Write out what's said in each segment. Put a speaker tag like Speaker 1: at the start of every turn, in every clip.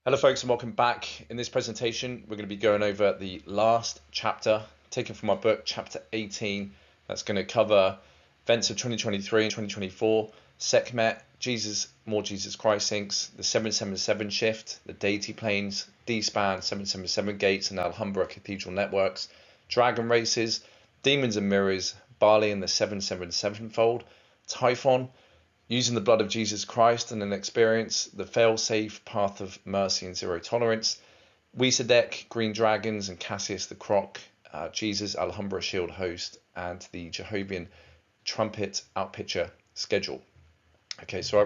Speaker 1: Hello folks and welcome back. In this presentation we're going to be going over the last chapter taken from my book, chapter 18. That's going to cover events of 2023 and 2024, Sekhmet, More Jesus Christ Inc., the 777 shift, the deity planes, D-span, 777 gates and Alhumbra Cathedral networks, dragon races, demons and mirrors, Bali and the 777 fold, Typhon, using the blood of Jesus Christ and an experience, the fail-safe path of mercy and zero tolerance, Weesadek, Green Dragons, and Cassius the Croc, Jesus, Alhumbra Shield Host, and the Jehovah's Trumpet Outpitcher schedule. Okay, so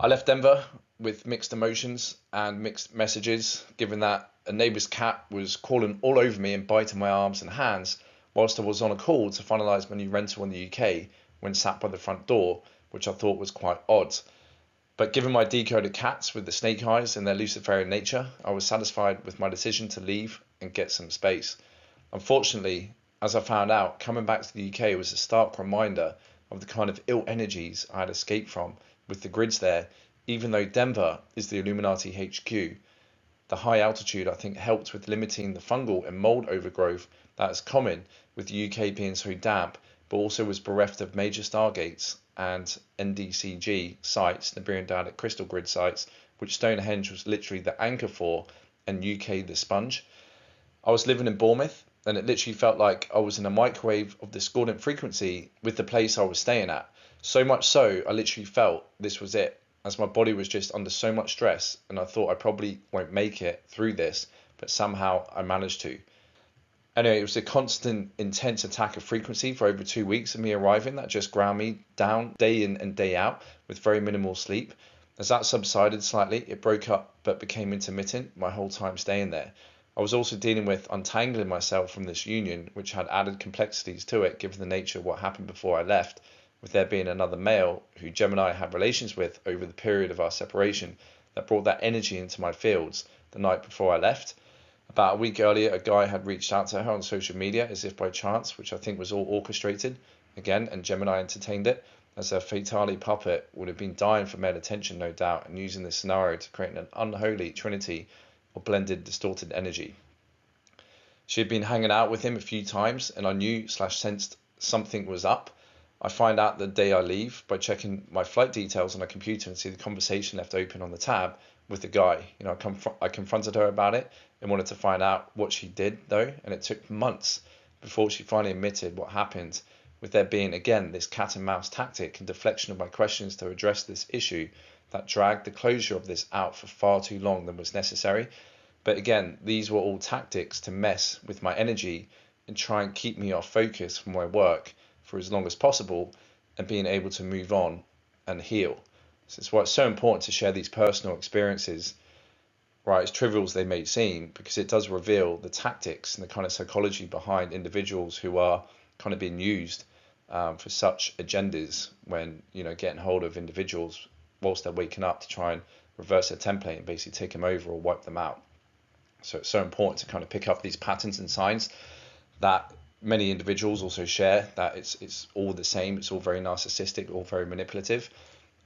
Speaker 1: I left Denver with mixed emotions and mixed messages, given that a neighbour's cat was crawling all over me and biting my arms and hands whilst I was on a call to finalise my new rental in the UK when sat by the front door, which I thought was quite odd. But given my decoded cats with the snake eyes and their Luciferian nature, I was satisfied with my decision to leave and get some space. Unfortunately, as I found out, coming back to the UK was a stark reminder of the kind of ill energies I had escaped from with the grids there. Even though Denver is the Illuminati HQ, the high altitude I think helped with limiting the fungal and mold overgrowth that is common with the UK being so damp, but also was bereft of major stargates and NDCG sites, Nibirian Diatic crystal grid sites, which Stonehenge was literally the anchor for, and UK the sponge. I was living in Bournemouth, and it literally felt like I was in a microwave of discordant frequency with the place I was staying at. So much so, I literally felt this was it, as my body was just under so much stress, and I thought I probably won't make it through this, but somehow I managed to. Anyway, it was a constant, intense attack of frequency for over 2 weeks of me arriving that just ground me down day in and day out with very minimal sleep. As that subsided slightly, it broke up but became intermittent my whole time staying there. I was also dealing with untangling myself from this union, which had added complexities to it given the nature of what happened before I left, with there being another male who Gemini had relations with over the period of our separation that brought that energy into my fields the night before I left. About a week earlier, a guy had reached out to her on social media as if by chance, which I think was all orchestrated, again, and Gemini entertained it, as her fatale puppet would have been dying for male attention, no doubt, and using this scenario to create an unholy trinity of blended, distorted energy. She had been hanging out with him a few times, and I knew/sensed something was up. I find out the day I leave by checking my flight details on a computer and see the conversation left open on the tab with the guy. I confronted her about it and wanted to find out what she did though, and it took months before she finally admitted what happened, with there being again this cat and mouse tactic and deflection of my questions to address this issue that dragged the closure of this out for far too long than was necessary. But again, these were all tactics to mess with my energy and try and keep me off focus from my work for as long as possible and being able to move on and heal. So it's why it's so important to share these personal experiences, right, as trivial as they may seem, because it does reveal the tactics and the kind of psychology behind individuals who are kind of being used for such agendas when, getting hold of individuals whilst they're waking up to try and reverse their template and basically take them over or wipe them out. So it's so important to kind of pick up these patterns and signs that many individuals also share, that it's all the same, it's all very narcissistic, all very manipulative.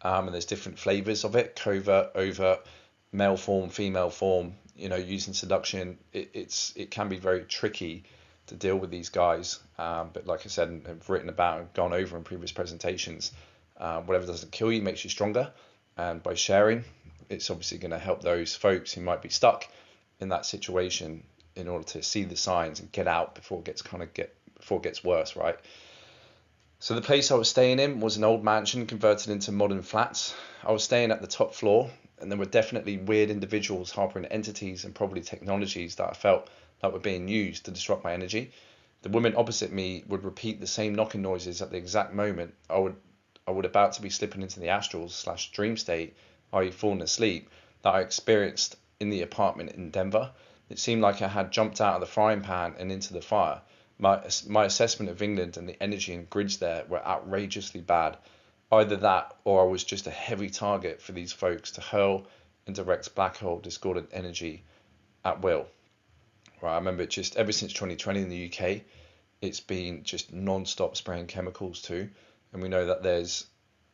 Speaker 1: And there's different flavors of it: covert, overt, male form, female form. Using seduction, it can be very tricky to deal with these guys. But like I said, and have written about and gone over in previous presentations, whatever doesn't kill you makes you stronger. And by sharing, it's obviously going to help those folks who might be stuck in that situation in order to see the signs and get out before it gets worse, right? So the place I was staying in was an old mansion converted into modern flats. I was staying at the top floor, and there were definitely weird individuals harboring entities and probably technologies that I felt that were being used to disrupt my energy. The woman opposite me would repeat the same knocking noises at the exact moment I would about to be slipping into the astral/dream state, i.e. falling asleep, that I experienced in the apartment in Denver. It seemed like I had jumped out of the frying pan and into the fire. My assessment of England and the energy and grids there were outrageously bad. Either that, or I was just a heavy target for these folks to hurl and direct black hole discordant energy at will. Right, I remember just ever since 2020 in the UK, it's been just non-stop spraying chemicals too. And we know that there's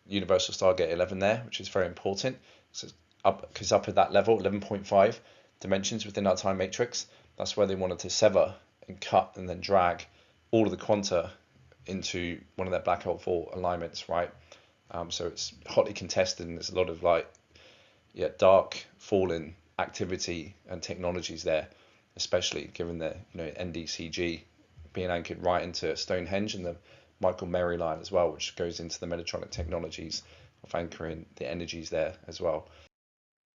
Speaker 1: Universal Stargate 11 there, which is very important. So because up at that level, 11.5 dimensions within our time matrix, that's where they wanted to sever and cut and then drag all of the quanta into one of their black hole four alignments, right? So it's hotly contested, and there's a lot of dark falling activity and technologies there, especially given the NDCG being anchored right into Stonehenge and the Michael Merry line as well, which goes into the Metatronic technologies of anchoring the energies there as well.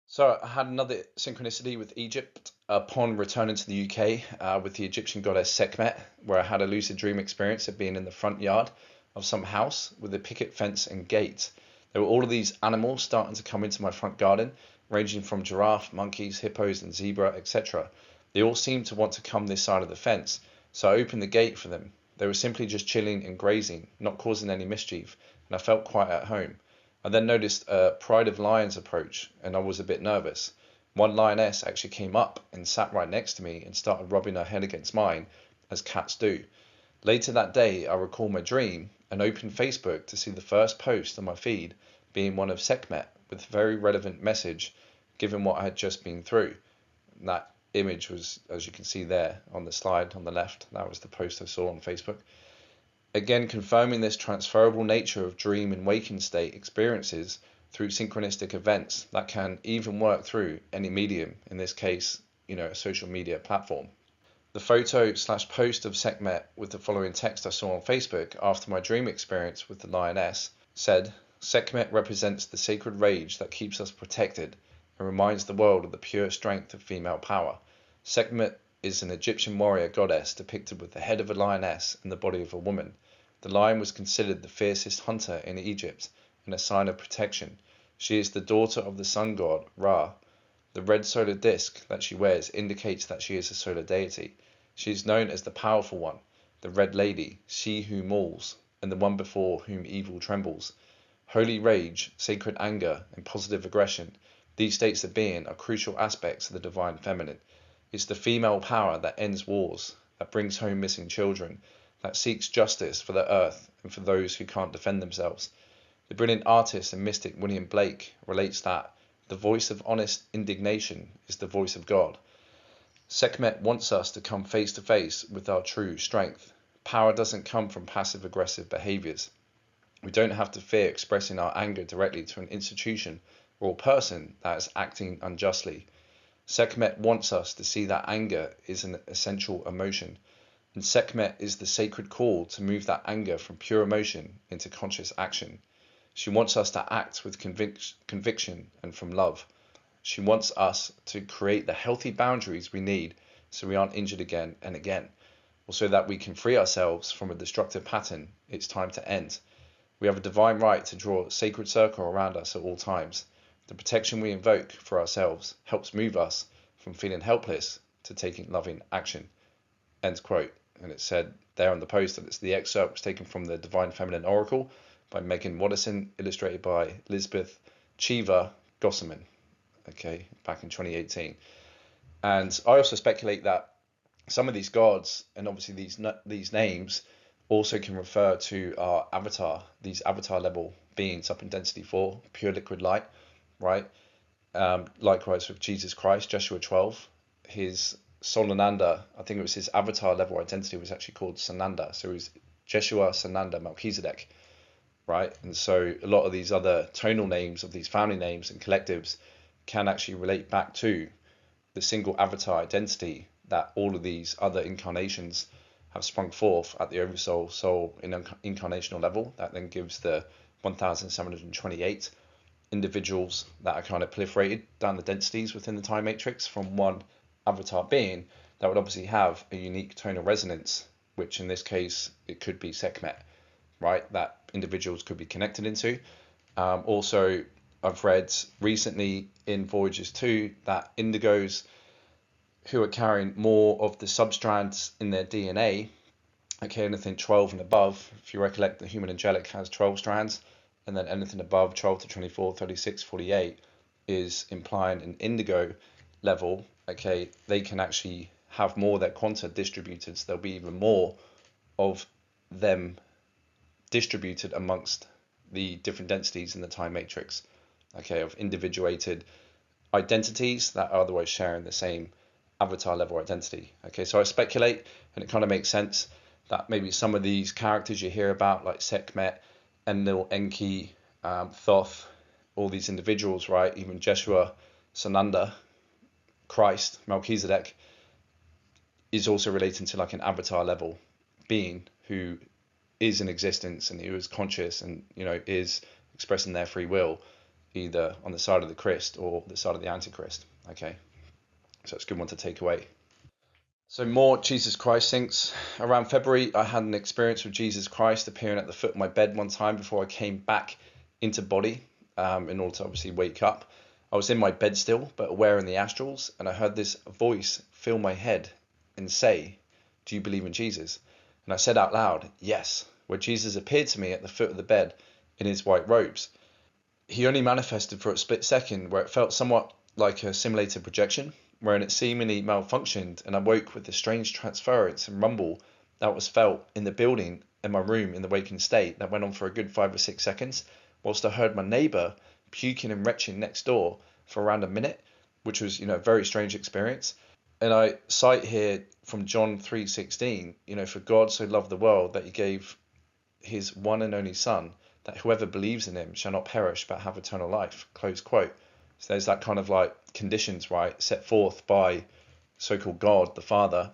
Speaker 1: So I had another synchronicity with Egypt upon returning to the UK with the Egyptian goddess Sekhmet, where I had a lucid dream experience of being in the front yard of some house with a picket fence and gate. There were all of these animals starting to come into my front garden, ranging from giraffe, monkeys, hippos, and zebra, etc. They all seemed to want to come this side of the fence, so I opened the gate for them. They were simply just chilling and grazing, not causing any mischief, and I felt quite at home. I then noticed a pride of lions approach, and I was a bit nervous. One lioness actually came up and sat right next to me and started rubbing her head against mine, as cats do. Later that day, I recall my dream and opened Facebook to see the first post on my feed being one of Sekhmet with a very relevant message given what I had just been through. And that image was, as you can see there on the slide on the left, that was the post I saw on Facebook. Again, confirming this transferable nature of dream and waking state experiences through synchronistic events that can even work through any medium, in this case, a social media platform. The photo/post of Sekhmet with the following text I saw on Facebook after my dream experience with the lioness said, "Sekhmet represents the sacred rage that keeps us protected and reminds the world of the pure strength of female power. Sekhmet is an Egyptian warrior goddess depicted with the head of a lioness and the body of a woman. The lion was considered the fiercest hunter in Egypt and a sign of protection. She is the daughter of the sun god, Ra. The red solar disk that she wears indicates that she is a solar deity. She is known as the powerful one, the Red Lady, she who mauls, and the one before whom evil trembles. Holy rage, sacred anger, and positive aggression, these states of being are crucial aspects of the divine feminine. It's the female power that ends wars, that brings home missing children, that seeks justice for the earth and for those who can't defend themselves. The brilliant artist and mystic William Blake relates that the voice of honest indignation is the voice of God. Sekhmet wants us to come face to face with our true strength. Power doesn't come from passive aggressive behaviors. We don't have to fear expressing our anger directly to an institution or a person that is acting unjustly. Sekhmet wants us to see that anger is an essential emotion, and Sekhmet is the sacred call to move that anger from pure emotion into conscious action. She wants us to act with conviction and from love. She wants us to create the healthy boundaries we need so we aren't injured again and again, or so that we can free ourselves from a destructive pattern it's time to end. We have a divine right to draw a sacred circle around us at all times. The protection we invoke for ourselves helps move us from feeling helpless to taking loving action." End quote. And it said there on the post that the excerpt was taken from the Divine Feminine Oracle by Megan Waddison, illustrated by Lisbeth Cheever Gossaman, back in 2018. And I also speculate that some of these gods, and obviously these names, also can refer to our avatar, these avatar level beings up in density 4, pure liquid light, right? Likewise with Jesus Christ, Joshua 12, his Solananda, I think it was his avatar level identity was actually called Sananda. So it was Jeshua, Sananda, Melchizedek, right? And so a lot of these other tonal names of these family names and collectives can actually relate back to the single avatar identity that all of these other incarnations have sprung forth at the oversoul soul incarnational level. That then gives the 1728 individuals that are kind of proliferated down the densities within the time matrix from one avatar being that would obviously have a unique tonal resonance, which in this case it could be Sekhmet, right? That individuals could be connected into. Also, I've read recently in Voyages 2 that indigos who are carrying more of the substrands in their DNA, anything 12 and above, if you recollect, the human angelic has 12 strands, and then anything above 12 to 24, 36, 48 is implying an indigo level, they can actually have more of their quanta distributed, so there'll be even more of them distributed amongst the different densities in the time matrix, of individuated identities that are otherwise sharing the same avatar level identity. Okay, so I speculate, and it kind of makes sense that maybe some of these characters you hear about, like Sekhmet, Enlil, Enki, Thoth, all these individuals, right? Even Jeshua, Sananda, Christ, Melchizedek, is also relating to like an avatar level being who is in existence and who is conscious and, you know, is expressing their free will either on the side of the Christ or the side of the Antichrist. Okay, so it's a good one to take away. So more Jesus Christ things. Around February, I had an experience with Jesus Christ appearing at the foot of my bed one time before I came back into body, in order to obviously wake up. I was in my bed still, but aware in the astrals, and I heard this voice fill my head and say, "Do you believe in Jesus?" And I said out loud, "Yes," where Jesus appeared to me at the foot of the bed in his white robes. He only manifested for a split second, where it felt somewhat like a simulated projection, wherein it seemingly malfunctioned, and I woke with a strange transference and rumble that was felt in the building in my room in the waking state that went on for a good 5 or 6 seconds, whilst I heard my neighbour puking and retching next door for around a minute, which was, you know, a very strange experience. And I cite here from John 3:16, you know, for God so loved the world that he gave his one and only Son, that whoever believes in him shall not perish but have eternal life, close quote. So there's that kind of like conditions, right, set forth by so-called God, the Father,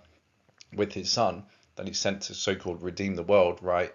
Speaker 1: with his Son, that he sent to so-called redeem the world, right,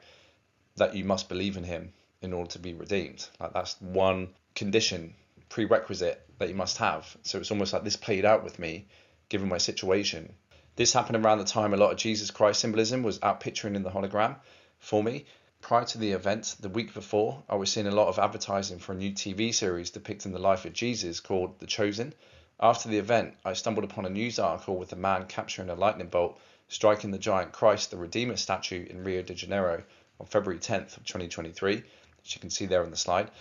Speaker 1: that you must believe in him in order to be redeemed. Like that's one condition, prerequisite that you must have. So it's almost like this played out with me, given my situation. This happened around the time a lot of Jesus Christ symbolism was out picturing in the hologram for me. Prior to the event, the week before, I was seeing a lot of advertising for a new TV series depicting the life of Jesus called The Chosen. After the event, I stumbled upon a news article with a man capturing a lightning bolt, striking the giant Christ the Redeemer statue in Rio de Janeiro on February 10th of 2023, as you can see there on the slide.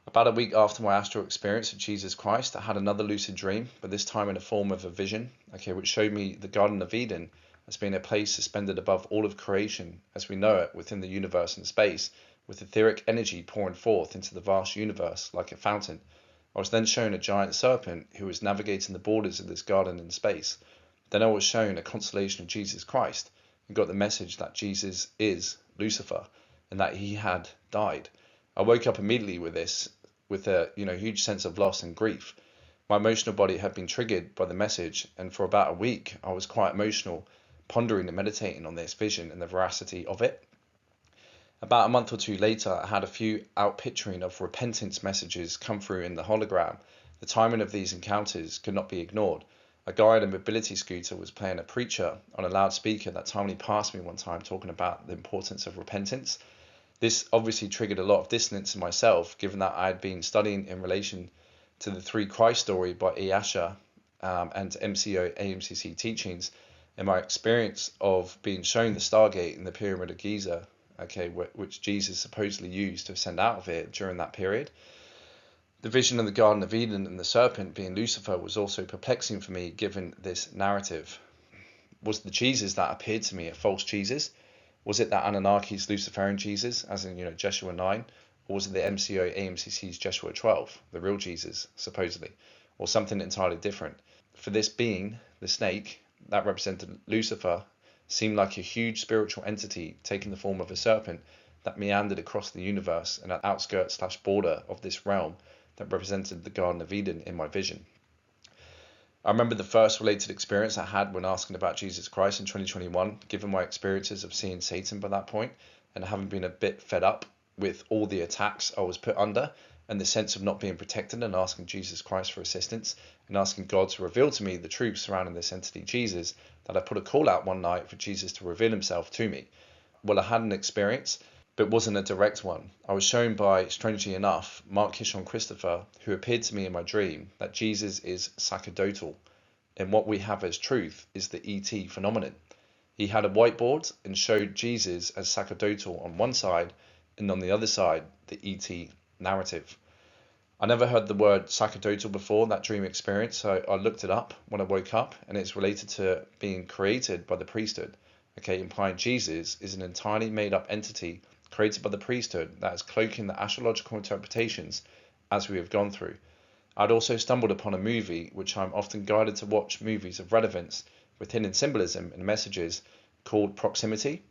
Speaker 1: About a week after my astral experience of Jesus Christ, I had another lucid dream, but this time in the form of a vision, okay, which showed me the Garden of Eden as being a place suspended above all of creation as we know it within the universe and space, with etheric energy pouring forth into the vast universe like a fountain. I was then shown a giant serpent who was navigating the borders of this garden in space. Then I was shown a constellation of Jesus Christ and got the message that Jesus is Lucifer and that he had died. I woke up immediately with this, with a huge sense of loss and grief. My emotional body had been triggered by the message, and for about a week I was quite emotional, pondering and meditating on this vision and the veracity of it. About a month or two later, I had a few outpicturing of repentance messages come through in the hologram. The timing of these encounters could not be ignored. A guy on a mobility scooter was playing a preacher on a loudspeaker that timely passed me one time, talking about the importance of repentance. This obviously triggered a lot of dissonance in myself, given that I had been studying in relation to the Three Christ story by Elisha and MCO AMCC teachings, and my experience of being shown the Stargate in the Pyramid of Giza, okay, which Jesus supposedly used to ascend out of it during that period. The vision of the Garden of Eden and the serpent being Lucifer was also perplexing for me, given this narrative. Was the Jesus that appeared to me a false Jesus? Was it that Anunnaki's Luciferian Jesus, as in, Jeshua 9? Or was it the MCO AMCC's Jeshua 12, the real Jesus, supposedly? Or something entirely different? For this being, the snake, that represented Lucifer, seemed like a huge spiritual entity taking the form of a serpent that meandered across the universe and at outskirts/border of this realm that represented the Garden of Eden in my vision. I remember the first related experience I had when asking about Jesus Christ in 2021, given my experiences of seeing Satan by that point and having been a bit fed up with all the attacks I was put under and the sense of not being protected, and asking Jesus Christ for assistance and asking God to reveal to me the truth surrounding this entity Jesus, that I put a call out one night for Jesus to reveal himself to me. Well, I had an experience, but it wasn't a direct one. I was shown by, strangely enough, Mark Kishon Christopher, who appeared to me in my dream, that Jesus is sacerdotal, and what we have as truth is the ET phenomenon. He had a whiteboard and showed Jesus as sacerdotal on one side, and on the other side, the ET narrative. I never heard the word sacerdotal before that dream experience, so I looked it up when I woke up, and it's related to being created by the priesthood, okay, implying Jesus is an entirely made up entity created by the priesthood that is cloaking the astrological interpretations as we have gone through. I'd also stumbled upon a movie, which I'm often guided to watch movies of relevance with hidden symbolism and messages, called Proximity,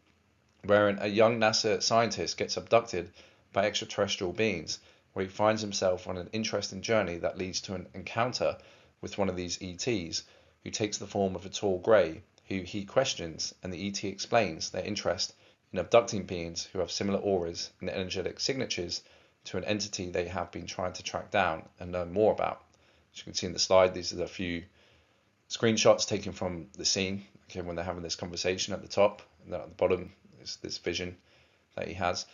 Speaker 1: wherein a young NASA scientist gets abducted by extraterrestrial beings, where he finds himself on an interesting journey that leads to an encounter with one of these ETs, who takes the form of a tall grey, who he questions, and the ET explains their interest in abducting beings who have similar auras and energetic signatures to an entity they have been trying to track down and learn more about. As you can see in the slide, these are a few screenshots taken from the scene, okay, when they're having this conversation at the top, and then at the bottom is this vision that he has.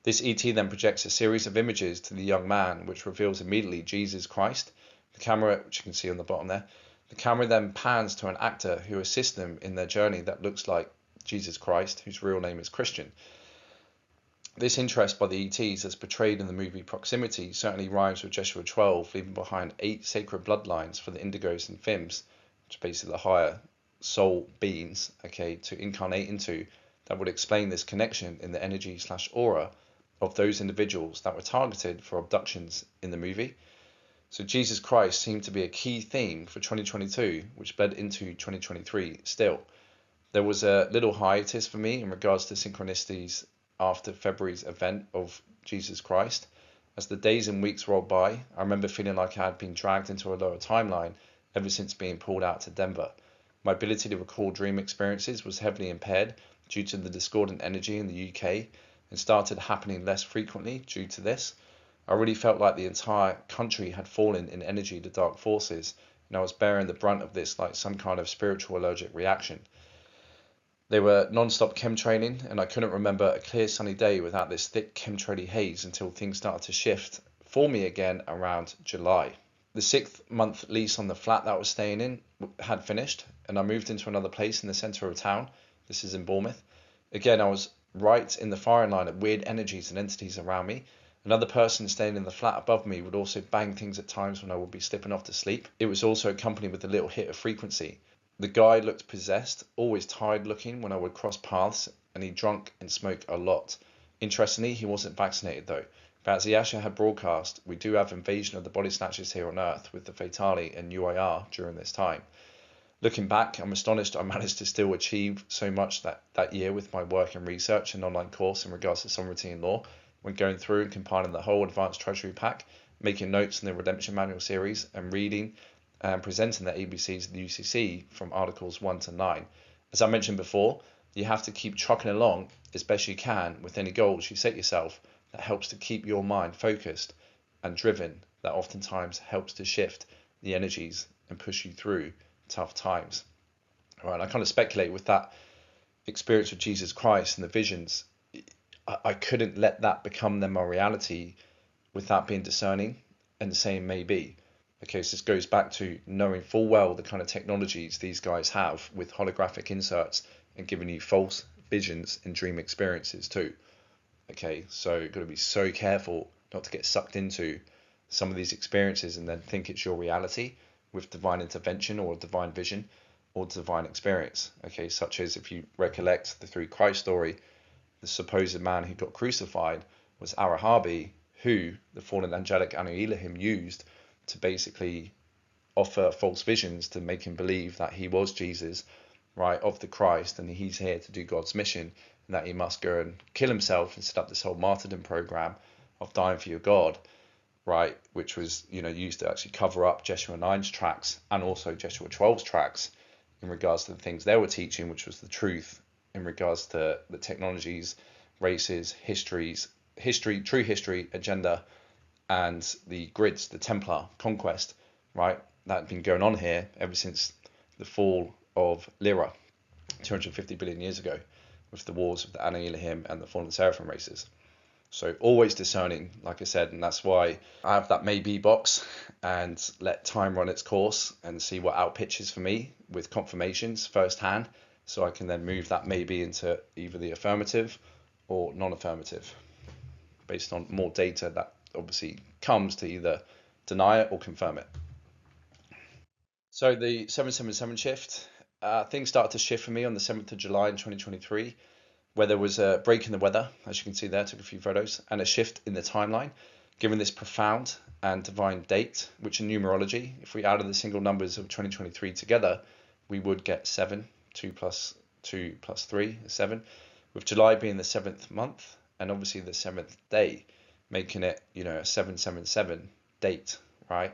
Speaker 1: This ET then projects a series of images to the young man, which reveals immediately Jesus Christ. The camera, which you can see on the bottom there, the camera then pans to an actor who assists them in their journey that looks like Jesus Christ, whose real name is Christian. This interest by the ETs, as portrayed in the movie Proximity, certainly rhymes with Joshua 12, leaving behind 8 sacred bloodlines for the Indigos and Fims, which are basically the higher soul beings, okay, to incarnate into, that would explain this connection in the energy/aura of those individuals that were targeted for abductions in the movie. So Jesus Christ seemed to be a key theme for 2022, which bled into 2023 still. There was a little hiatus for me in regards to synchronicities after February's event of Jesus Christ. As the days and weeks rolled by, I remember feeling like I had been dragged into a lower timeline ever since being pulled out to Denver. My ability to recall dream experiences was heavily impaired due to the discordant energy in the UK, and started happening less frequently due to this. I really felt like the entire country had fallen in energy to dark forces, and I was bearing the brunt of this like some kind of spiritual allergic reaction. They were non-stop chemtrailing, and I couldn't remember a clear sunny day without this thick chemtraily haze until things started to shift for me again around July. The 6-month lease on the flat that I was staying in had finished, and I moved into another place in the centre of town. This is in Bournemouth. Again, I was right in the firing line of weird energies and entities around me. Another person staying in the flat above me would also bang things at times when I would be slipping off to sleep. It was also accompanied with a little hit of frequency. The guy looked possessed, always tired looking when I would cross paths, and he drank and smoked a lot. Interestingly, he wasn't vaccinated though. But as Yasha had broadcast, we do have invasion of the body snatchers here on Earth with the Fatali and UIR during this time. Looking back, I'm astonished I managed to still achieve so much that year with my work and research and online course in regards to sovereignty and law, when going through and compiling the whole Advanced Treasury Pack, making notes in the Redemption Manual series, and reading and presenting the ABCs of the UCC from Articles 1 to 9. As I mentioned before, you have to keep trucking along as best you can with any goals you set yourself. That helps to keep your mind focused and driven. That oftentimes helps to shift the energies and push you through tough times. All right, I kind of speculate with that experience of Jesus Christ and the visions. I couldn't let that become then my reality without being discerning and saying maybe. Okay, so this goes back to knowing full well the kind of technologies these guys have with holographic inserts and giving you false visions and dream experiences too. Okay, so you've got to be so careful not to get sucked into some of these experiences and then think it's your reality with divine intervention or divine vision or divine experience. Okay, such as if you recollect the through Christ story, the supposed man who got crucified was Arahabi, who the fallen angelic Anu Elohim used to basically offer false visions to make him believe that he was Jesus, right, of the Christ, and he's here to do God's mission, and that he must go and kill himself and set up this whole martyrdom program of dying for your God, right, which was, used to actually cover up Joshua 9's tracks and also Joshua 12's tracks in regards to the things they were teaching, which was the truth in regards to the technologies, races, true history, agenda, and the grids, the Templar conquest, right, that had been going on here ever since the fall of Lyra 250 billion years ago, with the wars of the Anu Elohim and the fallen Seraphim races. So always discerning, like I said, and that's why I have that maybe box and let time run its course and see what outpitches for me with confirmations firsthand, so I can then move that maybe into either the affirmative or non-affirmative based on more data that obviously comes to either deny it or confirm it. So the 777 shift, things started to shift for me on the 7th of July in 2023, where there was a break in the weather, as you can see there, took a few photos, and a shift in the timeline. Given this profound and divine date, which in numerology, if we added the single numbers of 2023 together, we would get 7. 2 plus 2 plus 3 is 7, with July being the 7th month and obviously the 7th day, making it, a 777 date, right?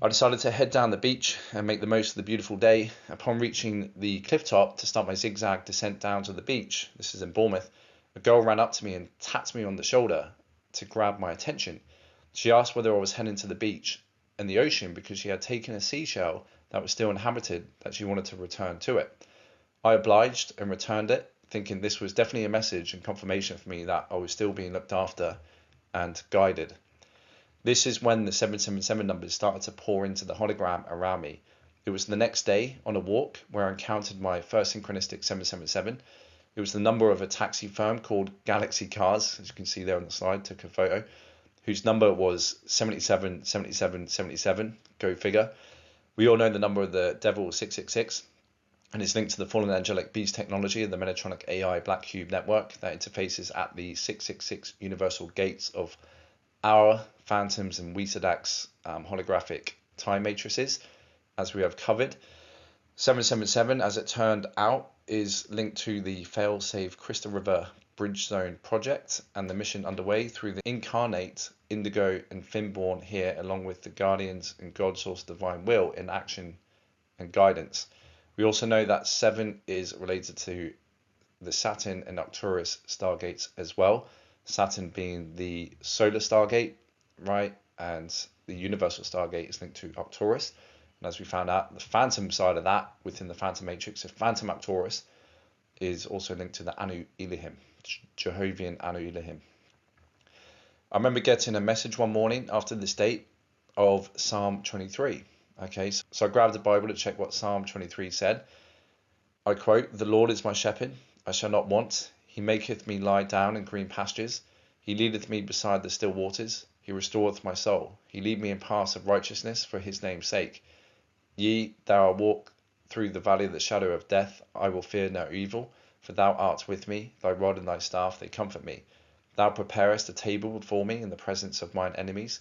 Speaker 1: I decided to head down the beach and make the most of the beautiful day. Upon reaching the cliff top to start my zigzag descent down to the beach, this is in Bournemouth, a girl ran up to me and tapped me on the shoulder to grab my attention. She asked whether I was heading to the beach and the ocean because she had taken a seashell that was still inhabited that she wanted to return to it. I obliged and returned it, thinking this was definitely a message and confirmation for me that I was still being looked after and guided. This is when the 777 numbers started to pour into the hologram around me. It was the next day on a walk where I encountered my first synchronistic 777. It was the number of a taxi firm called Galaxy Cars, as you can see there on the slide, took a photo, whose number was 777777, go figure. We all know the number of the devil 666, and it's linked to the fallen angelic beast technology and the Menetronic AI Black Cube network that interfaces at the 666 universal gates of our phantoms and Weesadak's holographic time matrices, as we have covered. 777, as it turned out, is linked to the fail-safe Crystal River Bridge Zone project and the mission underway through the incarnate Indigo and Finborn here, along with the Guardians and God Source Divine Will in action and guidance. We also know that 7 is related to the Saturn and Arcturus stargates as well. Saturn being the solar stargate, right? And the universal stargate is linked to Arcturus. And as we found out, the phantom side of that within the phantom matrix of phantom Arcturus is also linked to the Anu Elohim, Jehovian Anu Elohim. I remember getting a message one morning after this date of Psalm 23. Okay, so I grabbed the Bible to check what Psalm 23 said. I quote, "The Lord is my shepherd, I shall not want. He maketh me lie down in green pastures. He leadeth me beside the still waters. He restoreth my soul. He lead me in paths of righteousness for his name's sake. Yea, though I walk through the valley of the shadow of death, I will fear no evil, for thou art with me. Thy rod and thy staff, they comfort me. Thou preparest a table before me in the presence of mine enemies.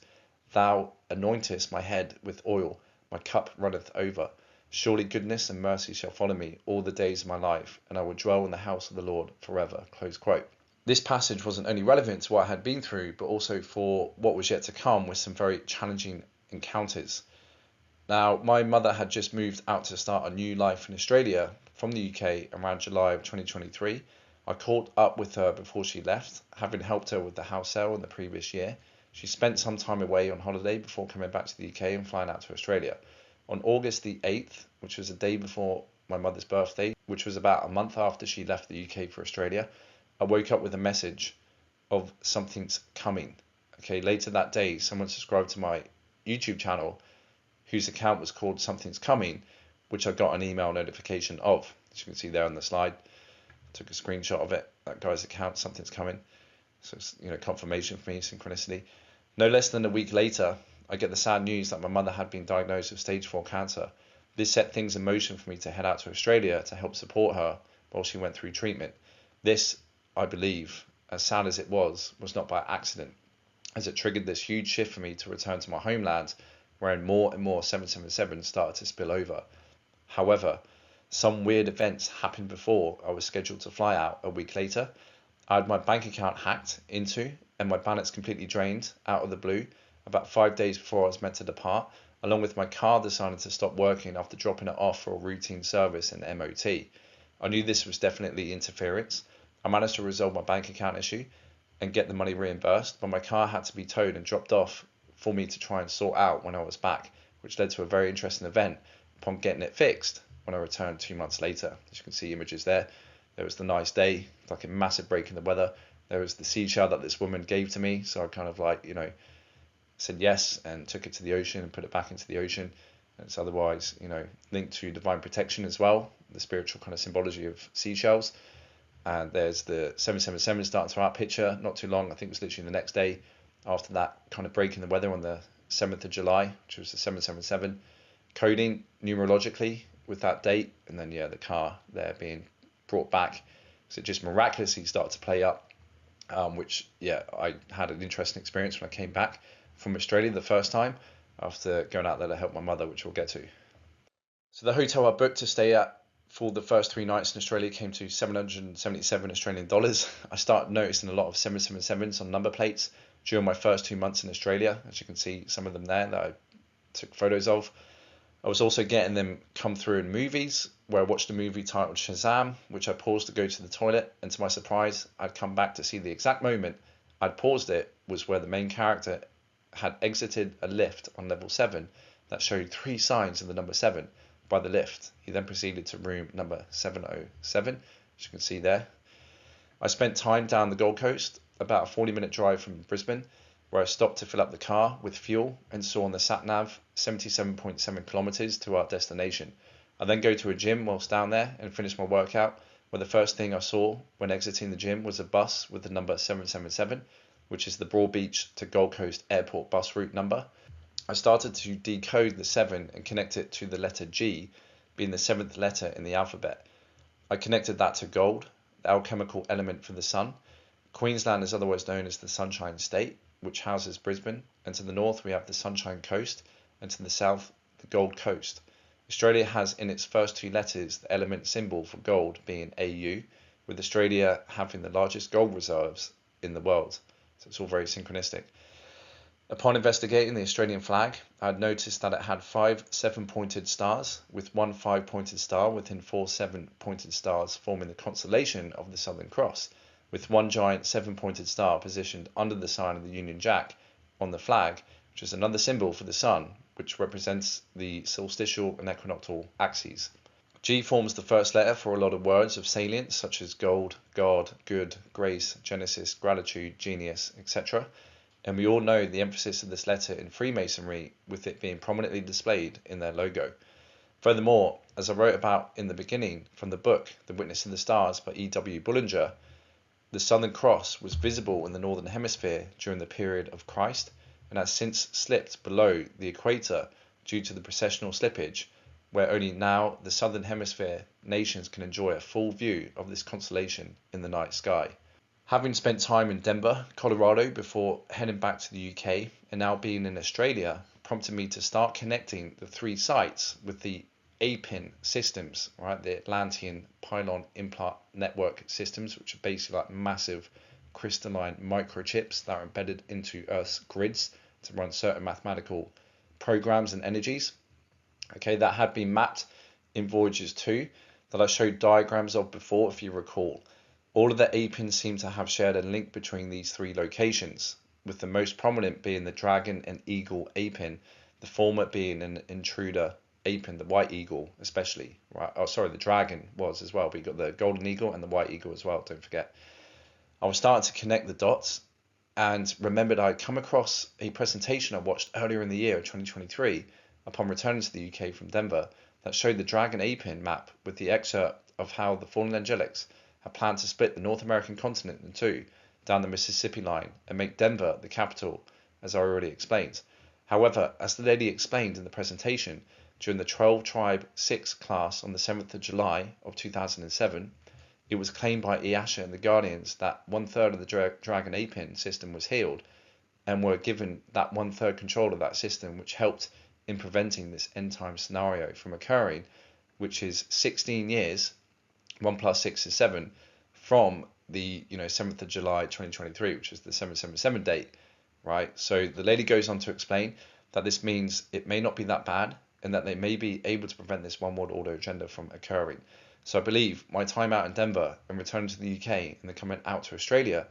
Speaker 1: Thou anointest my head with oil. My cup runneth over. Surely goodness and mercy shall follow me all the days of my life, and I will dwell in the house of the Lord forever." Close quote. This passage wasn't only relevant to what I had been through, but also for what was yet to come with some very challenging encounters. Now, my mother had just moved out to start a new life in Australia from the UK around July of 2023. I caught up with her before she left, having helped her with the house sale in the previous year. She spent some time away on holiday before coming back to the UK and flying out to Australia. On August the 8th, which was the day before my mother's birthday, which was about a month after she left the UK for Australia, I woke up with a message of something's coming. Okay, later that day, someone subscribed to my YouTube channel whose account was called Something's Coming, which I got an email notification of. As you can see there on the slide, I took a screenshot of it, that guy's account, Something's Coming. So it's, confirmation for me, synchronicity. No less than a week later, I get the sad news that my mother had been diagnosed with stage 4 cancer. This set things in motion for me to head out to Australia to help support her while she went through treatment. This, I believe, as sad as it was not by accident, as it triggered this huge shift for me to return to my homeland, wherein more and more 777 started to spill over. However, some weird events happened before I was scheduled to fly out a week later. I had my bank account hacked into and my balance completely drained out of the blue about 5 days before I was meant to depart, along with my car decided to stop working after dropping it off for a routine service and MOT. I knew this was definitely interference. I managed to resolve my bank account issue and get the money reimbursed, but my car had to be towed and dropped off for me to try and sort out when I was back, which led to a very interesting event upon getting it fixed when I returned 2 months later. As you can see images there, there was the nice day, like a massive break in the weather. There was the seashell that this woman gave to me, so I kind of said yes and took it to the ocean and put it back into the ocean. And it's otherwise, linked to divine protection as well, the spiritual kind of symbology of seashells. And there's the 777 starting to our picture, not too long, I think it was literally the next day after that kind of break in the weather on the 7th of July, which was the 777, coding numerologically with that date, and then the car there being brought back. So it just miraculously started to play up which, yeah, I had an interesting experience when I came back from Australia the first time after going out there to help my mother, which we'll get to. So the hotel I booked to stay at for the first 3 nights in Australia came to 777 Australian dollars. I started noticing a lot of 777s on number plates during my first 2 months in Australia. As you can see, some of them there that I took photos of. I was also getting them come through in movies, where I watched a movie titled Shazam, which I paused to go to the toilet, and to my surprise, I'd come back to see the exact moment I'd paused it was where the main character had exited a lift on level 7 that showed 3 signs of the number 7 by the lift. He then proceeded to room number 707, as you can see there. I spent time down the Gold Coast, about a 40-minute drive from Brisbane, where I stopped to fill up the car with fuel and saw on the sat-nav 77.7 kilometers to our destination. I then go to a gym whilst down there and finish my workout, where the first thing I saw when exiting the gym was a bus with the number 777, which is the Broadbeach to Gold Coast Airport bus route number. I started to decode the 7 and connect it to the letter G, being the 7th letter in the alphabet. I connected that to gold, the alchemical element for the sun. Queensland is otherwise known as the Sunshine State, which houses Brisbane, and to the north we have the Sunshine Coast, and to the south the Gold Coast. Australia has in its first 2 letters the element symbol for gold being AU, with Australia having the largest gold reserves in the world. So it's all very synchronistic. Upon investigating the Australian flag, I had noticed that it had 5 7-pointed stars, with 1 5-pointed star within 4 7-pointed stars forming the constellation of the Southern Cross, with 1 giant 7-pointed star positioned under the sign of the Union Jack on the flag, which is another symbol for the sun, which represents the solstitial and equinoctial axes. G forms the first letter for a lot of words of salience, such as gold, God, good, grace, Genesis, gratitude, genius, etc. And we all know the emphasis of this letter in Freemasonry, with it being prominently displayed in their logo. Furthermore, as I wrote about in the beginning from the book The Witness in the Stars by E.W. Bullinger, the Southern Cross was visible in the Northern Hemisphere during the period of Christ and has since slipped below the equator due to the precessional slippage, where only now the Southern Hemisphere nations can enjoy a full view of this constellation in the night sky. Having spent time in Denver, Colorado before heading back to the UK, and now being in Australia, prompted me to start connecting the 3 sites with the APIN systems, right? The Atlantean Pylon Implant Network systems, which are basically like massive crystalline microchips that are embedded into Earth's grids to run certain mathematical programs and energies. Okay, that had been mapped in Voyagers 2 that I showed diagrams of before, if you recall. All of the APINs seem to have shared a link between these 3 locations, with the most prominent being the Dragon and Eagle APIN, the former being an intruder APIN, the White Eagle especially, right? Oh, sorry, the Dragon was as well, but you got the Golden Eagle and the White Eagle as well, don't forget. I was starting to connect the dots and remembered I'd come across a presentation I watched earlier in the year, 2023, upon returning to the UK from Denver, that showed the Dragon APIN map with the excerpt of how the fallen angelics had planned to split the North American continent in 2 down the Mississippi line and make Denver the capital, as I already explained. However, as the lady explained in the presentation, during the 12 Tribe 6 class on the 7th of July of 2007, it was claimed by Iasha and the Guardians that 1/3 of the Dragon APIN system was healed and were given that 1/3 control of that system, which helped in preventing this end time scenario from occurring, which is 16 years, 1 plus 6 is 7, from the 7th of July 2023, which is the 777 date, right? So the lady goes on to explain that this means it may not be that bad and that they may be able to prevent this one world order agenda from occurring. So I believe my time out in Denver and returning to the UK and then coming out to Australia,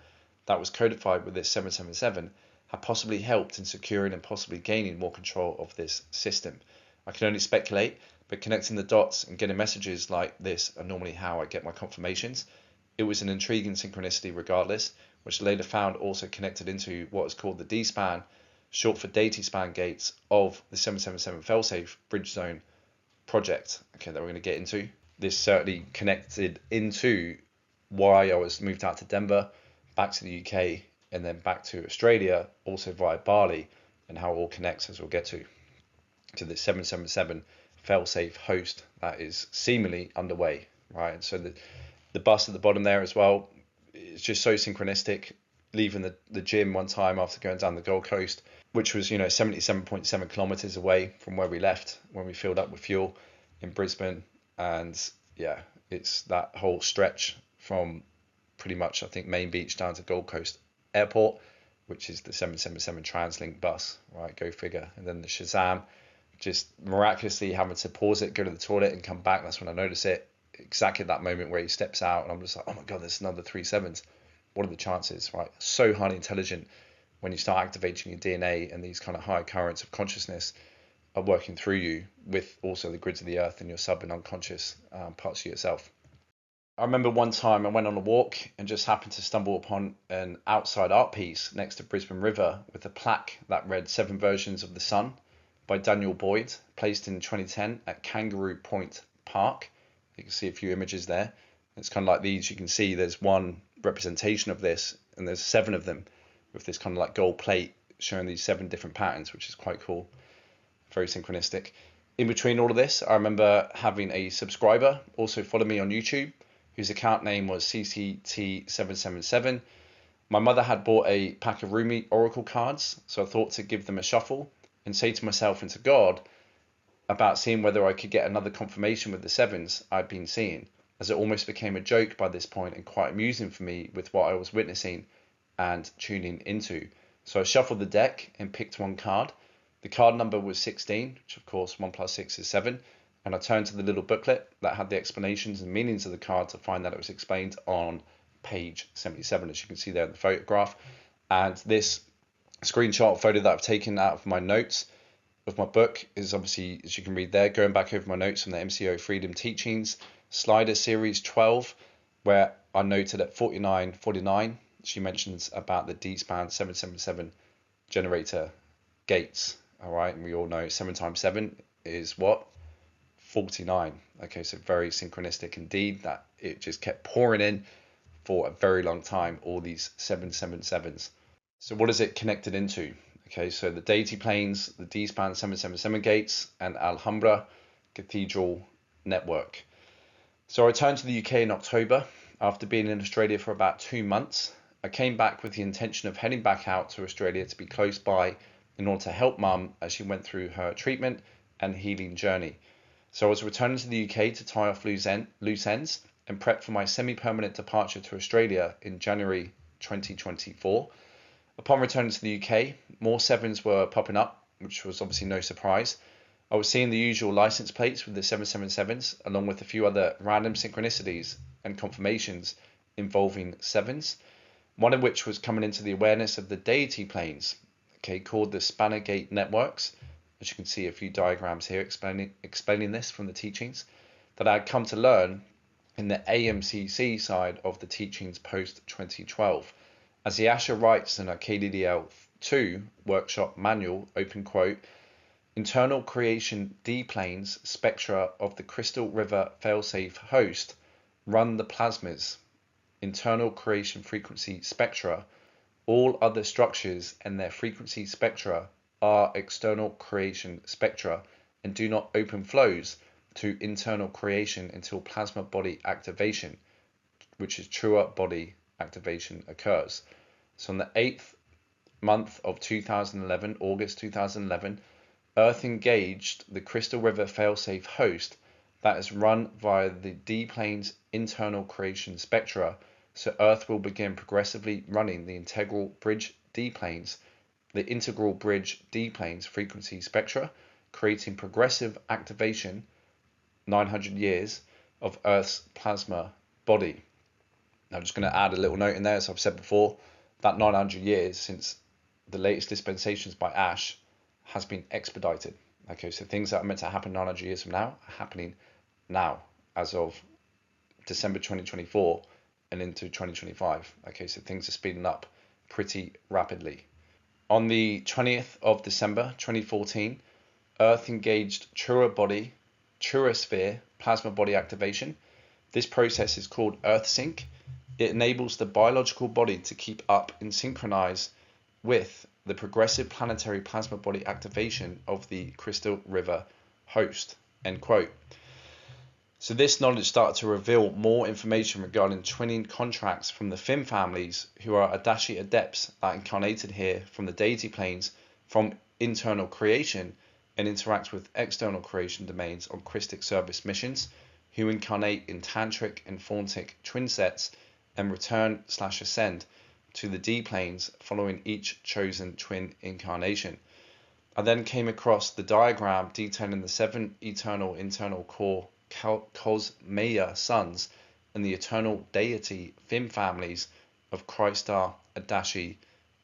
Speaker 1: that was codified with this 777, have possibly helped in securing and possibly gaining more control of this system. I can only speculate, but connecting the dots and getting messages like this are normally how I get my confirmations. It was an intriguing synchronicity regardless, which later found also connected into what is called the D-span, short for deity span gates of the 777 failsafe bridge zone project, okay, that we're going to get into. This certainly connected into why I was moved out to Denver, back to the UK, and then back to Australia, also via Bali, and how it all connects, as we'll get to this 777 failsafe host that is seemingly underway, right? And so the bus at the bottom there as well, it's just so synchronistic. leaving the gym one time after going down the Gold Coast, which was, 77.7 kilometers away from where we left when we filled up with fuel in Brisbane. And yeah, it's that whole stretch from pretty much, I think, Main Beach down to Gold Coast Airport, which is the 777 TransLink bus, right? Go figure. And then the Shazam, just miraculously having to pause it, go to the toilet and come back. That's when I notice it. Exactly at that moment where he steps out, and I'm just like, oh my God, there's another 777s. What are the chances, right? So highly intelligent when you start activating your DNA, and these kind of higher currents of consciousness are working through you with also the grids of the earth and your sub and unconscious parts of yourself. I remember one time I went on a walk and just happened to stumble upon an outside art piece next to Brisbane River with a plaque that read 7 Versions of the Sun by Daniel Boyd, placed in 2010 at Kangaroo Point Park. You can see a few images there. It's kind of like these. You can see there's one representation of this, and there's 7 of them with this kind of like gold plate showing these 7 different patterns, which is quite cool. Very synchronistic. In between all of this, I remember having a subscriber also follow me on YouTube, whose account name was CCT777. My mother had bought a pack of Rumi Oracle cards, so I thought to give them a shuffle and say to myself and to God about seeing whether I could get another confirmation with the 7s I'd been seeing, as it almost became a joke by this point and quite amusing for me with what I was witnessing and tuning into. So I shuffled the deck and picked one card. The card number was 16, which of course 1 plus 6 is 7. And I turned to the little booklet that had the explanations and meanings of the card to find that it was explained on page 77, as you can see there in the photograph. And this screenshot photo that I've taken out of my notes of my book is obviously, as you can read there, going back over my notes from the MCO Freedom Teachings Slider Series 12, where I noted at 49:49, she mentions about the D-span 777 generator gates. All right, and we all know 7 times 7 is what? 49. Okay, so very synchronistic indeed, that it just kept pouring in for a very long time, all these 777s. So what is it connected into? Okay, so the deity planes, the D-span 777 gates, and Alhumbhra Cathedral network. So I returned to the UK in October after being in Australia for about 2 months. I came back with the intention of heading back out to Australia to be close by in order to help Mum as she went through her treatment and healing journey. So I was returning to the UK to tie off loose ends and prep for my semi-permanent departure to Australia in January 2024. Upon returning to the UK, more 7s were popping up, which was obviously no surprise. I was seeing the usual license plates with the 777s, along with a few other random synchronicities and confirmations involving 7s, one of which was coming into the awareness of the deity planes, okay, called the Spanner Gate networks. As you can see, a few diagrams here explaining this from the teachings that I had come to learn in the AMCC side of the teachings post 2012. As the Asher writes in our KDDL2 workshop manual, open quote, internal creation D-planes spectra of the Crystal River failsafe host run the plasmas, internal creation frequency spectra. All other structures and their frequency spectra are external creation spectra and do not open flows to internal creation until plasma body activation, which is truer body activation, occurs. So on the 8th month of 2011, August 2011, Earth engaged the Crystal River failsafe host that is run via the D-plane's internal creation spectra, so Earth will begin progressively running the integral bridge D-planes, the integral bridge D-planes frequency spectra, creating progressive activation 900 years of Earth's plasma body. Now I'm just going to add a little note in there, as I've said before, that 900 years since the latest dispensations by Ash has been expedited. Okay, so things that are meant to happen 900 years from now are happening now, as of December 2024 and into 2025. Okay, so things are speeding up pretty rapidly. On the 20th of December 2014, Earth engaged truer sphere plasma body activation. This process is called Earth Sync. It enables the biological body to keep up and synchronize with the progressive planetary plasma body activation of the Crystal River host. End quote. So this knowledge started to reveal more information regarding twinning contracts from the Fim families, who are Adashi adepts that incarnated here from the deity planes from internal creation and interact with external creation domains on Christic service missions, who incarnate in tantric and fauntic twin sets and return/ascend to the D planes following each chosen twin incarnation. I then came across the diagram detailing the 7 eternal internal core cosmoegenies sons and the eternal deity Fim families of Christar Adashi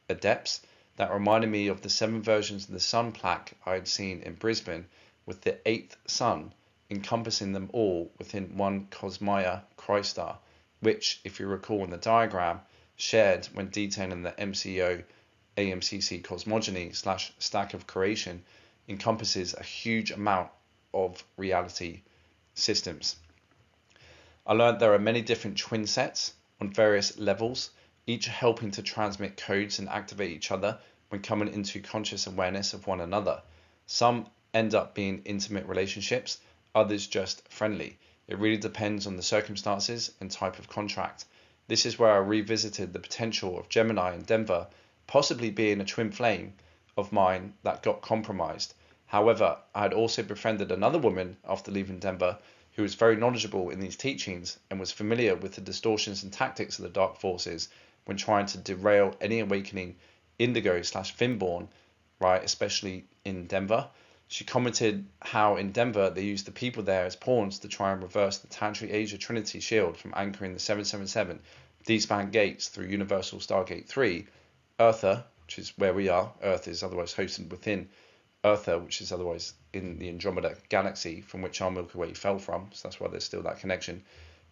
Speaker 1: adepts that reminded me of the 7 versions of the sun plaque I had seen in Brisbane, with the 8th sun encompassing them all within one Cosmaya Christar, which, if you recall in the diagram, shared when detailing the MCO AMCC cosmogeny / stack of creation, encompasses a huge amount of reality systems. I learned there are many different twin sets on various levels, each helping to transmit codes and activate each other when coming into conscious awareness of one another. Some end up being intimate relationships, others just friendly. It really depends on the circumstances and type of contract. This is where I revisited the potential of Gemini and Denver possibly being a twin flame of mine that got compromised. However, I had also befriended another woman after leaving Denver who was very knowledgeable in these teachings and was familiar with the distortions and tactics of the dark forces when trying to derail any awakening indigo / Finborn, right, especially in Denver. She commented how in Denver they used the people there as pawns to try and reverse the Tantric Asia Trinity shield from anchoring the 777 D-span gates through Universal Stargate 3, Eartha, which is where we are. Earth is otherwise hosted within Eartha, which is otherwise in the Andromeda galaxy from which our Milky Way fell from, so that's why there's still that connection,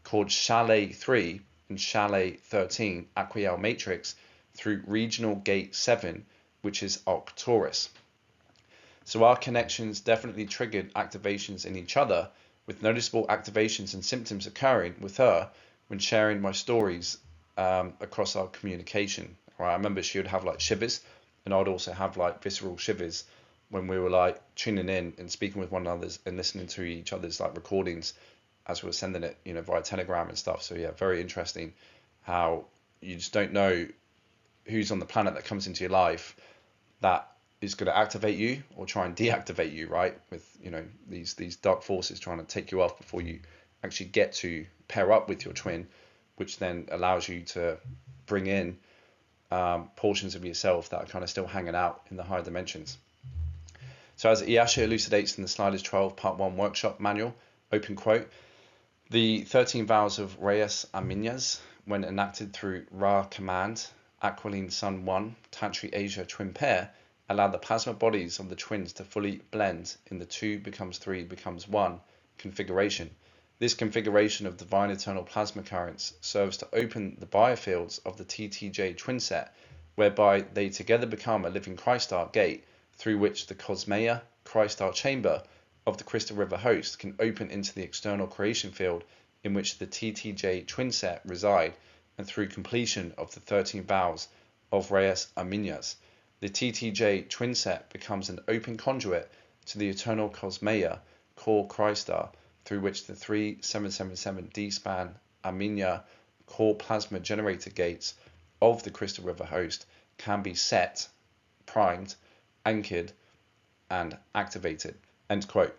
Speaker 1: called Chalet 3 and Chalet 13 Aquial Matrix through Regional Gate 7, which is Arcturus. So our connections definitely triggered activations in each other, with noticeable activations and symptoms occurring with her when sharing my stories across our communication. Right, I remember she would have like shivers, and I'd also have like visceral shivers when we were like tuning in and speaking with one another and listening to each other's like recordings as we were sending it, via Telegram and stuff. So yeah, very interesting how you just don't know who's on the planet that comes into your life that is going to activate you or try and deactivate you, right? With these dark forces trying to take you off before you actually get to pair up with your twin, which then allows you to bring in portions of yourself that are kind of still hanging out in the higher dimensions. So as Iyasha elucidates in the Sliders 12 Part 1 workshop manual, open quote, the 13 vows of Reyes Aminyas, when enacted through Ra command, Aquiline Sun 1, Tantric Asia twin pair, allow the plasma bodies of the twins to fully blend in the 2 becomes 3 becomes 1 configuration. This configuration of divine eternal plasma currents serves to open the biofields of the TTJ twin set, whereby they together become a living Christar gate through which the Cosmea Christar chamber of the Crystal River host can open into the external creation field in which the TTJ twin set reside, and through completion of the 13 vows of Reyes Aminyas, the TTJ twin set becomes an open conduit to the eternal Cosmea core Christar, through which the 3 777 D-span Aminya core plasma generator gates of the Crystal River host can be set, primed, anchored, and activated. End quote.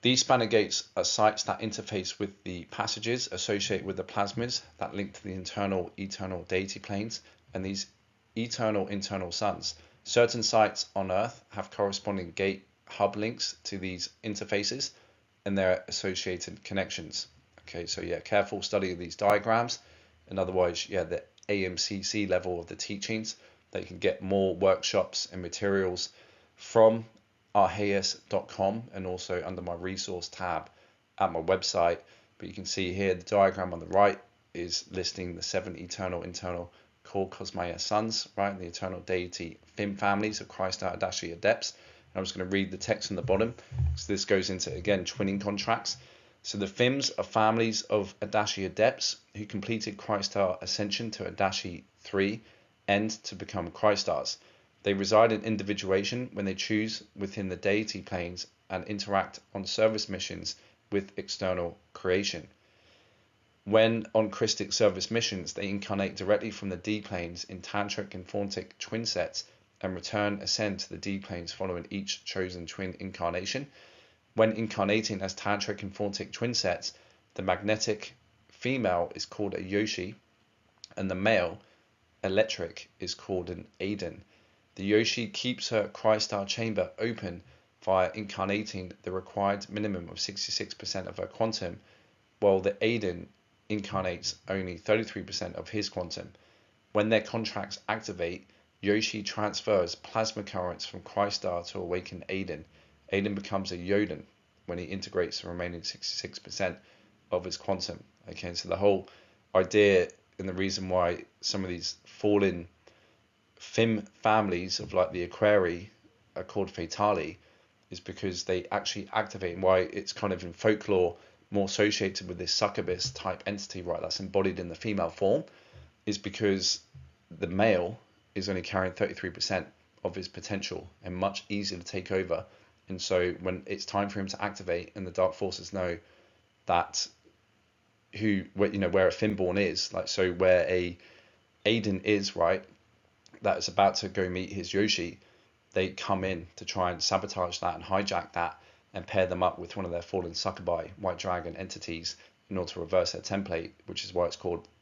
Speaker 1: These spanner gates are sites that interface with the passages associated with the plasmas that link to the eternal deity planes and these eternal internal suns. Certain sites on Earth have corresponding gate hub links to these interfaces and their associated connections. Okay, so yeah, careful study of these diagrams, and otherwise, yeah, the AMCC level of the teachings, that you can get more workshops and materials from arhayas.com and also under my resource tab at my website. But you can see here the diagram on the right is listing the 7 eternal internal core Cosmaya sons, right, the eternal deity Fim families of Christar Adashi adepts. I'm just going to read the text on the bottom. So this goes into, again, twinning contracts. So the Fims are families of Adashi adepts who completed Christar ascension to Adashi 3 and to become Christars. They reside in individuation when they choose within the deity planes and interact on service missions with external creation. When on Christic service missions, they incarnate directly from the D-planes in tantric and fauntic twin sets and ascend to the D-planes following each chosen twin incarnation. When incarnating as tantric and fauntic twin sets, the magnetic female is called a Yoshi, and the male, electric, is called an Aiden. The Yoshi keeps her crystal chamber open via incarnating the required minimum of 66% of her quantum, while the Aiden incarnates only 33% of his quantum. When their contracts activate, Yoshi transfers plasma currents from crystal to awaken Aiden. Aiden becomes a Yoden when he integrates the remaining 66% of his quantum. Okay, so the whole idea and the reason why some of these fallen Fim families of like the Aquarii are called Fatali is because they actually activate, and why it's kind of in folklore more associated with this succubus type entity, right, that's embodied in the female form, is because the male is only carrying 33% of his potential and much easier to take over. And so when it's time for him to activate, and the dark forces know that where a Finborn is, like, so where a Aiden is, right, that is about to go meet his Yoshi, they come in to try and sabotage that and hijack that and pair them up with one of their fallen succubi, white dragon entities, in order to reverse their template, which is why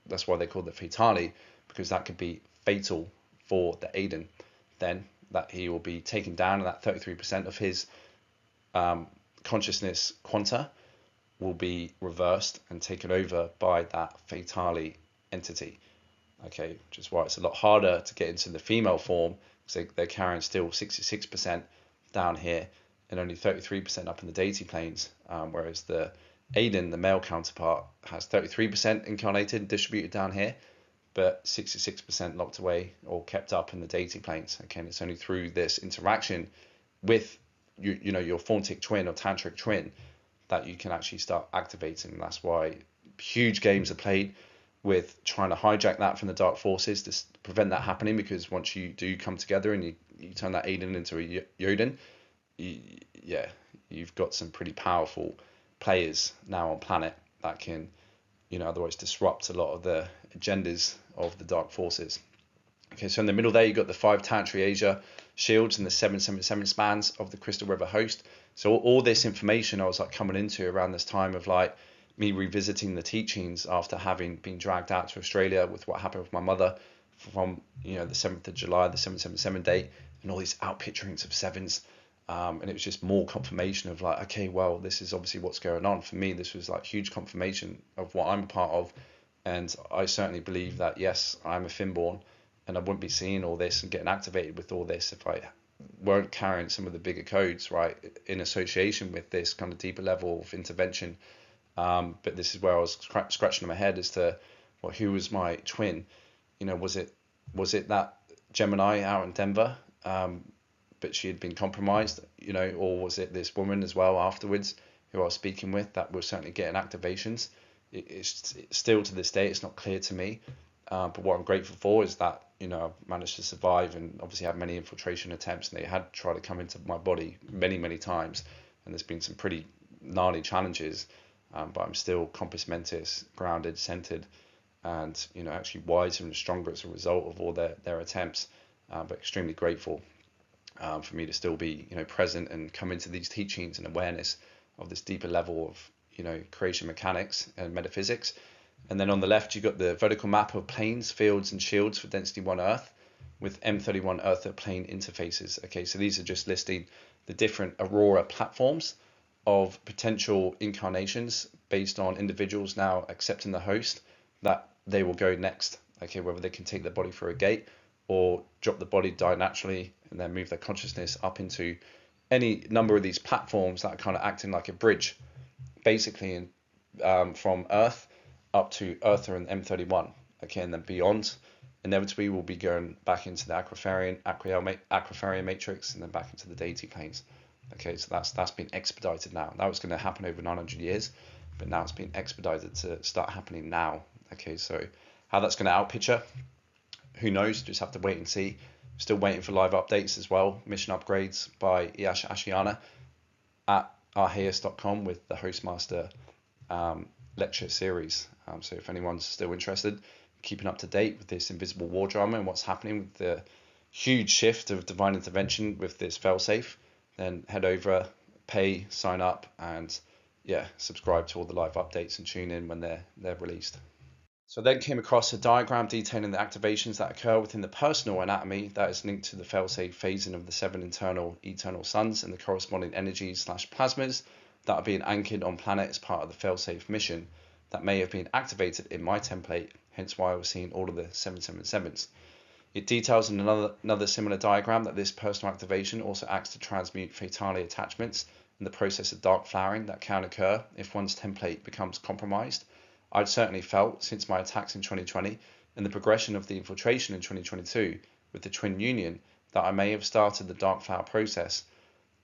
Speaker 1: that's why they call it Fatali, because that could be fatal for the Aiden. Then that he will be taken down, and that 33% of his consciousness quanta will be reversed and taken over by that Fatali entity. Okay, which is why it's a lot harder to get into the female form, because they're carrying still 66% down here and only 33% up in the deity planes, whereas the Aiden, the male counterpart, has 33% incarnated, distributed down here, but 66% locked away or kept up in the deity planes. Okay, and it's only through this interaction with your fauntic twin or tantric twin that you can actually start activating. And that's why huge games are played with trying to hijack that from the dark forces to prevent that happening, because once you do come together and you turn that Aiden into a Yoden, you've got some pretty powerful players now on planet that can, otherwise disrupt a lot of the agendas of the dark forces. Okay, so in the middle there, you've got the 5 Tantri Asia shields and the 777 spans of the Crystal River host. So all this information I was like coming into around this time of like me revisiting the teachings after having been dragged out to Australia with what happened with my mother from the 7th of July, the 777 date, and all these outpicturings of sevens. And it was just more confirmation of like, okay, well, this is obviously what's going on. For me, this was like huge confirmation of what I'm a part of. And I certainly believe that, yes, I'm a Finborn, and I wouldn't be seeing all this and getting activated with all this if I weren't carrying some of the bigger codes, right, in association with this kind of deeper level of intervention. But this is where I was scratching my head as to, well, who was my twin? Was it that Gemini out in Denver? But she had been compromised, or was it this woman as well afterwards who I was speaking with that was certainly getting activations? It's still to this day, it's not clear to me. But what I'm grateful for is that, I've managed to survive and obviously had many infiltration attempts, and they had tried to come into my body many, many times. And there's been some pretty gnarly challenges, but I'm still compos mentis, grounded, centered, and, actually wiser and stronger as a result of all their attempts, but extremely grateful for me to still be, present and come into these teachings and awareness of this deeper level of, creation mechanics and metaphysics. And then on the left, you've got the vertical map of planes, fields, and shields for density 1 Earth with M31 Earth plane interfaces. Okay, so these are just listing the different Aurora platforms of potential incarnations based on individuals now accepting the host that they will go next. Okay, whether they can take their body through a gate or drop the body, die naturally, and then move their consciousness up into any number of these platforms that are kind of acting like a bridge, basically, from Earth up to Earther and M31. Okay, and then beyond, inevitably we'll be going back into the Aquafarian matrix and then back into the deity planes. Okay, so that's been expedited now. That was going to happen over 900 years, but now it's been expedited to start happening now. Okay, so how that's going to outpicture, who knows? Just have to wait and see. Still waiting for live updates as well. Mission upgrades by Ashiana at arheus.com with the Hostmaster lecture series. So if anyone's still interested, keeping up to date with this invisible war drama and what's happening with the huge shift of divine intervention with this failsafe, then head over, pay, sign up, and yeah, subscribe to all the live updates and tune in when they're released. So I then came across a diagram detailing the activations that occur within the personal anatomy that is linked to the failsafe phasing of the 7 internal eternal suns and the corresponding energies / plasmas that are being anchored on planet as part of the failsafe mission that may have been activated in my template, hence why I was seeing all of the 777s. It details in another similar diagram that this personal activation also acts to transmute fatale attachments and the process of dark flowering that can occur if one's template becomes compromised. I'd certainly felt since my attacks in 2020 and the progression of the infiltration in 2022 with the twin union that I may have started the dark flower process,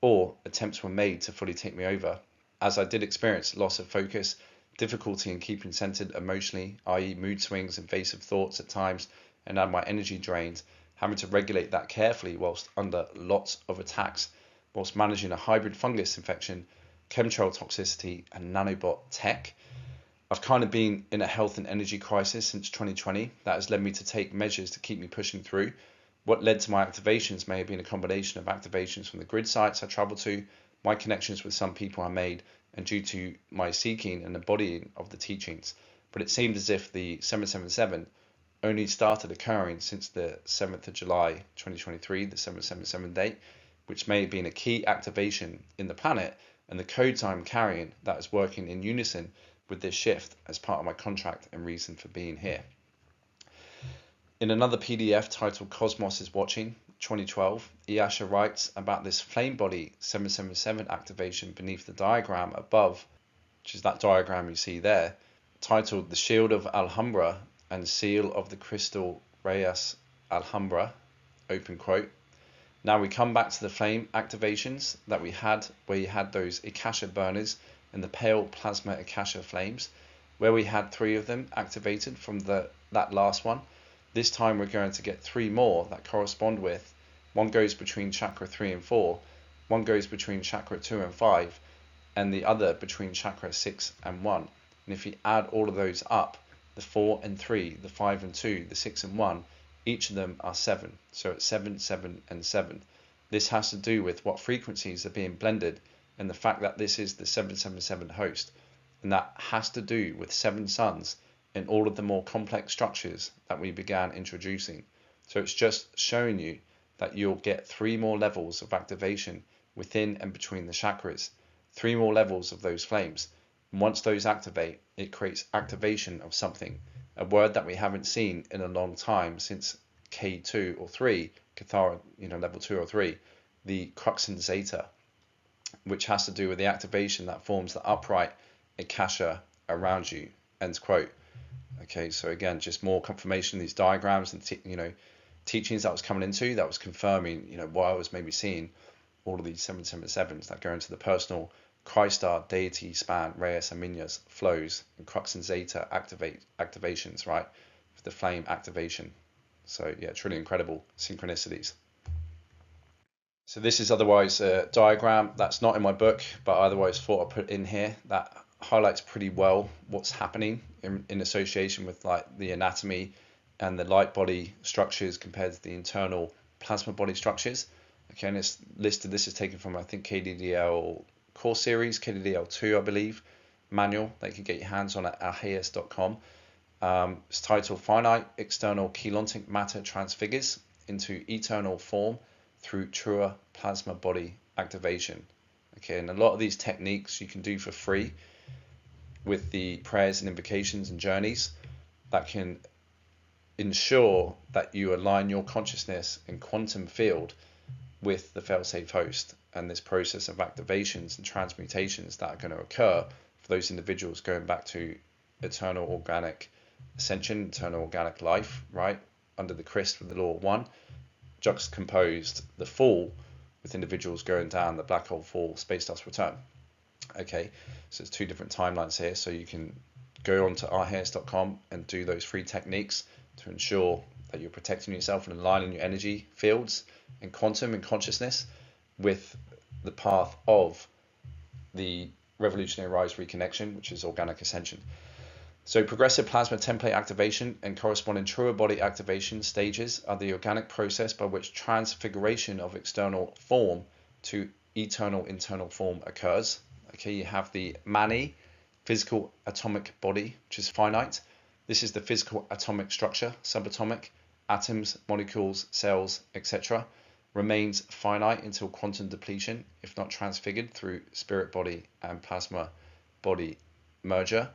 Speaker 1: or attempts were made to fully take me over, as I did experience loss of focus, difficulty in keeping centered emotionally, i.e. mood swings and evasive thoughts at times, and had my energy drained, having to regulate that carefully whilst under lots of attacks, whilst managing a hybrid fungus infection, chemtrail toxicity, and nanobot tech. I've kind of been in a health and energy crisis since 2020 that has led me to take measures to keep me pushing through. What led to my activations may have been a combination of activations from the grid sites I traveled to, my connections with some people I made, and due to my seeking and embodying of the teachings. But it seemed as if the 777 only started occurring since the 7th of July 2023, the 777 date, which may have been a key activation in the planet and the codes I'm carrying that is working in unison with this shift as part of my contract and reason for being here. In another PDF titled Cosmos is Watching, 2012, Iyasha writes about this flame body 777 activation beneath the diagram above, which is that diagram you see there, titled The Shield of Alhumbhra and Seal of the Crystal Reyes Alhumbra, open quote. Now we come back to the flame activations that we had, where you had those Akasha burners and the pale plasma Akasha flames, where we had 3 of them activated from that last one. This time we're going to get 3 more that correspond with, one goes between chakra 3 and 4, one goes between chakra 2 and 5, and the other between chakra 6 and 1. And if you add all of those up, the 4 and 3, the 5 and 2, the 6 and 1, each of them are 7. So it's 7, 7, and 7. This has to do with what frequencies are being blended and the fact that this is the 777 host. And that has to do with 7 suns and all of the more complex structures that we began introducing. So it's just showing you that you'll get 3 more levels of activation within and between the chakras, 3 more levels of those flames. And once those activate, it creates activation of something, a word that we haven't seen in a long time since K2 or 3, Cathedral, level 2 or 3, the crux and zeta, which has to do with the activation that forms the upright Akasha around you, end quote. Okay, so again, just more confirmation of these diagrams and teachings that I was coming into that was confirming what I was maybe seeing, all of these 777s that go into the personal Christar, deity, span, Reyes, Aminyas, flows, and crux and zeta activations, right? For the flame activation. So yeah, truly incredible synchronicities. So this is otherwise a diagram that's not in my book, but I otherwise thought I'd put in here that highlights pretty well what's happening in association with like the anatomy and the light body structures compared to the internal plasma body structures. Okay, and it's listed, this is taken from I think KDDL course series, KDDL 2 I believe, manual that you can get your hands on at alheus.com. It's titled Finite External Cheilontic Matter Transfigures into Eternal Form through Truer Plasma Body Activation. Okay, and a lot of these techniques you can do for free with the prayers and invocations and journeys that can ensure that you align your consciousness and quantum field with the failsafe host and this process of activations and transmutations that are going to occur for those individuals going back to eternal organic ascension, eternal organic life, right, under the Christ with the law of one, juxtaposed the fall with individuals going down the black hole fall, space dust return. Okay, so it's 2 different timelines here, so you can go on to arheus.com and do those free techniques to ensure that you're protecting yourself and aligning your energy fields and quantum and consciousness with the path of the revolutionary rise reconnection, which is organic ascension. So progressive plasma template activation and corresponding truer body activation stages are the organic process by which transfiguration of external form to eternal internal form occurs. Okay, you have the mani, physical atomic body, which is finite. This is the physical atomic structure, subatomic, atoms, molecules, cells, etc. Remains finite until quantum depletion, if not transfigured through spirit body and plasma body merger.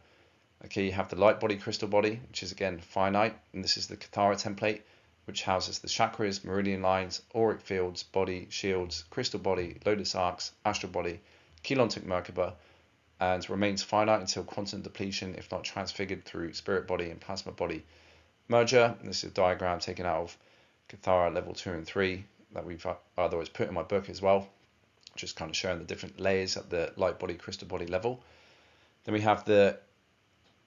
Speaker 1: Okay, you have the light body, crystal body, which is again finite, and this is the Cathedral template, which houses the chakras, meridian lines, auric fields, body, shields, crystal body, lotus arcs, astral body, Keylontic Merkaba, and remains finite until quantum depletion, if not transfigured through spirit body and plasma body merger. And this is a diagram taken out of Cathedral level 2 and 3 that we've otherwise put in my book as well, just kind of showing the different layers at the light body, crystal body level. Then we have the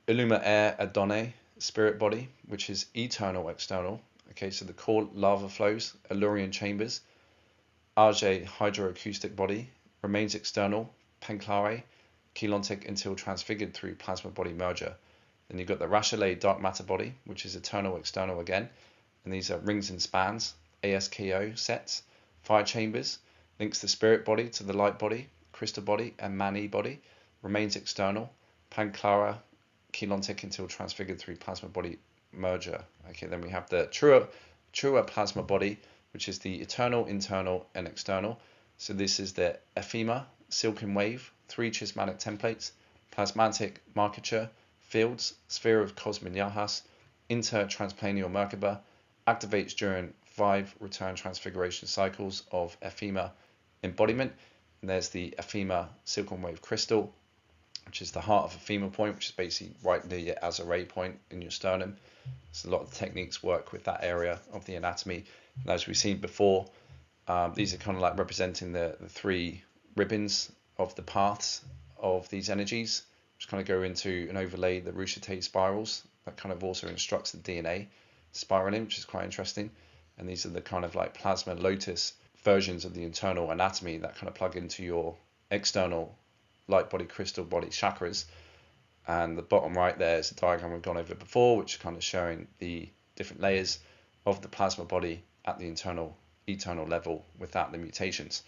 Speaker 1: Alhumbhra air Adone spirit body, which is eternal external. Okay, so the core lava flows, Allurian chambers, Arge hydroacoustic body, remains external, Panclare, Keylontic until transfigured through plasma body merger. Then you've got the Rachel dark matter body, which is eternal external again, and these are rings and spans, ASKO sets, fire chambers, links the spirit body to the light body, crystal body, and mani body, remains external, Panclara, Keylontic until transfigured through plasma body merger. Okay, then we have the truer plasma body, which is the eternal, internal, and external. So this is the ephema, silken wave, 3 chismatic templates, plasmatic markature, fields, sphere of cosmoegenies, intertransplanial Merkaba, activates during 5 return transfiguration cycles of ephema embodiment. And there's the ephema silken wave crystal, which is the heart of ephema point, which is basically right near your Azare point in your sternum. So a lot of the techniques work with that area of the anatomy. And as we've seen before, these are kind of like representing the 3 ribbons of the paths of these energies, which kind of go into and overlay the Rouchet spirals. That kind of also instructs the DNA spiraling, which is quite interesting. And these are the kind of like plasma lotus versions of the internal anatomy that kind of plug into your external light body, crystal body chakras. And the bottom right there is a diagram we've gone over before, which is kind of showing the different layers of the plasma body at the eternal level without the mutations.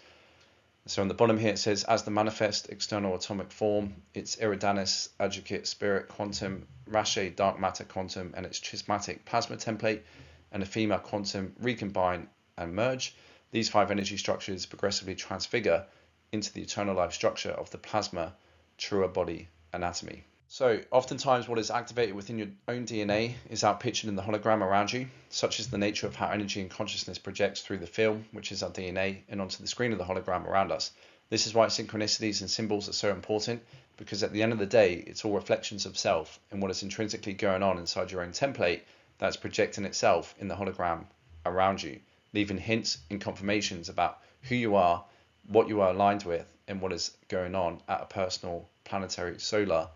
Speaker 1: So on the bottom here it says, as the manifest external atomic form, its iridanus, adjugate, spirit, quantum, Rachel dark matter quantum, and its chismatic plasma template and ephema quantum recombine and merge. These 5 energy structures progressively transfigure into the eternal life structure of the plasma truer body anatomy. So oftentimes what is activated within your own DNA is outpictured in the hologram around you, such is the nature of how energy and consciousness projects through the film, which is our DNA, and onto the screen of the hologram around us. This is why synchronicities and symbols are so important, because at the end of the day, it's all reflections of self and what is intrinsically going on inside your own template that's projecting itself in the hologram around you, leaving hints and confirmations about who you are, what you are aligned with, and what is going on at a personal, planetary, solar,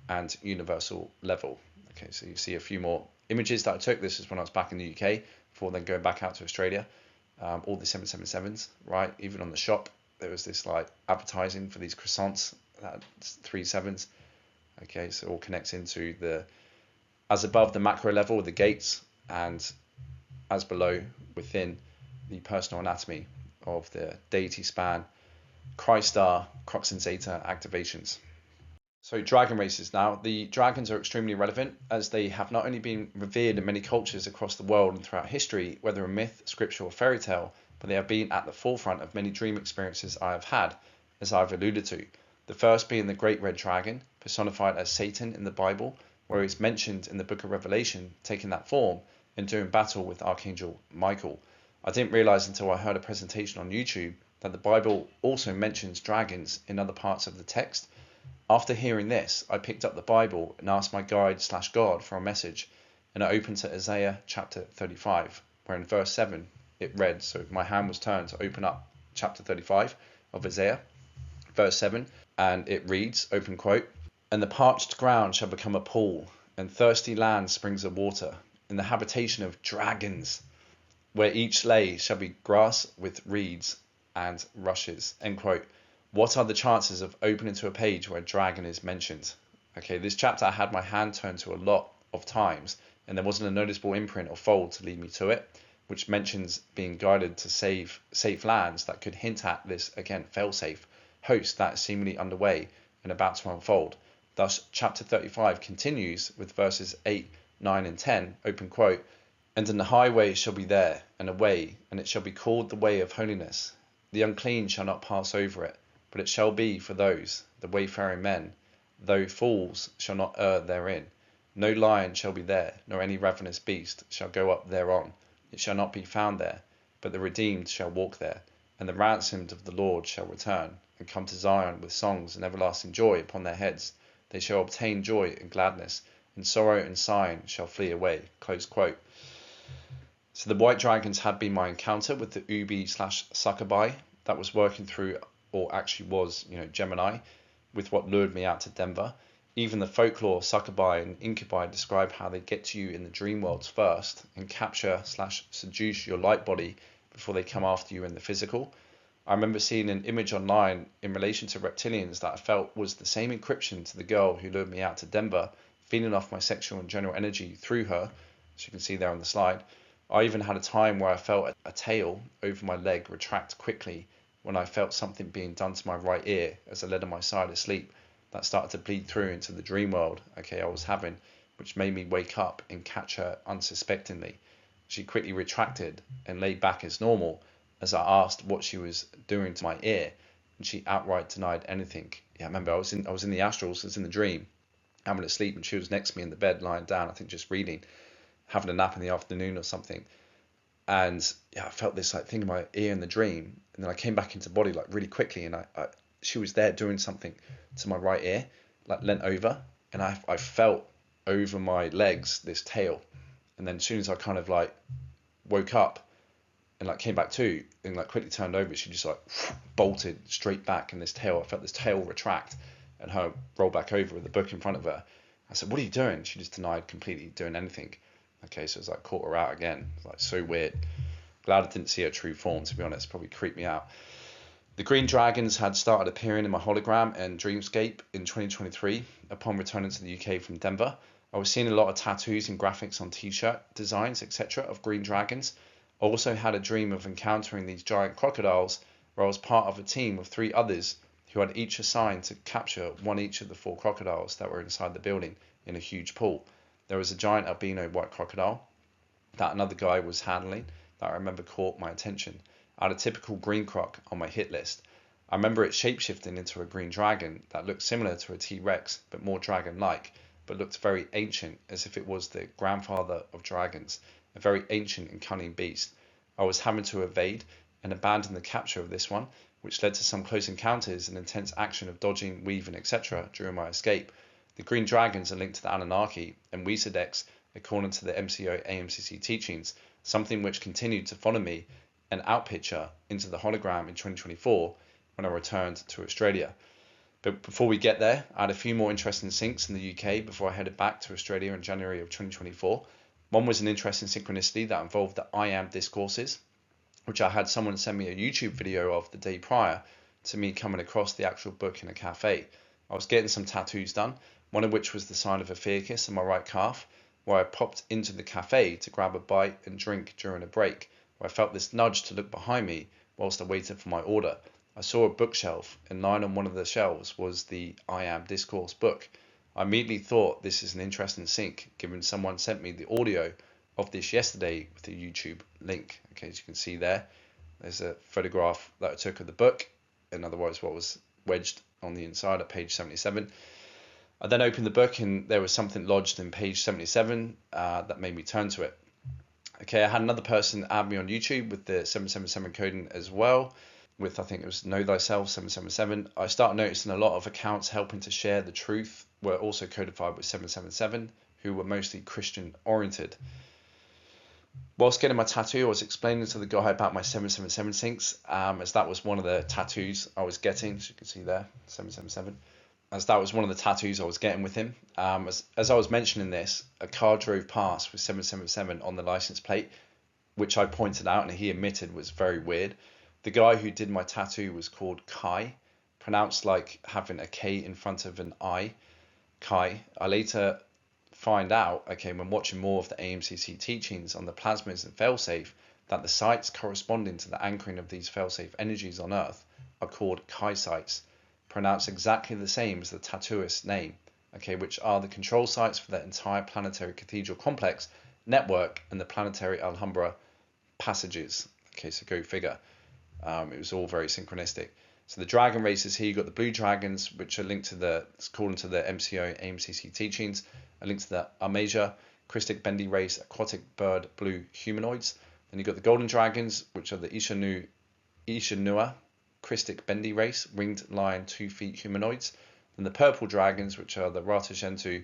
Speaker 1: and universal level. Okay, so you see a few more images that I took. This is when I was back in the UK, before then going back out to Australia. All the 777s, right? Even on the shop, there was this like advertising for these croissants, 3 7s. Okay, so it all connects into the, as above the macro level, the gates, and as below within the personal anatomy of the deity span, Christ star, Crux and Zeta activations. So dragon races now. The dragons are extremely relevant as they have not only been revered in many cultures across the world and throughout history, whether in myth, scripture or fairy tale, but they have been at the forefront of many dream experiences I have had, as I've alluded to. The first being the great red dragon, personified as Satan in the Bible, where he's mentioned in the book of Revelation taking that form and doing battle with Archangel Michael. I didn't realize until I heard a presentation on YouTube that the Bible also mentions dragons in other parts of the text. After hearing this, I picked up the Bible and asked my guide/God for a message, and I opened to Isaiah chapter 35, where in verse 7 it read, so my hand was turned to open up chapter 35 of Isaiah, verse 7, and it reads, open quote, "And the parched ground shall become a pool, and thirsty land springs of water, in the habitation of dragons, where each lay shall be grass with reeds and rushes," end quote. What are the chances of opening to a page where a dragon is mentioned? Okay, this chapter I had my hand turned to a lot of times, and there wasn't a noticeable imprint or fold to lead me to it, which mentions being guided to safe lands that could hint at this, again, fail-safe host that is seemingly underway and about to unfold. Thus, chapter 35 continues with verses 8, 9, and 10, open quote, "And an highway shall be there, and a way, and it shall be called the way of holiness. The unclean shall not pass over it, but it shall be for those, the wayfaring men, though fools shall not err therein. No lion shall be there, nor any ravenous beast shall go up thereon. It shall not be found there, but the redeemed shall walk there, and the ransomed of the Lord shall return, and come to Zion with songs and everlasting joy upon their heads. They shall obtain joy and gladness, and sorrow and sighing shall flee away." Close quote. So the white dragons had been my encounter with the Ubi/Succubi that was working through, or actually was, Gemini, with what lured me out to Denver. Even the folklore succubi and incubi describe how they get to you in the dream worlds first and capture/seduce your light body before they come after you in the physical. I remember seeing an image online in relation to reptilians that I felt was the same encryption to the girl who lured me out to Denver, feeding off my sexual and general energy through her, as you can see there on the slide. I even had a time where I felt a tail over my leg retract quickly when I felt something being done to my right ear as I lay on my side asleep that started to bleed through into the dream world, I was having, which made me wake up and catch her unsuspectingly. She quickly retracted and lay back as normal as I asked what she was doing to my ear, and she outright denied anything. Yeah, I remember I was in the astrals, I was in the dream, having a sleep, and she was next to me in the bed, lying down, I think just reading, having a nap in the afternoon or something. And yeah, I felt this thing in my ear in the dream, and then I came back into body really quickly, and she was there doing something to my right ear, leant over, and I felt over my legs this tail, and then as soon as I kind of woke up and came back to and quickly turned over, she just bolted straight back, and this tail, I felt this tail retract and her roll back over with the book in front of her. I said, "What are you doing?" She just denied completely doing anything. Okay, so it's caught her out again. So weird. Glad I didn't see her true form, to be honest. Probably creeped me out. The green dragons had started appearing in my hologram and dreamscape in 2023 upon returning to the UK from Denver. I was seeing a lot of tattoos and graphics on t-shirt designs, etc. of green dragons. I also had a dream of encountering these giant crocodiles where I was part of a team of 3 others who had each assigned to capture one each of the 4 crocodiles that were inside the building in a huge pool. There was a giant albino white crocodile that another guy was handling that I remember caught my attention. I had a typical green croc on my hit list. I remember it shapeshifting into a green dragon that looked similar to a T-Rex but more dragon-like, but looked very ancient, as if it was the grandfather of dragons, a very ancient and cunning beast. I was having to evade and abandon the capture of this one, which led to some close encounters and intense action of dodging, weaving, etc. during my escape. The green dragons are linked to the Anunnaki and Weesadex according to the MCO AMCC teachings, something which continued to follow me and outpicture into the hologram in 2024 when I returned to Australia. But before we get there, I had a few more interesting syncs in the UK before I headed back to Australia in January of 2024. One was an interesting synchronicity that involved the I Am discourses, which I had someone send me a YouTube video of the day prior to me coming across the actual book in a cafe. I was getting some tattoos done, one of which was the sign of a ficus on my right calf, where I popped into the cafe to grab a bite and drink during a break, where I felt this nudge to look behind me whilst I waited for my order. I saw a bookshelf, and lying on one of the shelves was the I Am Discourse book. I immediately thought this is an interesting sync, given someone sent me the audio of this yesterday with the YouTube link. Okay, as you can see there's a photograph that I took of the book, in other words, what was wedged on the inside at page 77. I then opened the book and there was something lodged in page 77 that made me turn to it. Okay, I had another person add me on YouTube with the 777 coding as well, with I think it was Know Thyself 777. I started noticing a lot of accounts helping to share the truth were also codified with 777, who were mostly Christian oriented. Whilst getting my tattoo, I was explaining to the guy about my 777 syncs, as that was one of the tattoos I was getting, as you can see there, 777. As that was one of the tattoos I was getting with him. As I was mentioning this, a car drove past with 777 on the license plate, which I pointed out and he admitted was very weird. The guy who did my tattoo was called Kai, pronounced like having a K in front of an I, Kai. I later find out, okay, when watching more of the AMCC teachings on the plasmas and failsafe, that the sites corresponding to the anchoring of these failsafe energies on Earth are called Kai sites, pronounced exactly the same as the tattooist name, okay, which are the control sites for the entire planetary cathedral complex network and the planetary Alhumbra passages. Okay, so go figure. It was all very synchronistic. So the dragon races here, you've got the blue dragons, which are linked to the, according to the MCO AMCC teachings, are linked to the Amasia, Christic Bendy race, aquatic bird, blue humanoids. Then you've got the golden dragons, which are the Ishanua, Christic Bendy race, winged lion, 2 feet humanoids. Then the purple dragons, which are the Ratashentu,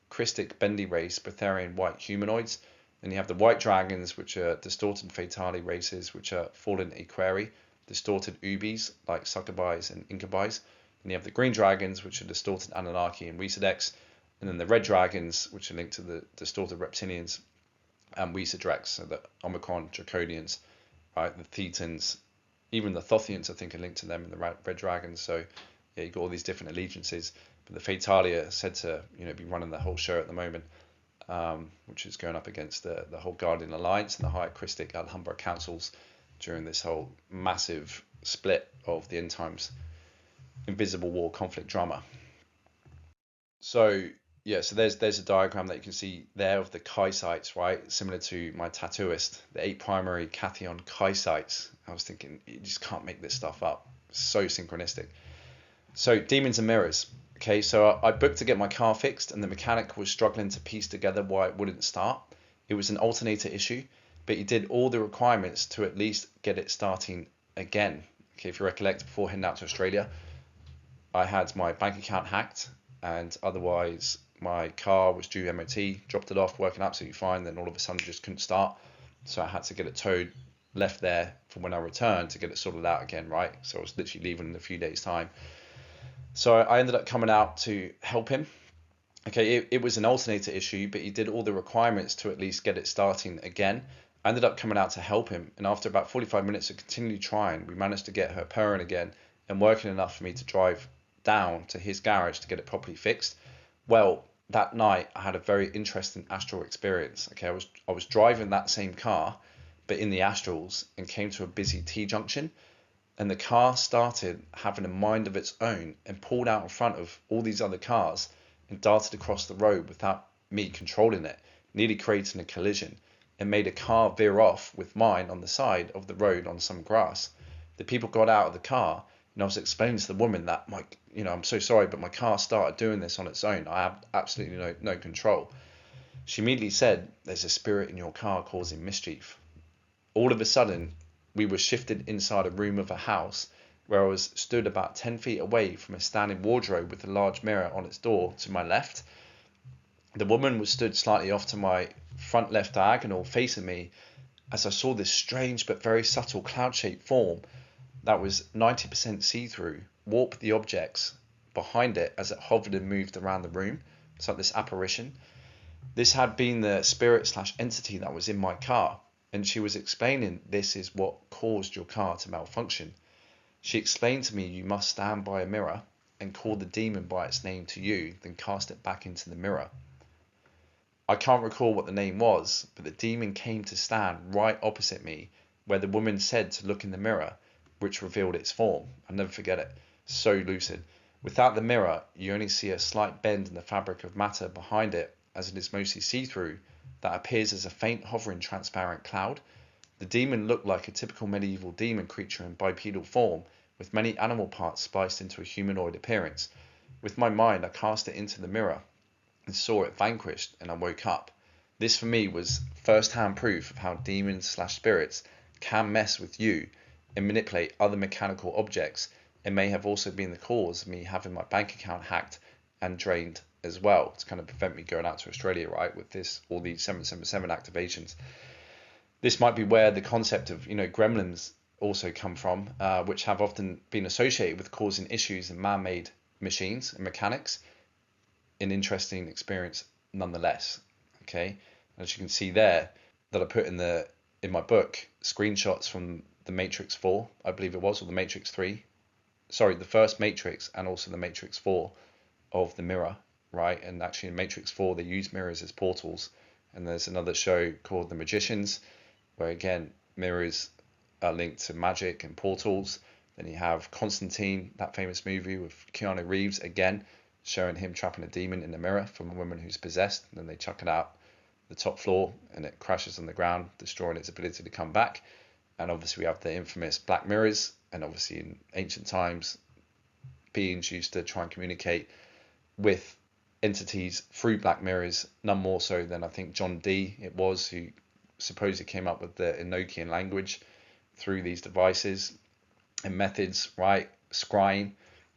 Speaker 1: Christic Bendy race, Betharian white humanoids. Then you have the white dragons, which are distorted Fatali races, which are fallen Equari, distorted Ubis, like Succubis and Incubis. Then you have the green dragons, which are distorted Anunnaki and Wesedex. And then the red dragons, which are linked to the distorted reptilians and Wesedrex, so the Omicron Draconians, right? The Thetans, even the Thothians, I think, are linked to them in the red dragons. So yeah, you've got all these different allegiances. But the Fatalia are said to, be running the whole show at the moment, which is going up against the whole Guardian Alliance and the High Christic Alhumbra councils during this whole massive split of the end times invisible war conflict drama. So yeah, so there's a diagram that you can see there of the Kai sites, right? Similar to my tattooist, the 8 primary cation Kai sites. I was thinking, you just can't make this stuff up. So synchronistic. So demons and mirrors. Okay, so I booked to get my car fixed, and the mechanic was struggling to piece together why it wouldn't start. It was an alternator issue, but he did all the requirements to at least get it starting again. Okay, if you recollect, before heading out to Australia, I had my bank account hacked, and otherwise my car was due MOT, dropped it off, working absolutely fine, then all of a sudden just couldn't start. So I had to get it towed, left there for when I returned to get it sorted out again, right? So I was literally leaving in a few days' time. So I ended up coming out to help him. Okay, it was an alternator issue, but he did all the requirements to at least get it starting again. I ended up coming out to help him, and after about 45 minutes of continually trying, we managed to get her purring again and working enough for me to drive down to his garage to get it properly fixed. Well, that night I had a very interesting astral experience. Okay, I was driving that same car, but in the astrals, and came to a busy T-junction, and the car started having a mind of its own and pulled out in front of all these other cars and darted across the road without me controlling it, nearly creating a collision, and made a car veer off with mine on the side of the road on some grass. The people got out of the car, and I was explaining to the woman that I'm so sorry, but my car started doing this on its own. I have absolutely no control. She immediately said, "There's a spirit in your car causing mischief." All of a sudden, we were shifted inside a room of a house where I was stood about 10 feet away from a standing wardrobe with a large mirror on its door to my left. The woman was stood slightly off to my front left diagonal facing me as I saw this strange but very subtle cloud-shaped form that was 90% see-through warp the objects behind it as it hovered and moved around the room. It's like this apparition. This had been the spirit/entity that was in my car, and she was explaining this is what caused your car to malfunction. She explained to me you must stand by a mirror and call the demon by its name to you, then cast it back into the mirror. I can't recall what the name was, but the demon came to stand right opposite me, where the woman said to look in the mirror, which revealed its form. I'll never forget it. So lucid. Without the mirror, you only see a slight bend in the fabric of matter behind it, as it is mostly see-through, that appears as a faint hovering transparent cloud. The demon looked like a typical medieval demon creature in bipedal form, with many animal parts spliced into a humanoid appearance. With my mind, I cast it into the mirror and saw it vanquished, and I woke up. This for me was first-hand proof of how demons/spirits can mess with you and manipulate other mechanical objects, and may have also been the cause of me having my bank account hacked and drained as well, to kind of prevent me going out to Australia, right, with all these 777 activations. This might be where the concept of gremlins also come from, which have often been associated with causing issues in man-made machines and mechanics. An interesting experience nonetheless. Okay, as you can see there, that I put in my book screenshots from the Matrix 4, I believe it was, or the Matrix 3, the first Matrix and also the Matrix 4 of the mirror, right? And actually in Matrix 4 they use mirrors as portals. And there's another show called The Magicians, where again mirrors are linked to magic and portals. Then you have Constantine, that famous movie with Keanu Reeves, again showing him trapping a demon in the mirror from a woman who's possessed, and then they chuck it out the top floor and it crashes on the ground, destroying its ability to come back. And obviously we have the infamous black mirrors, and obviously in ancient times beings used to try and communicate with entities through black mirrors, none more so than I think John Dee it was, who supposedly came up with the Enochian language through these devices and methods, right? Scrying,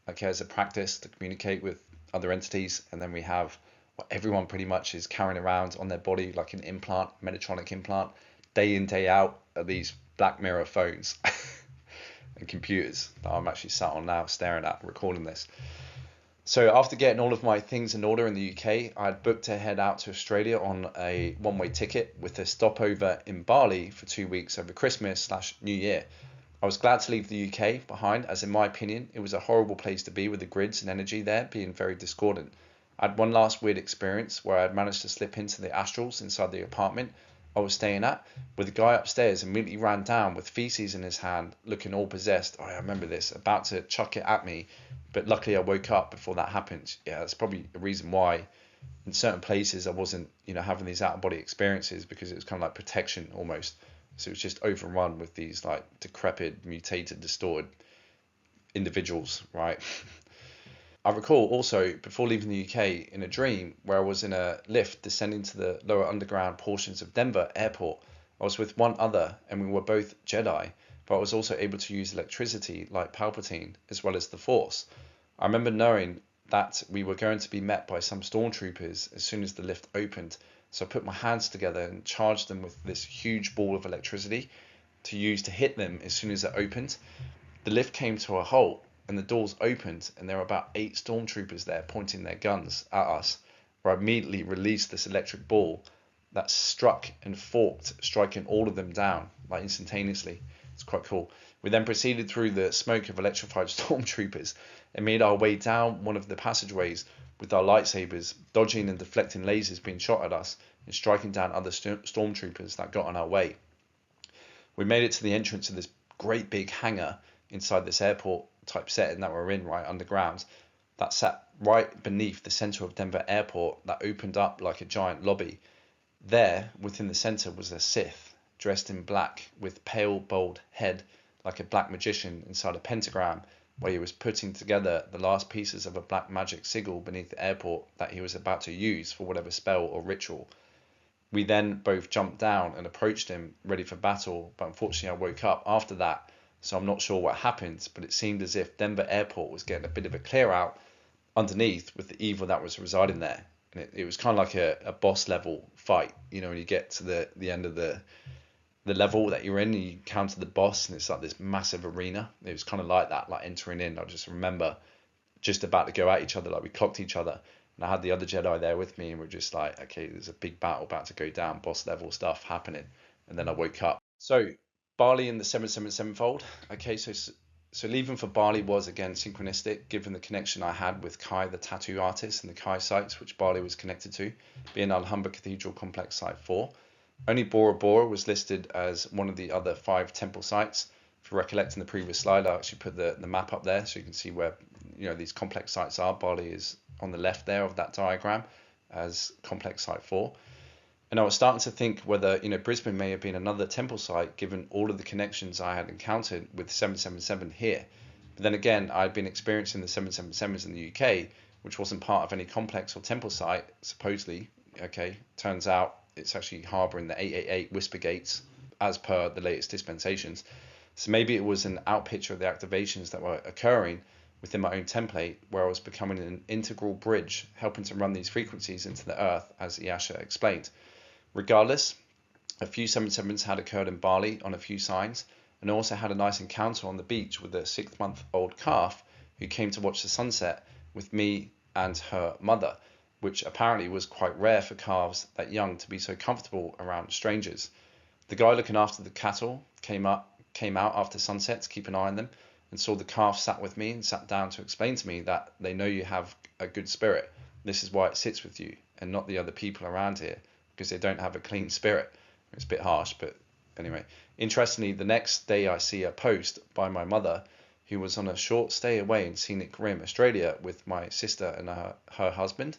Speaker 1: okay, as a practice to communicate with other entities. And then we have what everyone pretty much is carrying around on their body, like an implant, Metatronic implant, day in, day out, are these black mirror phones and computers that I'm actually sat on now, staring at, recording this. So after getting all of my things in order in the UK, I had booked to head out to Australia on a one-way ticket with a stopover in Bali for 2 weeks over Christmas/New Year. I was glad to leave the UK behind, as in my opinion, it was a horrible place to be with the grids and energy there being very discordant. I had one last weird experience where I had managed to slip into the astrals inside the apartment I was staying at, where the guy upstairs immediately ran down with feces in his hand, looking all possessed. Oh, I remember this, about to chuck it at me, but luckily I woke up before that happened. Yeah, that's probably a reason why in certain places I wasn't, having these out-of-body experiences, because it was kind of like protection almost. So it was just overrun with these like decrepit, mutated, distorted individuals, right? I recall also, before leaving the UK, in a dream where I was in a lift descending to the lower underground portions of Denver Airport. I was with one other, and we were both Jedi, but I was also able to use electricity like Palpatine, as well as the Force. I remember knowing that we were going to be met by some stormtroopers as soon as the lift opened, so I put my hands together and charged them with this huge ball of electricity to use to hit them as soon as it opened. The lift came to a halt, and the doors opened, and there were about 8 stormtroopers there pointing their guns at us, where I immediately released this electric ball that struck and forked, striking all of them down, like instantaneously. It's quite cool. We then proceeded through the smoke of electrified stormtroopers and made our way down one of the passageways with our lightsabers, dodging and deflecting lasers being shot at us and striking down other stormtroopers that got on our way. We made it to the entrance of this great big hangar inside this airport type setting that we're in, right underground, that sat right beneath the center of Denver Airport, that opened up like a giant lobby. There, within the center, was a Sith, dressed in black, with pale, bald head, like a black magician inside a pentagram, where he was putting together the last pieces of a black magic sigil beneath the airport that he was about to use for whatever spell or ritual. We then both jumped down and approached him, ready for battle, but unfortunately I woke up after that, so I'm not sure what happened, but it seemed as if Denver Airport was getting a bit of a clear out underneath with the evil that was residing there. And it was kind of like a boss level fight, when you get to the end of the level that you're in, and you encounter the boss, and it's like this massive arena. It was kind of like that, like entering in. I just remember just about to go at each other, like we clocked each other, and I had the other Jedi there with me, and we're just like, okay, there's a big battle about to go down, boss level stuff happening. And then I woke up. So Bali in the 777 fold. Okay, so leaving for Bali was again synchronistic, given the connection I had with Kai, the tattoo artist, and the Kai sites which Bali was connected to, being Alhumbhra Cathedral Complex Site 4. Only Bora Bora was listed as one of the other 5 temple sites. If you recollect in the previous slide, I actually put the map up there so you can see where these complex sites are. Bali is on the left there of that diagram as Complex Site 4. And I was starting to think whether, Brisbane may have been another temple site, given all of the connections I had encountered with 777 here. But then again, I had been experiencing the 777s in the UK, which wasn't part of any complex or temple site, supposedly. Okay, turns out it's actually harbouring the 888 Whisper Gates, as per the latest dispensations. So maybe it was an outpicture of the activations that were occurring within my own template, where I was becoming an integral bridge, helping to run these frequencies into the earth, as Iyasha explained. Regardless, a few 77s had occurred in Bali on a few signs, and I also had a nice encounter on the beach with a 6-month-old calf who came to watch the sunset with me and her mother, which apparently was quite rare for calves that young to be so comfortable around strangers. The guy looking after the cattle came out after sunset to keep an eye on them, and saw the calf sat with me and sat down to explain to me that they know you have a good spirit. This is why it sits with you and not the other people around here, because they don't have a clean spirit. It's a bit harsh, but anyway. Interestingly, the next day I see a post by my mother, who was on a short stay away in scenic Rim, Australia, with my sister and her husband,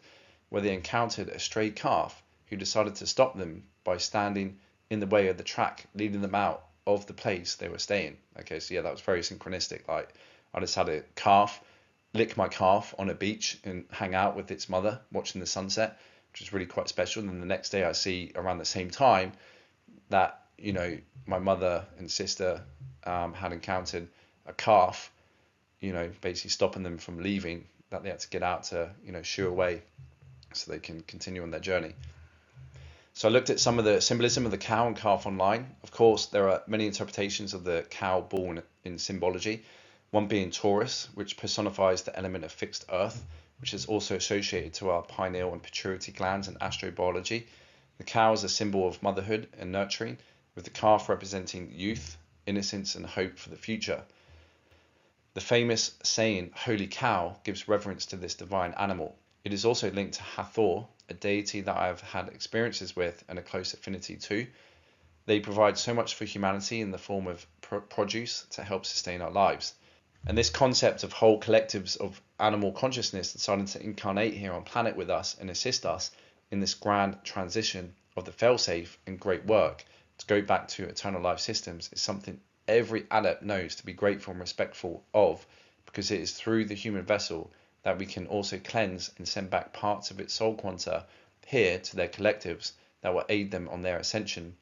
Speaker 1: where they encountered a stray calf who decided to stop them by standing in the way of the track, leading them out of the place they were staying. Okay, so yeah, that was very synchronistic. Like, I just had a calf lick my calf on a beach and hang out with its mother watching the sunset, which was really quite special. And then the next day I see around the same time that, my mother and sister had encountered a calf, basically stopping them from leaving, that they had to get out to, shoo away so they can continue on their journey. So I looked at some of the symbolism of the cow and calf online. Of course, there are many interpretations of the cow born in symbology, one being Taurus, which personifies the element of fixed earth, which is also associated to our pineal and pituitary glands in astrobiology. The cow is a symbol of motherhood and nurturing, with the calf representing youth, innocence, and hope for the future. The famous saying, "Holy cow," gives reverence to this divine animal. It is also linked to Hathor, a deity that I have had experiences with and a close affinity to. They provide so much for humanity in the form of produce to help sustain our lives. And this concept of whole collectives of animal consciousness deciding to incarnate here on planet with us and assist us in this grand transition of the failsafe and great work to go back to eternal life systems is something every adept knows to be grateful and respectful of, because it is through the human vessel that we can also cleanse and send back parts of its soul quanta here to their collectives that will aid them on their ascension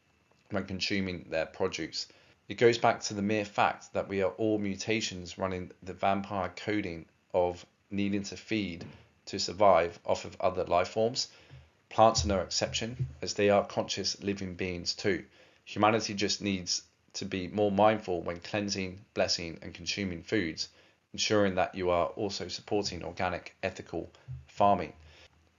Speaker 1: when consuming their produce. It goes back to the mere fact that we are all mutations running the vampire coding of needing to feed to survive off of other life forms. Plants are no exception, as they are conscious living beings too. Humanity just needs to be more mindful when cleansing, blessing, and consuming foods, ensuring that you are also supporting organic, ethical farming.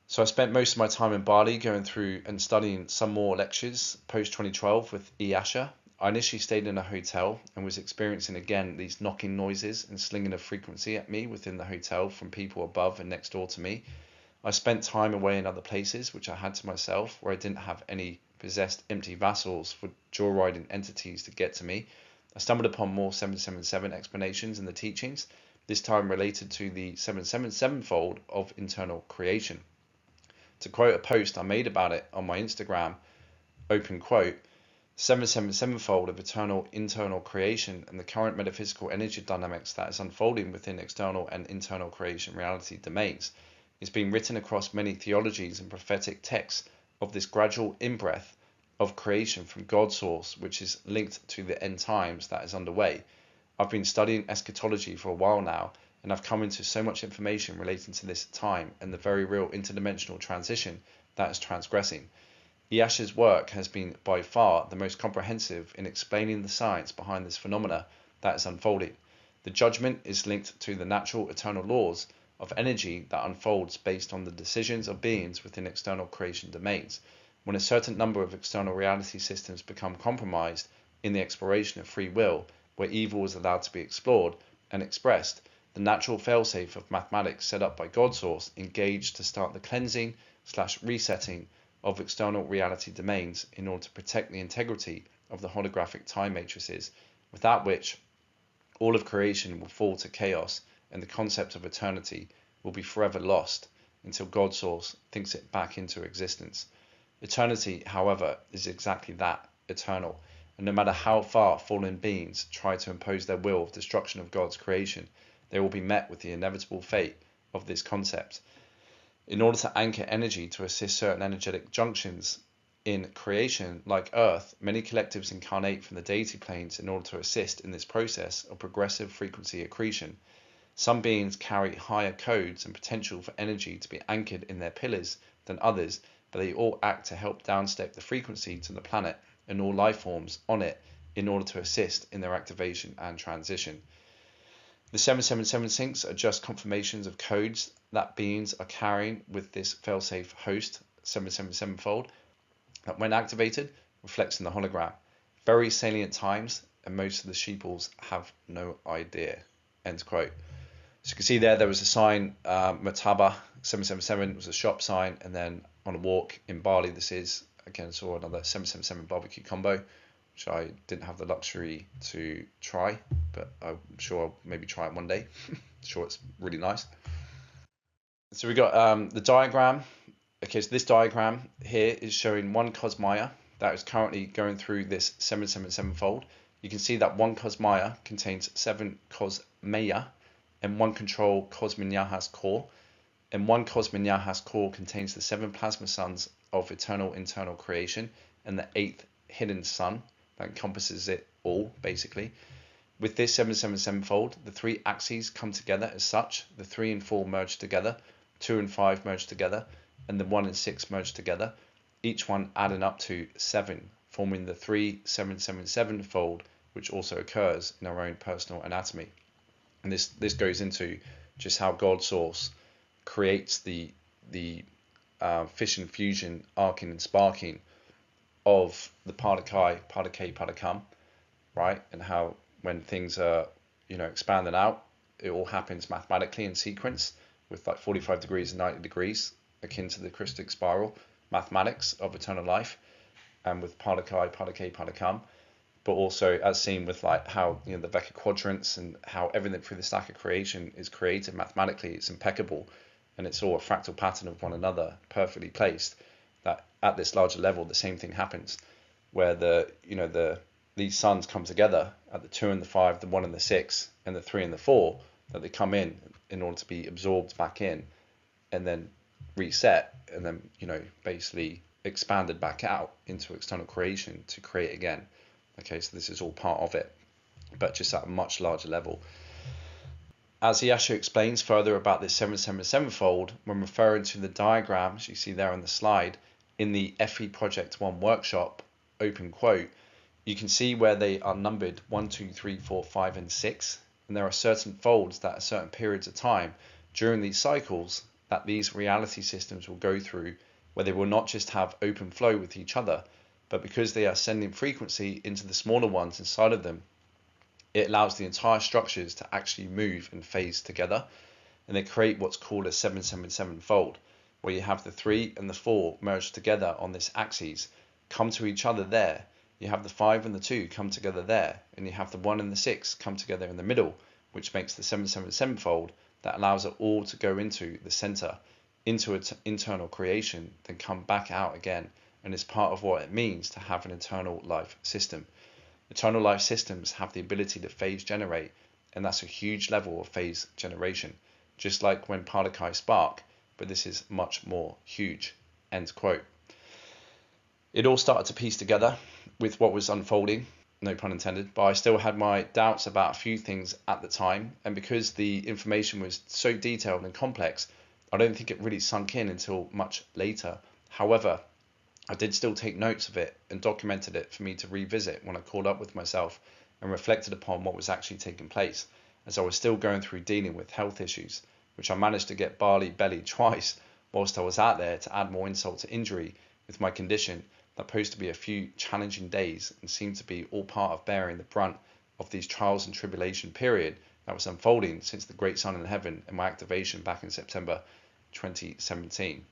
Speaker 1: So I spent most of my time in Bali going through and studying some more lectures post-2012 with Asha. I initially stayed in a hotel and was experiencing again these knocking noises and slinging of frequency at me within the hotel from people above and next door to me. I spent time away in other places which I had to myself, where I didn't have any possessed empty vassals for joyriding entities to get to me. I stumbled upon more 777 explanations in the teachings, this time related to the 777-fold of internal creation. To quote a post I made about it on my Instagram, open quote, 777-fold of eternal internal creation and the current metaphysical energy dynamics that is unfolding within external and internal creation reality domains is being written across many theologies and prophetic texts of this gradual in-breath of creation from God's source, which is linked to the end times that is underway. I've been studying eschatology for a while now, and I've come into so much information relating to this time and the very real interdimensional transition that is transgressing. Asha's work has been by far the most comprehensive in explaining the science behind this phenomena that is unfolding. The judgment is linked to the natural eternal laws of energy that unfolds based on the decisions of beings within external creation domains. When a certain number of external reality systems become compromised in the exploration of free will, where evil is allowed to be explored and expressed, the natural failsafe of mathematics set up by God's source engaged to start the cleansing/resetting of external reality domains in order to protect the integrity of the holographic time matrices, without which all of creation will fall to chaos and the concept of eternity will be forever lost until God's source thinks it back into existence. Eternity, however, is exactly that, eternal, and no matter how far fallen beings try to impose their will of destruction of God's creation, they will be met with the inevitable fate of this concept. In order to anchor energy to assist certain energetic junctions in creation, like Earth, many collectives incarnate from the deity planes in order to assist in this process of progressive frequency accretion. Some beings carry higher codes and potential for energy to be anchored in their pillars than others, but they all act to help downstep the frequency to the planet and all life forms on it in order to assist in their activation and transition. The 777 syncs are just confirmations of codes that beings are carrying with this failsafe host, 777-fold, that when activated, reflects in the hologram. Very salient times, and most of the sheeples have no idea. end quote. So you can see there was a sign, Mataba 777 was a shop sign, and then on a walk in Bali, this is, again, saw another 777 barbecue combo, which I didn't have the luxury to try, but I'm sure I'll maybe try it one day. Sure, it's really nice. So we got the diagram. Okay, so this diagram here is showing one cosmaya that is currently going through this 777 fold. You can see that one cosmaya contains 7 cosmeya, and one control cosmonyahas core, and one cosmonyahas core contains the 7 plasma suns of eternal internal creation, and the 8th hidden sun that encompasses it all, basically. With this 777 fold, the 3 axes come together as such, the 3 and 4 merge together, 2 and 5 merge together, and the 1 and 6 merge together, each one adding up to 7, forming the 3777 fold, which also occurs in our own personal anatomy. And this goes into just how God source creates the fission, fusion, arcing and sparking of the partikai, partike, particum, right? And how when things are, expanding out, it all happens mathematically in sequence with like 45 degrees and 90 degrees, akin to the crystallic spiral mathematics of eternal life, and with partikai, partike, particum. But also as seen with like how the Vector quadrants and how everything through the stack of creation is created mathematically, it's impeccable, and it's all a fractal pattern of one another, perfectly placed. That at this larger level, the same thing happens, where these suns come together at the 2 and the 5, the 1 and the 6, and the 3 and the 4, that they come in order to be absorbed back in, and then reset, and then basically expanded back out into external creation to create again. Okay, so this is all part of it, but just at a much larger level. As Yashu explains further about this 777 fold, when referring to the diagrams you see there on the slide in the FE Project 1 workshop, open quote, you can see where they are numbered 1, 2, 3, 4, 5, and 6, and there are certain folds that at certain periods of time during these cycles that these reality systems will go through, where they will not just have open flow with each other, but because they are sending frequency into the smaller ones inside of them, it allows the entire structures to actually move and phase together, and they create what's called a 777 fold, where you have the 3 and the 4 merged together on this axis, come to each other there. You have the 5 and the 2 come together there, and you have the 1 and the 6 come together in the middle, which makes the 777 fold that allows it all to go into the center, into its internal creation, then come back out again, and is part of what it means to have an eternal life system. Eternal life systems have the ability to phase generate, and that's a huge level of phase generation, just like when partikai spark, but this is much more huge, end quote. It all started to piece together with what was unfolding, no pun intended, but I still had my doubts about a few things at the time, and because the information was so detailed and complex, I don't think it really sunk in until much later. However, I did still take notes of it and documented it for me to revisit when I caught up with myself and reflected upon what was actually taking place, as I was still going through dealing with health issues, which I managed to get Bali belly twice whilst I was out there to add more insult to injury with my condition that posed to be a few challenging days and seemed to be all part of bearing the brunt of these trials and tribulation period that was unfolding since the Great Sun in Heaven and my activation back in September 2017.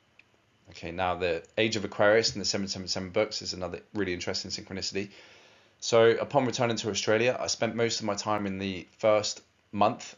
Speaker 1: Okay, now the Age of Aquarius in the 777 books is another really interesting synchronicity. So upon returning to Australia, I spent most of my time in the first month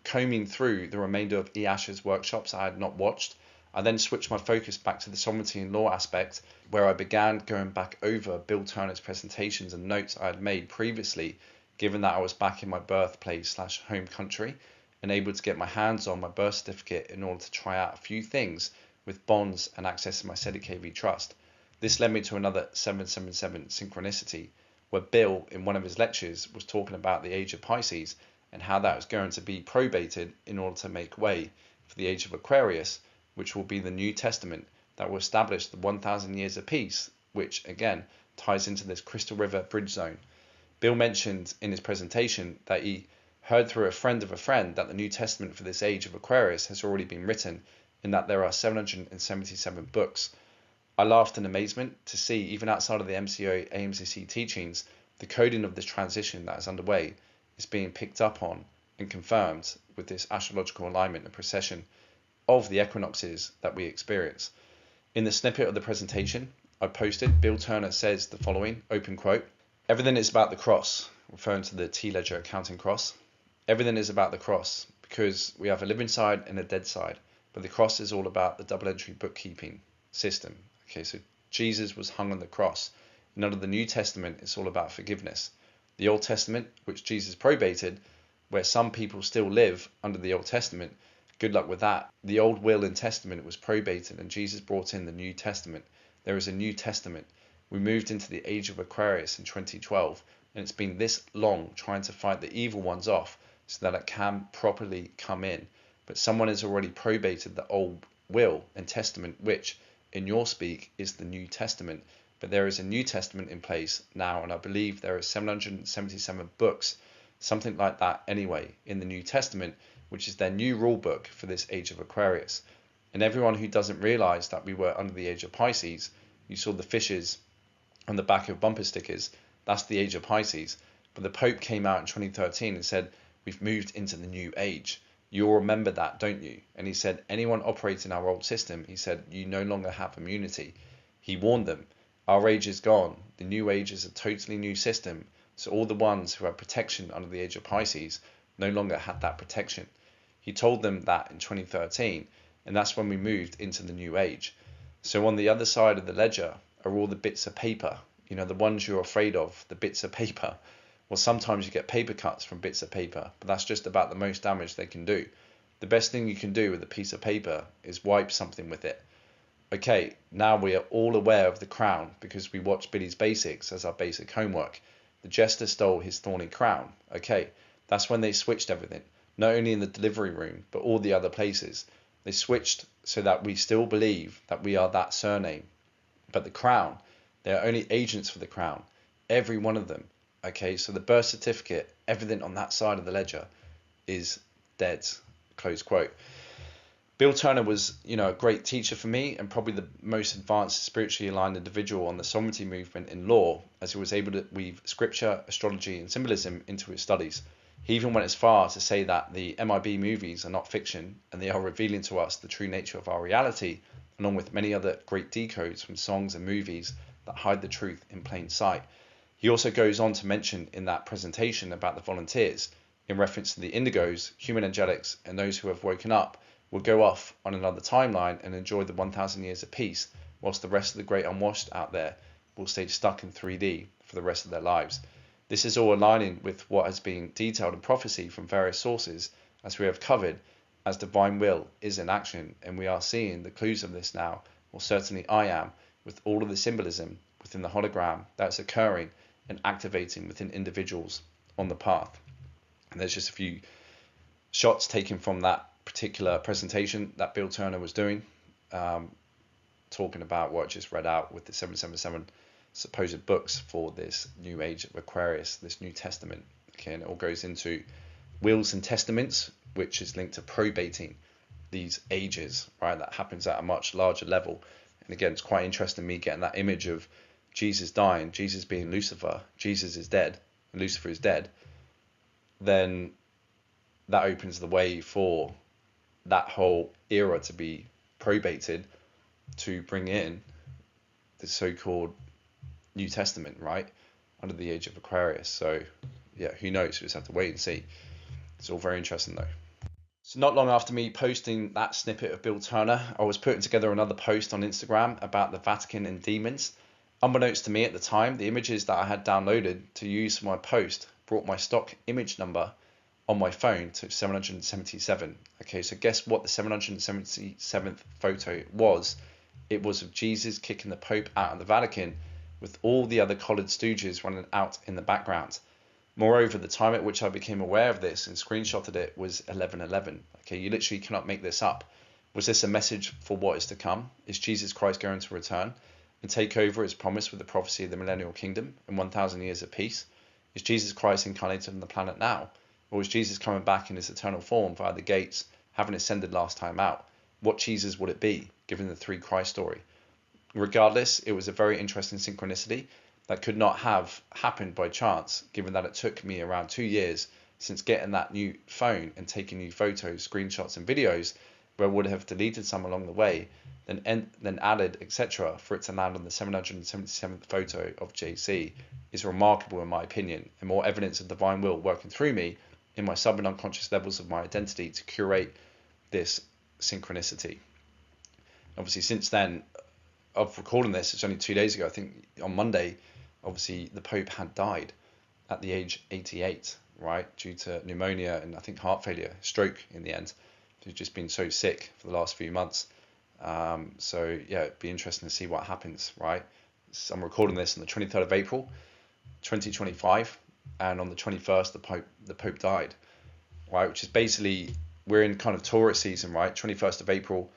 Speaker 1: combing through the remainder of Yashu's workshops I had not watched. I then switched my focus back to the sovereignty and law aspect, where I began going back over Bill Turner's presentations and notes I had made previously, given that I was back in my birthplace / home country and able to get my hands on my birth certificate in order to try out a few things with bonds and access to my SEDIKV trust. This led me to another 777 synchronicity, where Bill, in one of his lectures, was talking about the age of Pisces and how that was going to be probated in order to make way for the age of Aquarius, which will be the New Testament that will establish the 1,000 years of peace, which again ties into this Crystal River bridge zone. Bill mentioned in his presentation that he heard through a friend of a friend that the New Testament for this age of Aquarius has already been written, and that there are 777 books. I laughed in amazement to see, even outside of the MCO AMCC teachings, the coding of this transition that is underway is being picked up on and confirmed with this astrological alignment and precession of the equinoxes that we experience. In the snippet of the presentation I posted, Bill Turner says the following, open quote, "Everything is about the cross," referring to the T-ledger accounting cross. "Everything is about the cross because we have a living side and a dead side, but the cross is all about the double entry bookkeeping system." Okay, so Jesus was hung on the cross. And under the New Testament, it's all about forgiveness. The Old Testament, which Jesus probated, where some people still live under the Old Testament, good luck with that. The Old Will and Testament was probated, and Jesus brought in the New Testament. There is a New Testament. We moved into the age of Aquarius in 2012, and it's been this long trying to fight the evil ones off so that it can properly come in. But someone has already probated the Old Will and Testament, which, in your speak, is the New Testament. But there is a New Testament in place now, and I believe there are 777 books, something like that anyway, in the New Testament, which is their new rule book for this age of Aquarius. And everyone who doesn't realize that we were under the age of Pisces, you saw the fishes on the back of bumper stickers, that's the age of Pisces. But the Pope came out in 2013 and said, we've moved into the new age. You'll remember that, don't you? And he said, anyone operating our old system, he said, you no longer have immunity. He warned them, our age is gone. The new age is a totally new system. So all the ones who had protection under the age of Pisces no longer had that protection. He told them that in 2013, and that's when we moved into the new age. So on the other side of the ledger are all the bits of paper, you know, the ones you're afraid of, the bits of paper. Well, sometimes you get paper cuts from bits of paper, but that's just about the most damage they can do. The best thing you can do with a piece of paper is wipe something with it. Okay, now we are all aware of the crown because we watched Billy's Basics as our basic homework. The jester stole his thorny crown. Okay, that's when they switched everything, not only in the delivery room, but all the other places. They switched so that we still believe that we are that surname. But the crown, they are only agents for the crown, every one of them. Okay, so the birth certificate, everything on that side of the ledger is dead, close quote. Bill Turner was, a great teacher for me and probably the most advanced spiritually aligned individual on the sovereignty movement in law, as he was able to weave scripture, astrology, and symbolism into his studies. He even went as far as to say that the MIB movies are not fiction and they are revealing to us the true nature of our reality, along with many other great decodes from songs and movies that hide the truth in plain sight. He also goes on to mention in that presentation about the volunteers, in reference to the indigos, human angelics, and those who have woken up, will go off on another timeline and enjoy the 1,000 years of peace, whilst the rest of the great unwashed out there will stay stuck in 3D for the rest of their lives. This is all aligning with what has been detailed in prophecy from various sources, as we have covered, as divine will is in action, and we are seeing the clues of this now, or certainly I am, with all of the symbolism within the hologram that's occurring and activating within individuals on the path. And there's just a few shots taken from that particular presentation that Bill Turner was doing, talking about what I just read out with the 777 supposed books for this new age of Aquarius, this New Testament. Okay, and it all goes into wills and testaments, which is linked to probating these ages, right? That happens at a much larger level. And again, it's quite interesting me getting that image of Jesus dying, Jesus being Lucifer, Jesus is dead, and Lucifer is dead. Then that opens the way for that whole era to be probated to bring in the so-called New Testament, right, under the age of Aquarius. So yeah, who knows? We just have to wait and see. It's all very interesting though. So not long after me posting that snippet of Bill Turner, I was putting together another post on Instagram about the Vatican and demons. Unbeknownst to me at the time, the images that I had downloaded to use for my post brought my stock image number on my phone to 777. Okay, so guess what the 777th photo was? It was of Jesus kicking the Pope out of the Vatican with all the other collared stooges running out in the background. Moreover, the time at which I became aware of this and screenshotted it was 11:11. Okay, you literally cannot make this up. Was this a message for what is to come? Is Jesus Christ going to return and take over as promised with the prophecy of the millennial kingdom and 1,000 years of peace? Is Jesus Christ incarnated on the planet now? Or is Jesus coming back in his eternal form via the gates, having ascended last time out? What Jesus would it be, given the three Christ story? Regardless, it was a very interesting synchronicity that could not have happened by chance, given that it took me around 2 years since getting that new phone and taking new photos, screenshots, and videos, where I would have deleted some along the way, then added, etc., for it to land on the 777th photo of JC is remarkable in my opinion, and more evidence of divine will working through me in my sub and unconscious levels of my identity to curate this synchronicity. Obviously, since then, of recording this, it's only 2 days ago, I think on Monday, obviously the Pope had died at the age 88, right, due to pneumonia and I think heart failure, stroke in the end. He's just been so sick for the last few months. So yeah, it'd be interesting to see what happens, right? So I'm recording this on the 23rd of April, 2025, and on the 21st, the Pope died, right? Which is basically, we're in kind of Taurus season, right? 21st of April,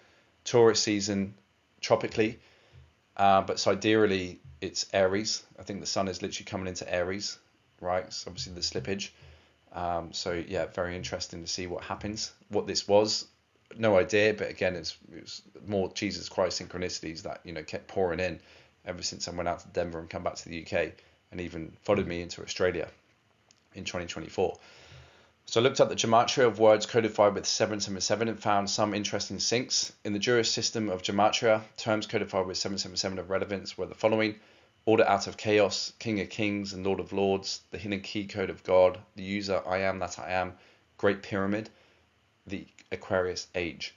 Speaker 1: Taurus season, tropically, but sidereally, it's Aries. I think the sun is literally coming into Aries, right? So obviously the slippage. So yeah, very interesting to see what happens. What this was, no idea, but again, it was more Jesus Christ synchronicities that, you know, kept pouring in ever since I went out to Denver and come back to the UK, and even followed me into Australia in 2024. So I looked up the gematria of words codified with 777 and found some interesting syncs. In the Juris system of gematria, terms codified with 777 of relevance were the following: order out of chaos, king of kings and lord of lords, the hidden key code of God, the user I am that I am, great pyramid, the Aquarius age.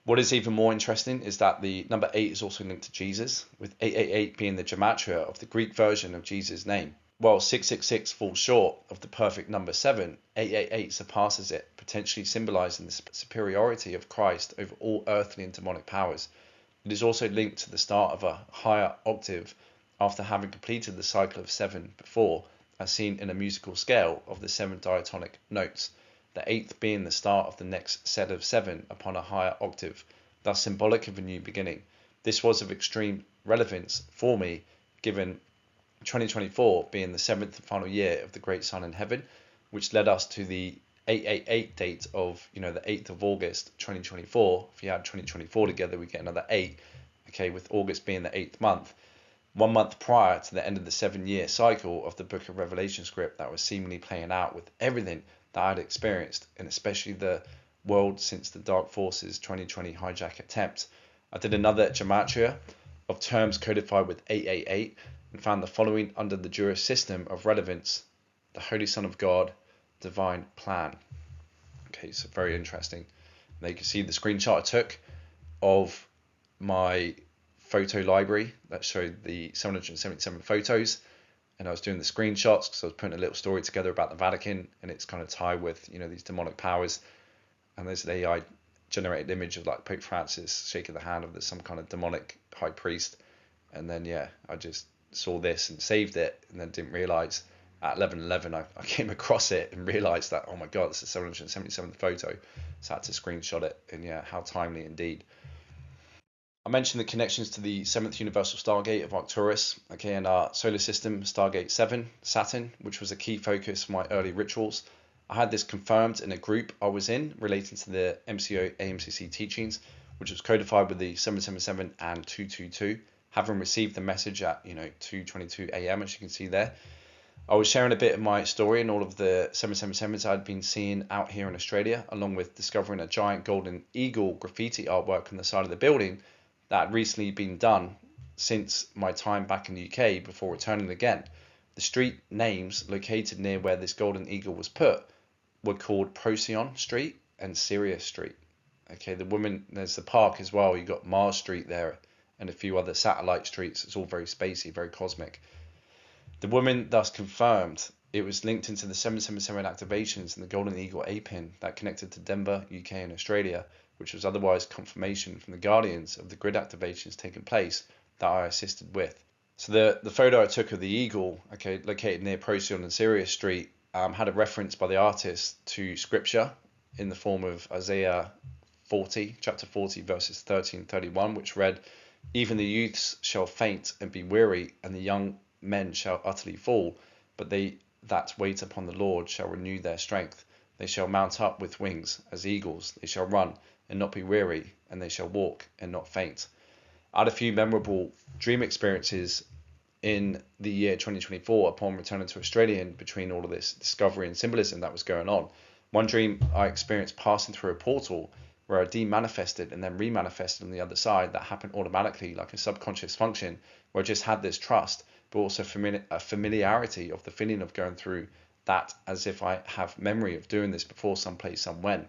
Speaker 1: What is even more interesting is that the number 8 is also linked to Jesus, with 888 being the gematria of the Greek version of Jesus' name. While 666 falls short of the perfect number 7, 888 surpasses it, potentially symbolizing the superiority of Christ over all earthly and demonic powers. It is also linked to the start of a higher octave after having completed the cycle of 7 before, as seen in a musical scale of the 7 diatonic notes, the 8th being the start of the next set of 7 upon a higher octave, thus symbolic of a new beginning. This was of extreme relevance for me, given 2024 being the 7th and final year of the Great Sun in Heaven, which led us to the 888 date of, you know, the 8th of August 2024. If you add 2024 together, we get another 8, okay, with August being the 8th month. 1 month prior to the end of the 7-year cycle of the Book of Revelation script that was seemingly playing out with everything that I'd experienced, and especially the world since the Dark Forces 2020 hijack attempt. I did another gematria of terms codified with 888 and found the following under the Juris system of relevance: the Holy Son of God, divine plan. Okay, so very interesting. Now you can see the screenshot I took of my photo library that showed the 777 photos, and I was doing the screenshots because I was putting a little story together about the Vatican and its kind of tie with, you know, these demonic powers. And there's an AI generated image of like Pope Francis shaking the hand of some kind of demonic high priest. And then yeah, I just saw this and saved it, and then didn't realize at 11:11 I came across it and realized that, oh my god, this is 777th photo. So I had to screenshot it, and yeah, how timely indeed. I mentioned the connections to the 7th universal stargate of Arcturus, okay, and our solar system, Stargate 7, Saturn, which was a key focus for my early rituals. I had this confirmed in a group I was in relating to the MCO AMCC teachings, which was codified with the 777 and 222, having received the message at, you know, 2:22 a.m. as you can see there. I was sharing a bit of my story and all of the 777s I'd been seeing out here in Australia, along with discovering a giant golden eagle graffiti artwork on the side of the building that had recently been done since my time back in the UK before returning again. The street names located near where this golden eagle was put were called Procyon Street and Sirius Street. Okay, there's the park as well. You got Mars Street there and a few other satellite streets. It's all very spacey, very cosmic. The woman thus confirmed it was linked into the 777 activations and the golden eagle A-pin that connected to Denver, UK and Australia, which was otherwise confirmation from the guardians of the grid activations taking place that I assisted with. So the photo I took of the eagle, okay, located near Procyon and Sirius Street, had a reference by the artist to scripture in the form of Isaiah 40, chapter 40, verses 30 and 31, which read, "Even the youths shall faint and be weary, and the young men shall utterly fall, but they that wait upon the Lord shall renew their strength. They shall mount up with wings as eagles. They shall run and not be weary, and they shall walk and not faint." I had a few memorable dream experiences in the year 2024 upon returning to Australia and between all of this discovery and symbolism that was going on. One dream I experienced passing through a portal where I demanifested and then remanifested on the other side. That happened automatically, like a subconscious function, where I just had this trust, but also a familiarity of the feeling of going through that as if I have memory of doing this before, someplace, somewhen.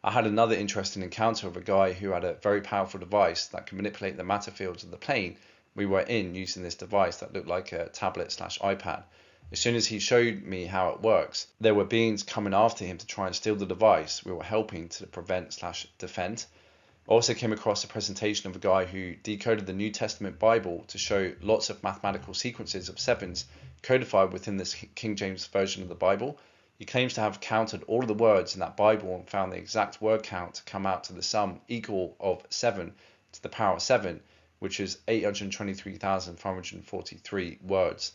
Speaker 1: I had another interesting encounter with a guy who had a very powerful device that could manipulate the matter fields of the plane we were in using this device that looked like a tablet/iPad. As soon as he showed me how it works, there were beings coming after him to try and steal the device we were helping to prevent/defend. I also came across a presentation of a guy who decoded the New Testament Bible to show lots of mathematical sequences of sevens codified within this King James version of the Bible. He claims to have counted all of the words in that Bible and found the exact word count to come out to the sum equal of 7 to the power of 7, which is 823,543 words.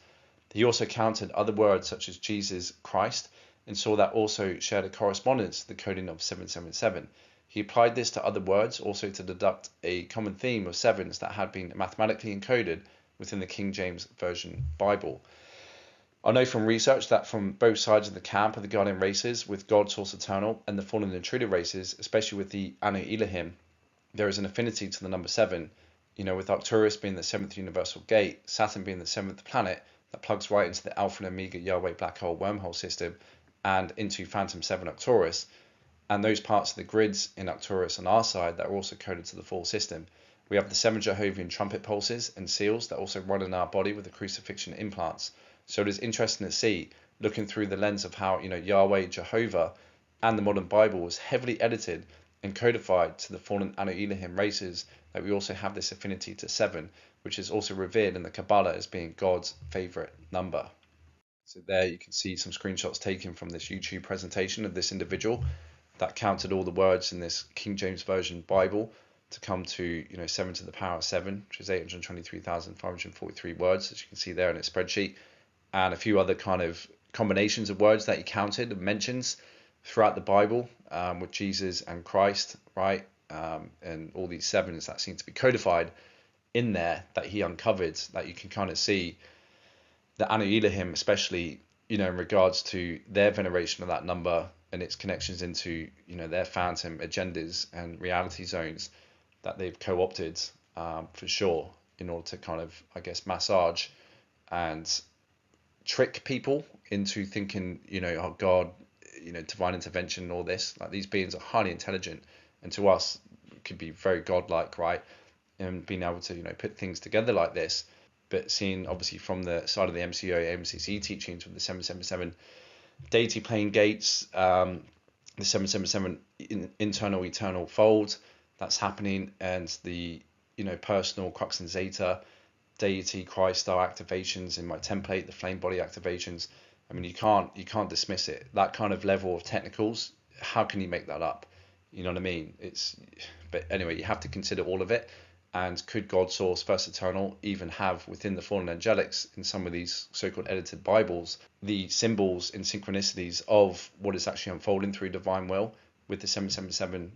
Speaker 1: He also counted other words such as Jesus Christ and saw that also shared a correspondence to the coding of 777. He applied this to other words also to deduct a common theme of sevens that had been mathematically encoded within the King James Version Bible. I know from research that from both sides of the camp of the Guardian races, with God, Source Eternal, and the Fallen Intruder races, especially with the Anu Elohim, there is an affinity to the number 7. With Arcturus being the 7th universal gate, Saturn being the 7th planet that plugs right into the Alpha and Omega Yahweh black hole wormhole system and into Phantom 7 Arcturus, and those parts of the grids in Arcturus on our side that are also coded to the full system. We have the 7 Jehovah's trumpet pulses and seals that also run in our body with the crucifixion implants. So it is interesting to see, looking through the lens of how Yahweh, Jehovah, and the modern Bible was heavily edited and codified to the fallen Anu Elohim races, that we also have this affinity to 7, which is also revered in the Kabbalah as being God's favorite number. So there you can see some screenshots taken from this YouTube presentation of this individual that counted all the words in this King James Version Bible to come to 7 to the power of 7, which is 823,543 words, as you can see there in its spreadsheet, and a few other kind of combinations of words that he counted and mentions throughout the Bible, with Jesus and Christ, right? And all these sevens that seem to be codified in there that he uncovered, that you can kind of see the Anu Elohim, especially, in regards to their veneration of that number and its connections into, their phantom agendas and reality zones that they've co-opted, for sure, in order to kind of, massage and trick people into thinking, oh God, divine intervention and all this. Like, these beings are highly intelligent, and to us could be very godlike, right? And being able to, put things together like this, but seeing obviously from the side of the MCO, MCC teachings with the 777 deity plane gates, the 777 internal eternal fold that's happening, and the, personal crux and zeta deity Christ style activations in my template, the flame body activations. I mean, you can't dismiss it. That kind of level of technicals, how can you make that up? You know what I mean? But anyway, you have to consider all of it. And could God, Source, First Eternal even have within the fallen angelics in some of these so-called edited Bibles the symbols and synchronicities of what is actually unfolding through divine will with the 777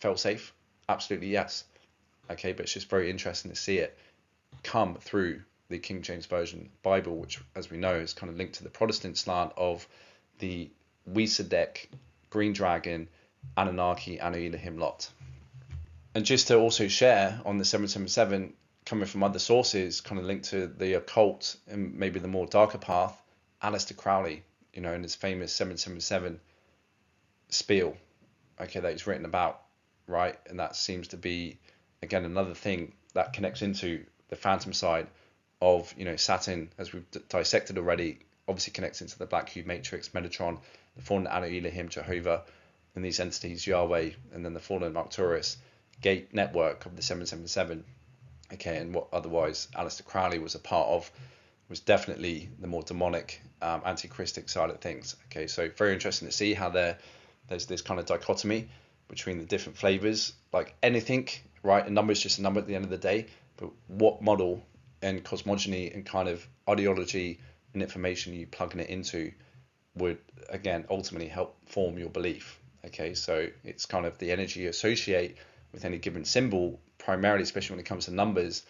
Speaker 1: failsafe? Absolutely yes. Okay, but it's just very interesting to see it come through the King James Version Bible, which, as we know, is kind of linked to the Protestant slant of the Weesadek, Green Dragon, Anunnaki, Anu Elohim lot. And just to also share on the 777, coming from other sources, kind of linked to the occult and maybe the more darker path, Aleister Crowley, in his famous 777 spiel, okay, that he's written about, right? And that seems to be, again, another thing that connects into the phantom side of, Saturn, as we've dissected already, obviously connects into the Black Cube Matrix, Metatron, the fallen Anu Elohim, Jehovah, and these entities, Yahweh, and then the fallen Arcturus gate network of the 777. Okay, and what otherwise Aleister Crowley was a part of was definitely the more demonic, anti-Christic side of things. Okay, so very interesting to see how there's this kind of dichotomy between the different flavors. Like anything, right? A number is just a number at the end of the day, but what model and cosmogony and kind of ideology and information you plugging it into would, again, ultimately help form your belief. Okay, so it's kind of the energy you associate with any given symbol, primarily, especially when it comes to numbers,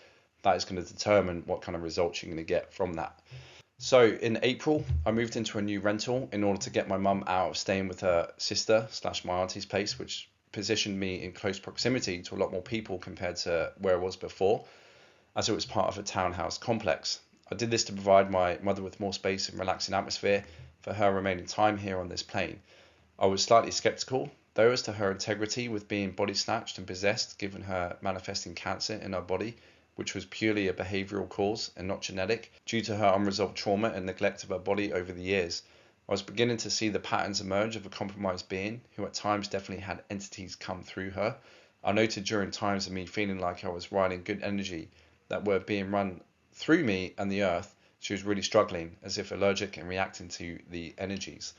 Speaker 1: that is going to determine what kind of results you're going to get from that. So in April, I moved into a new rental in order to get my mum out of staying with her sister / my auntie's place, which positioned me in close proximity to a lot more people compared to where I was before, as it was part of a townhouse complex. I did this to provide my mother with more space and relaxing atmosphere for her remaining time here on this plane. I was slightly skeptical, though, as to her integrity with being body snatched and possessed, given her manifesting cancer in her body, which was purely a behavioural cause and not genetic, due to her unresolved trauma and neglect of her body over the years. I was beginning to see the patterns emerge of a compromised being who at times definitely had entities come through her. I noted during times of me feeling like I was riding good energy that were being run through me and the earth, she was really struggling, as if allergic and reacting to the energies.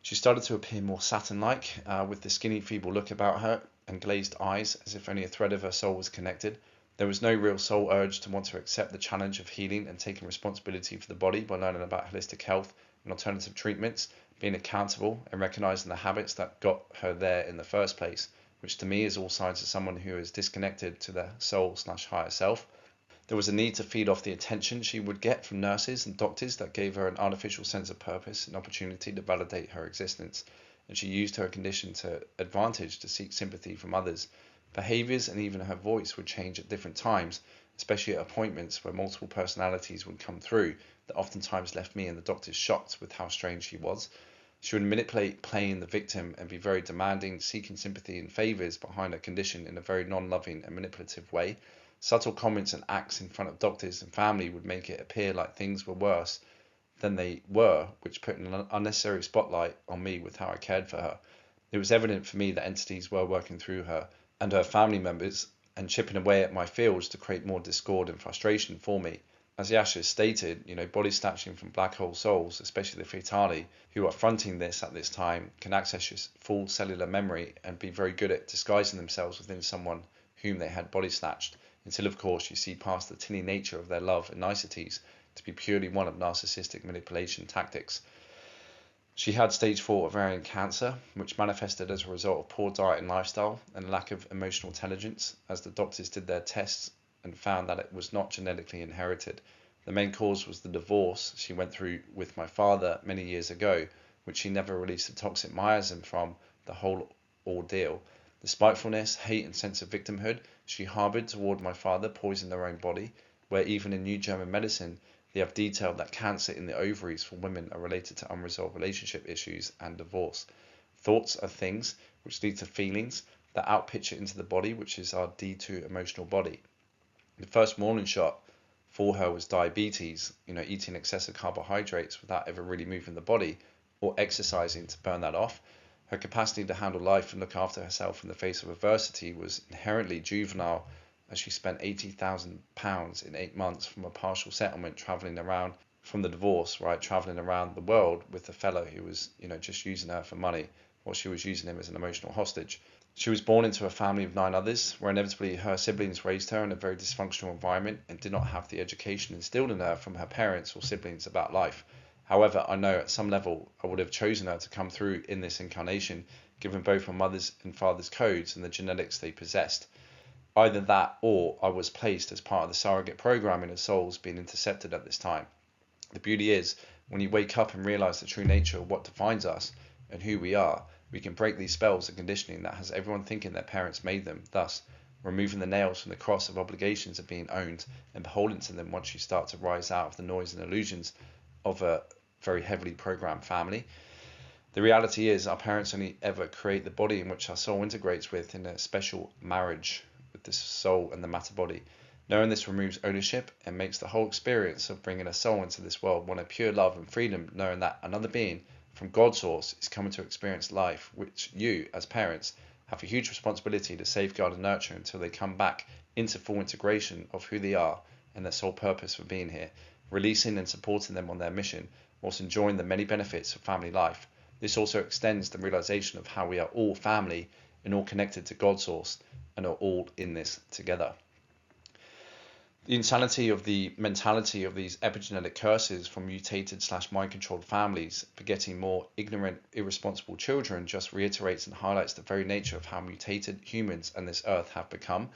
Speaker 1: She started to appear more Saturn-like, with the skinny, feeble look about her and glazed eyes, as if only a thread of her soul was connected. There was no real soul urge to want to accept the challenge of healing and taking responsibility for the body by learning about holistic health and alternative treatments, being accountable and recognizing the habits that got her there in the first place, which to me is all signs of someone who is disconnected to their soul / higher self. There was a need to feed off the attention she would get from nurses and doctors that gave her an artificial sense of purpose and opportunity to validate her existence, and she used her condition to advantage to seek sympathy from others. Behaviors and even her voice would change at different times, especially at appointments where multiple personalities would come through that oftentimes left me and the doctors shocked with how strange she was. She would manipulate playing the victim and be very demanding, seeking sympathy and favours behind her condition in a very non-loving and manipulative way. Subtle comments and acts in front of doctors and family would make it appear like things were worse than they were, which put an unnecessary spotlight on me with how I cared for her. It was evident for me that entities were working through her and her family members and chipping away at my fields to create more discord and frustration for me. As Yasha stated, body snatching from black hole souls, especially the Fatali, who are fronting this at this time, can access your full cellular memory and be very good at disguising themselves within someone whom they had body snatched, until of course you see past the tinny nature of their love and niceties to be purely one of narcissistic manipulation tactics. She had stage 4 ovarian cancer, which manifested as a result of poor diet and lifestyle and lack of emotional intelligence, as the doctors did their tests and found that it was not genetically inherited. The main cause was the divorce she went through with my father many years ago, which she never released the toxic miasm from the whole ordeal. The spitefulness, hate and sense of victimhood she harbored toward my father poisoned her own body, where even in New German medicine they have detailed that cancer in the ovaries for women are related to unresolved relationship issues and divorce. Thoughts are things which lead to feelings that outpitch it into the body, which is our D2 emotional body. The first warning shot for her was diabetes, eating excessive carbohydrates without ever really moving the body or exercising to burn that off. Her capacity to handle life and look after herself in the face of adversity was inherently juvenile, as she spent £80,000 in 8 months from a partial settlement travelling around from the divorce, travelling around the world with a fellow who was, just using her for money while she was using him as an emotional hostage. She was born into a family of 9 others, where inevitably her siblings raised her in a very dysfunctional environment and did not have the education instilled in her from her parents or siblings about life. However, I know at some level I would have chosen her to come through in this incarnation, given both my mother's and father's codes and the genetics they possessed. Either that, or I was placed as part of the surrogate programming of souls being intercepted at this time. The beauty is, when you wake up and realise the true nature of what defines us and who we are, we can break these spells and conditioning that has everyone thinking their parents made them, thus removing the nails from the cross of obligations of being owned and beholden to them once you start to rise out of the noise and illusions of a very heavily programmed family. The reality is our parents only ever create the body in which our soul integrates with in a special marriage with the soul and the matter body. Knowing this removes ownership and makes the whole experience of bringing a soul into this world one of pure love and freedom, knowing that another being from God's source is coming to experience life, which you, as parents, have a huge responsibility to safeguard and nurture until they come back into full integration of who they are and their sole purpose for being here, releasing and supporting them on their mission, whilst enjoying the many benefits of family life. This also extends the realization of how we are all family and all connected to God's source and are all in this together. The insanity of the mentality of these epigenetic curses from mutated / mind-controlled families begetting more ignorant, irresponsible children just reiterates and highlights the very nature of how mutated humans and this earth have become.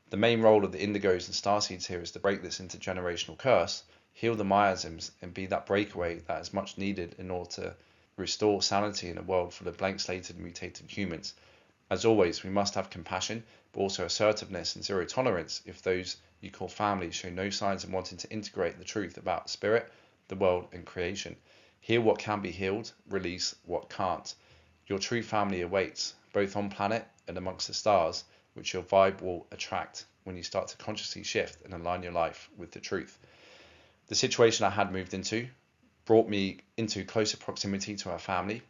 Speaker 1: The main role of the indigos and starseeds here is to break this intergenerational curse, heal the miasms, and be that breakaway that is much needed in order to restore sanity in a world full of blank-slated and mutated humans. As always, we must have compassion, but also assertiveness and zero tolerance if those you call family show no signs of wanting to integrate the truth about spirit, the world, and creation. Heal what can be healed, release what can't. Your true family awaits, both on planet and amongst the stars, which your vibe will attract when you start to consciously shift and align your life with the truth. The situation I had moved into brought me into closer proximity to her family,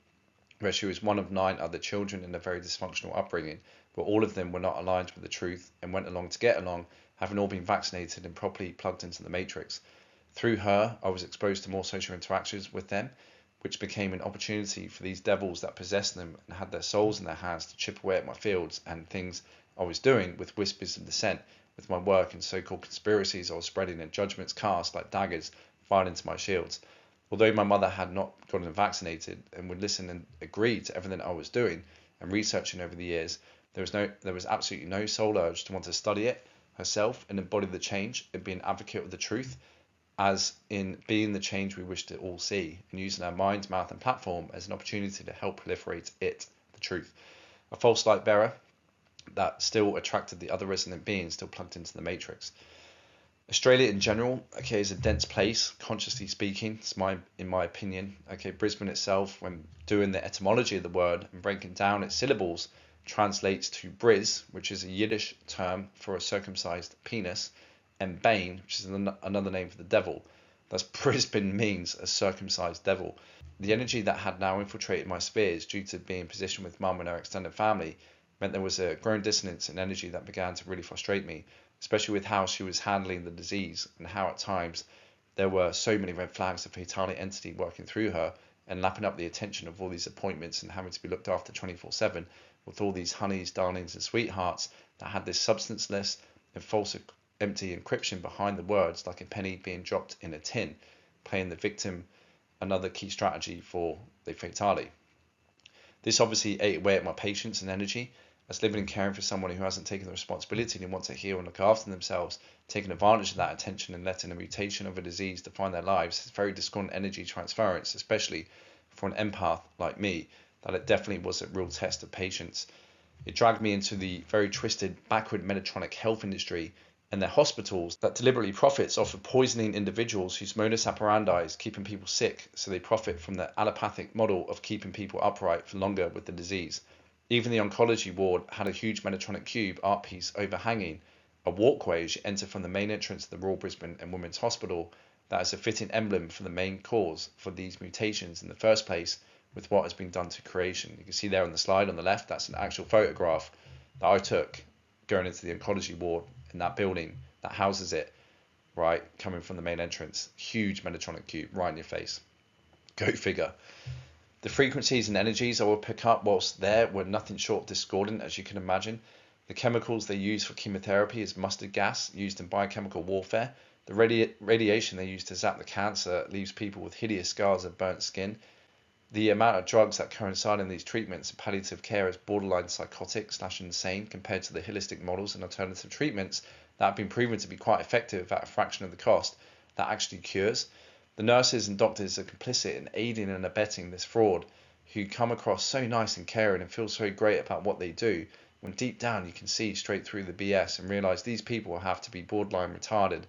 Speaker 1: where she was one of 9 other children in a very dysfunctional upbringing, where all of them were not aligned with the truth and went along to get along, having all been vaccinated and properly plugged into the matrix. Through her, I was exposed to more social interactions with them, which became an opportunity for these devils that possessed them and had their souls in their hands to chip away at my fields and things I was doing with whispers of dissent, with my work and so-called conspiracies I was spreading and judgments cast like daggers fired into my shields. Although my mother had not gotten vaccinated and would listen and agree to everything I was doing and researching over the years, there was absolutely no soul urge to want to study it herself and embody the change and be an advocate of the truth, as in being the change we wish to all see, and using our mind, mouth, and platform as an opportunity to help proliferate it, the truth. A false light bearer that still attracted the other resonant beings still plugged into the matrix. Australia in general, is a dense place, consciously speaking, in my opinion. Brisbane itself, when doing the etymology of the word and breaking down its syllables, translates to Briz, which is a Yiddish term for a circumcised penis, and Bane, which is another name for the devil. Thus, Brisbane means a circumcised devil. The energy that had now infiltrated my spheres due to being positioned with mum and her extended family meant there was a growing dissonance in energy that began to really frustrate me, especially with how she was handling the disease and how at times there were so many red flags of fatality entity working through her and lapping up the attention of all these appointments and having to be looked after 24/7 with all these honeys, darlings and sweethearts that had this substanceless and false empty encryption behind the words, like a penny being dropped in a tin, playing the victim, another key strategy for the fatality. This obviously ate away at my patience and energy, as living and caring for someone who hasn't taken the responsibility and wants to heal and look after themselves, taking advantage of that attention and letting a mutation of a disease define their lives is very discordant energy transference, especially for an empath like me, that it definitely was a real test of patience. It dragged me into the very twisted, backward Medtronic health industry and their hospitals that deliberately profits off of poisoning individuals whose modus operandi is keeping people sick, so they profit from the allopathic model of keeping people upright for longer with the disease. Even the oncology ward had a huge Medtronic cube art piece overhanging a walkway as you enter from the main entrance of the Royal Brisbane and Women's Hospital that is a fitting emblem for the main cause for these mutations in the first place with what has been done to creation. You can see there on the slide on the left, that's an actual photograph that I took going into the oncology ward in that building that houses it, right, coming from the main entrance. Huge Medtronic cube right in your face. Go figure. The frequencies and energies I would pick up whilst there were nothing short of discordant, as you can imagine. The chemicals they use for chemotherapy is mustard gas used in biochemical warfare. The radiation they use to zap the cancer leaves people with hideous scars of burnt skin. The amount of drugs that coincide in these treatments and palliative care is borderline psychotic/insane compared to the holistic models and alternative treatments that have been proven to be quite effective at a fraction of the cost that actually cures. The nurses and doctors are complicit in aiding and abetting this fraud, who come across so nice and caring and feel so great about what they do, when deep down you can see straight through the BS and realize these people have to be borderline retarded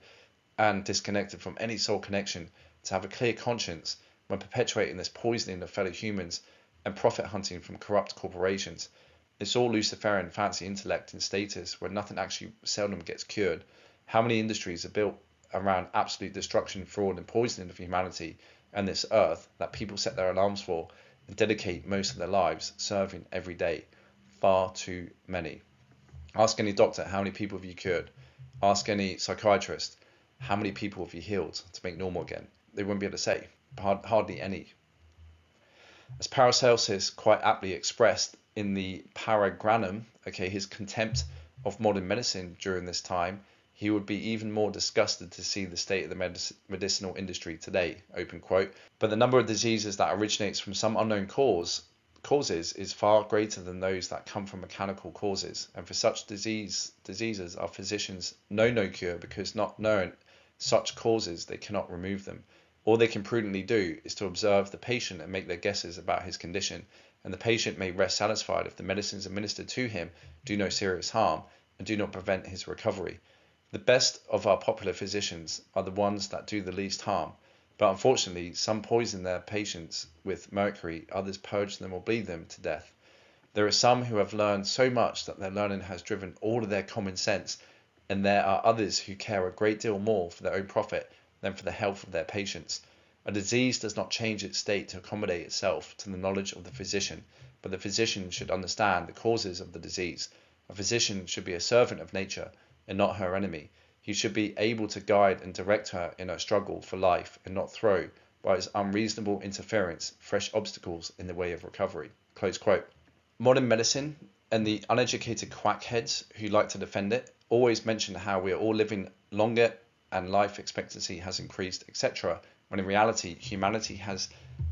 Speaker 1: and disconnected from any soul connection to have a clear conscience when perpetuating this poisoning of fellow humans and profit hunting from corrupt corporations. It's all Luciferian fancy intellect and status where nothing actually seldom gets cured. How many industries are built around absolute destruction, fraud and poisoning of humanity and this earth that people set their alarms for and dedicate most of their lives serving every day? Far too many. Ask any doctor, how many people have you cured? Ask any psychiatrist, how many people have you healed to make normal again? They won't be able to say. Hardly any. As Paracelsus quite aptly expressed in the Paragranum, his contempt of modern medicine during this time, he would be even more disgusted to see the state of the medicinal industry today, open quote. But the number of diseases that originates from some unknown cause causes is far greater than those that come from mechanical causes. And for such diseases, our physicians know no cure, because not knowing such causes, they cannot remove them. All they can prudently do is to observe the patient and make their guesses about his condition, and the patient may rest satisfied if the medicines administered to him do no serious harm and do not prevent his recovery. The best of our popular physicians are the ones that do the least harm, but unfortunately some poison their patients with mercury, others purge them or bleed them to death. There are some who have learned so much that their learning has driven all of their common sense, and there are others who care a great deal more for their own profit than for the health of their patients. A disease does not change its state to accommodate itself to the knowledge of the physician, but the physician should understand the causes of the disease. A physician should be a servant of nature and not her enemy. He should be able to guide and direct her in her struggle for life, and not throw, by his unreasonable interference, fresh obstacles in the way of recovery." Close quote. Modern medicine and the uneducated quackheads who like to defend it always mention how we are all living longer and life expectancy has increased, etc., when in reality humanity has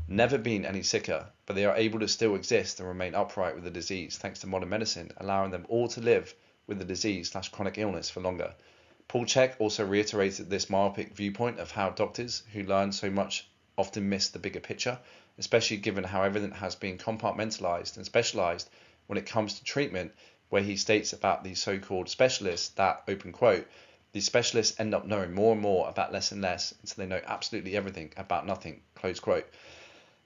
Speaker 1: never been any sicker, but they are able to still exist and remain upright with the disease thanks to modern medicine, allowing them all to live with the disease/chronic illness for longer. Paul Chek also reiterated this myopic viewpoint of how doctors who learn so much often miss the bigger picture, especially given how everything has been compartmentalized and specialized when it comes to treatment, where he states about these so-called specialists that, open quote, "these specialists end up knowing more and more about less and less until they know absolutely everything about nothing," close quote.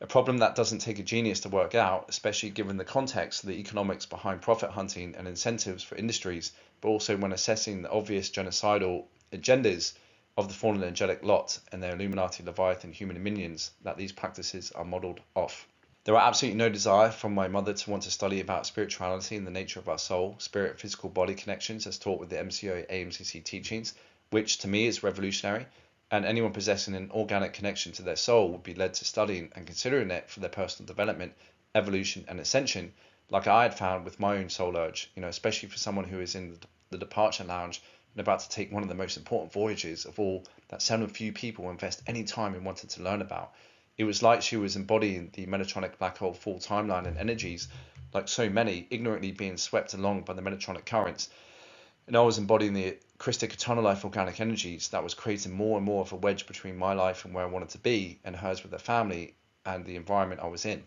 Speaker 1: A problem that doesn't take a genius to work out, especially given the context of the economics behind profit hunting and incentives for industries, but also when assessing the obvious genocidal agendas of the fallen angelic lot and their Illuminati Leviathan human minions that these practices are modelled off. There are absolutely no desire from my mother to want to study about spirituality and the nature of our soul, spirit, physical body connections as taught with the MCO AMCC teachings, which to me is revolutionary, and anyone possessing an organic connection to their soul would be led to studying and considering it for their personal development, evolution and ascension, like I had found with my own soul urge, especially for someone who is in the departure lounge and about to take one of the most important voyages of all that seldom few people invest any time in wanting to learn about. It was like she was embodying the Metatronic black hole full timeline and energies, like so many, ignorantly being swept along by the Metatronic currents. And I was embodying the Christic eternal life organic energies that was creating more and more of a wedge between my life and where I wanted to be, and hers with her family and the environment I was in.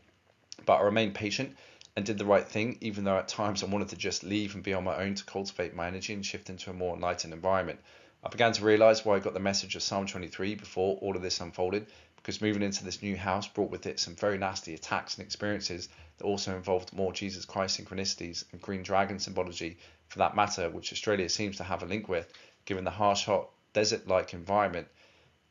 Speaker 1: But I remained patient and did the right thing, even though at times I wanted to just leave and be on my own to cultivate my energy and shift into a more enlightened environment. I began to realize why I got the message of Psalm 23 before all of this unfolded, because moving into this new house brought with it some very nasty attacks and experiences that also involved more Jesus Christ synchronicities and green dragon symbology, for that matter, which Australia seems to have a link with, given the harsh, hot, desert-like environment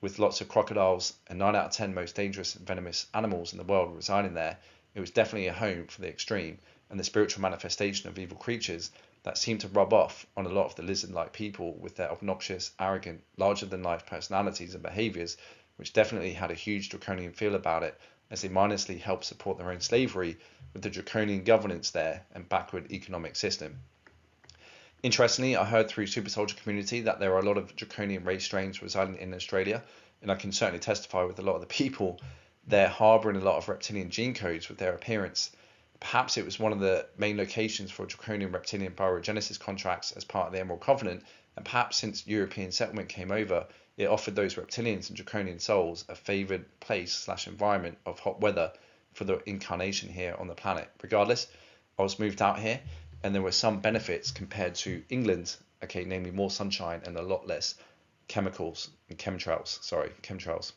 Speaker 1: with lots of crocodiles and 9 out of 10 most dangerous and venomous animals in the world residing there. It was definitely a home for the extreme and the spiritual manifestation of evil creatures that seemed to rub off on a lot of the lizard-like people with their obnoxious, arrogant, larger-than-life personalities and behaviours, which definitely had a huge draconian feel about it, as they mindlessly helped support their own slavery with the draconian governance there and backward economic system. Interestingly, I heard through Super Soldier community that there are a lot of draconian race strains residing in Australia, and I can certainly testify with a lot of the people there harbouring a lot of reptilian gene codes with their appearance. Perhaps it was one of the main locations for draconian reptilian biogenesis contracts as part of the Emerald Covenant, and perhaps since European settlement came over, it offered those reptilians and draconian souls a favoured place/environment of hot weather for the incarnation here on the planet. Regardless, I was moved out here, and there were some benefits compared to England, namely more sunshine and a lot less chemicals and chemtrails.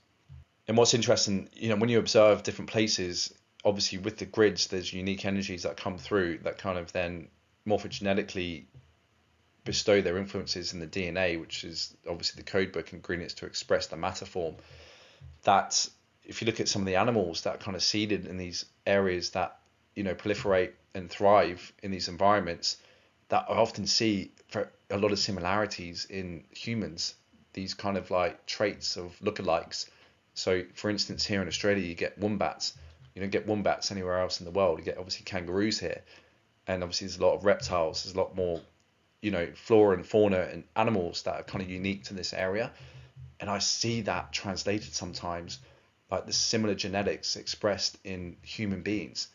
Speaker 1: And what's interesting, when you observe different places, obviously with the grids, there's unique energies that come through that kind of then morphogenetically bestow their influences in the DNA, which is obviously the code book ingredients to express the matter form. That if you look at some of the animals that are kind of seeded in these areas that proliferate and thrive in these environments, that I often see for a lot of similarities in humans, these kind of like traits of lookalikes. So for instance, here in Australia you get wombats. You don't get wombats anywhere else in the world. You get obviously kangaroos here, and obviously there's a lot of reptiles, there's a lot more flora and fauna and animals that are kind of unique to this area. And I see that translated sometimes, like the similar genetics expressed in human beings.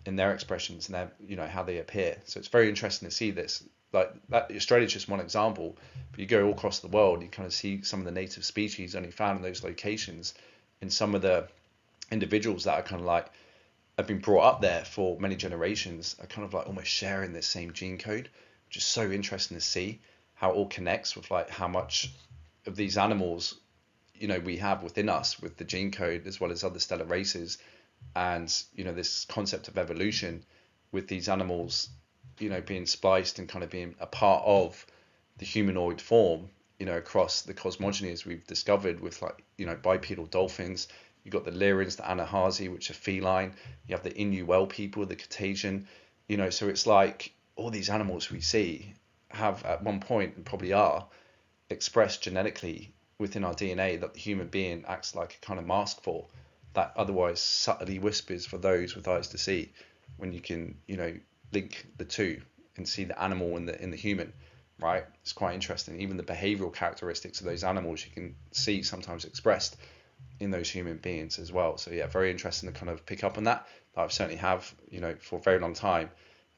Speaker 1: in their expressions and their, how they appear. So it's very interesting to see this. Like that, Australia's just one example, but you go all across the world, you kind of see some of the native species only found in those locations, and some of the individuals that are kind of like have been brought up there for many generations are kind of like almost sharing this same gene code, which is so interesting to see how it all connects with like how much of these animals, we have within us with the gene code as well as other stellar races, and this concept of evolution with these animals, being spliced and kind of being a part of the humanoid form, across the cosmogenies we've discovered with like, bipedal dolphins. You've got the Lyrins, the Anahazi, which are feline. You have the Inuit people, the Caucasian, so it's like all these animals we see have at one point, and probably are, expressed genetically within our DNA that the human being acts like a kind of mask for, that otherwise subtly whispers for those with eyes to see, when you can, link the two and see the animal in the human, right? It's quite interesting. Even the behavioral characteristics of those animals you can see sometimes expressed in those human beings as well. So yeah, very interesting to kind of pick up on that. I've certainly have, for a very long time,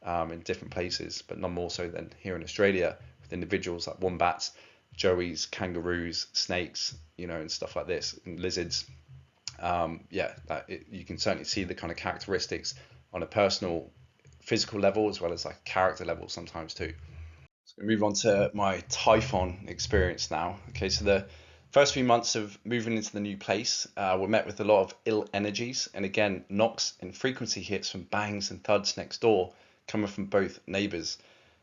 Speaker 1: in different places, but none more so than here in Australia, with individuals like wombats, joeys, kangaroos, snakes, and stuff like this, and lizards. You can certainly see the kind of characteristics on a personal, physical level as well as like character level sometimes too. So I'm gonna move on to my Typhon experience now. Okay, so the first few months of moving into the new place were met with a lot of ill energies, and again, knocks and frequency hits from bangs and thuds next door, coming from both neighbours.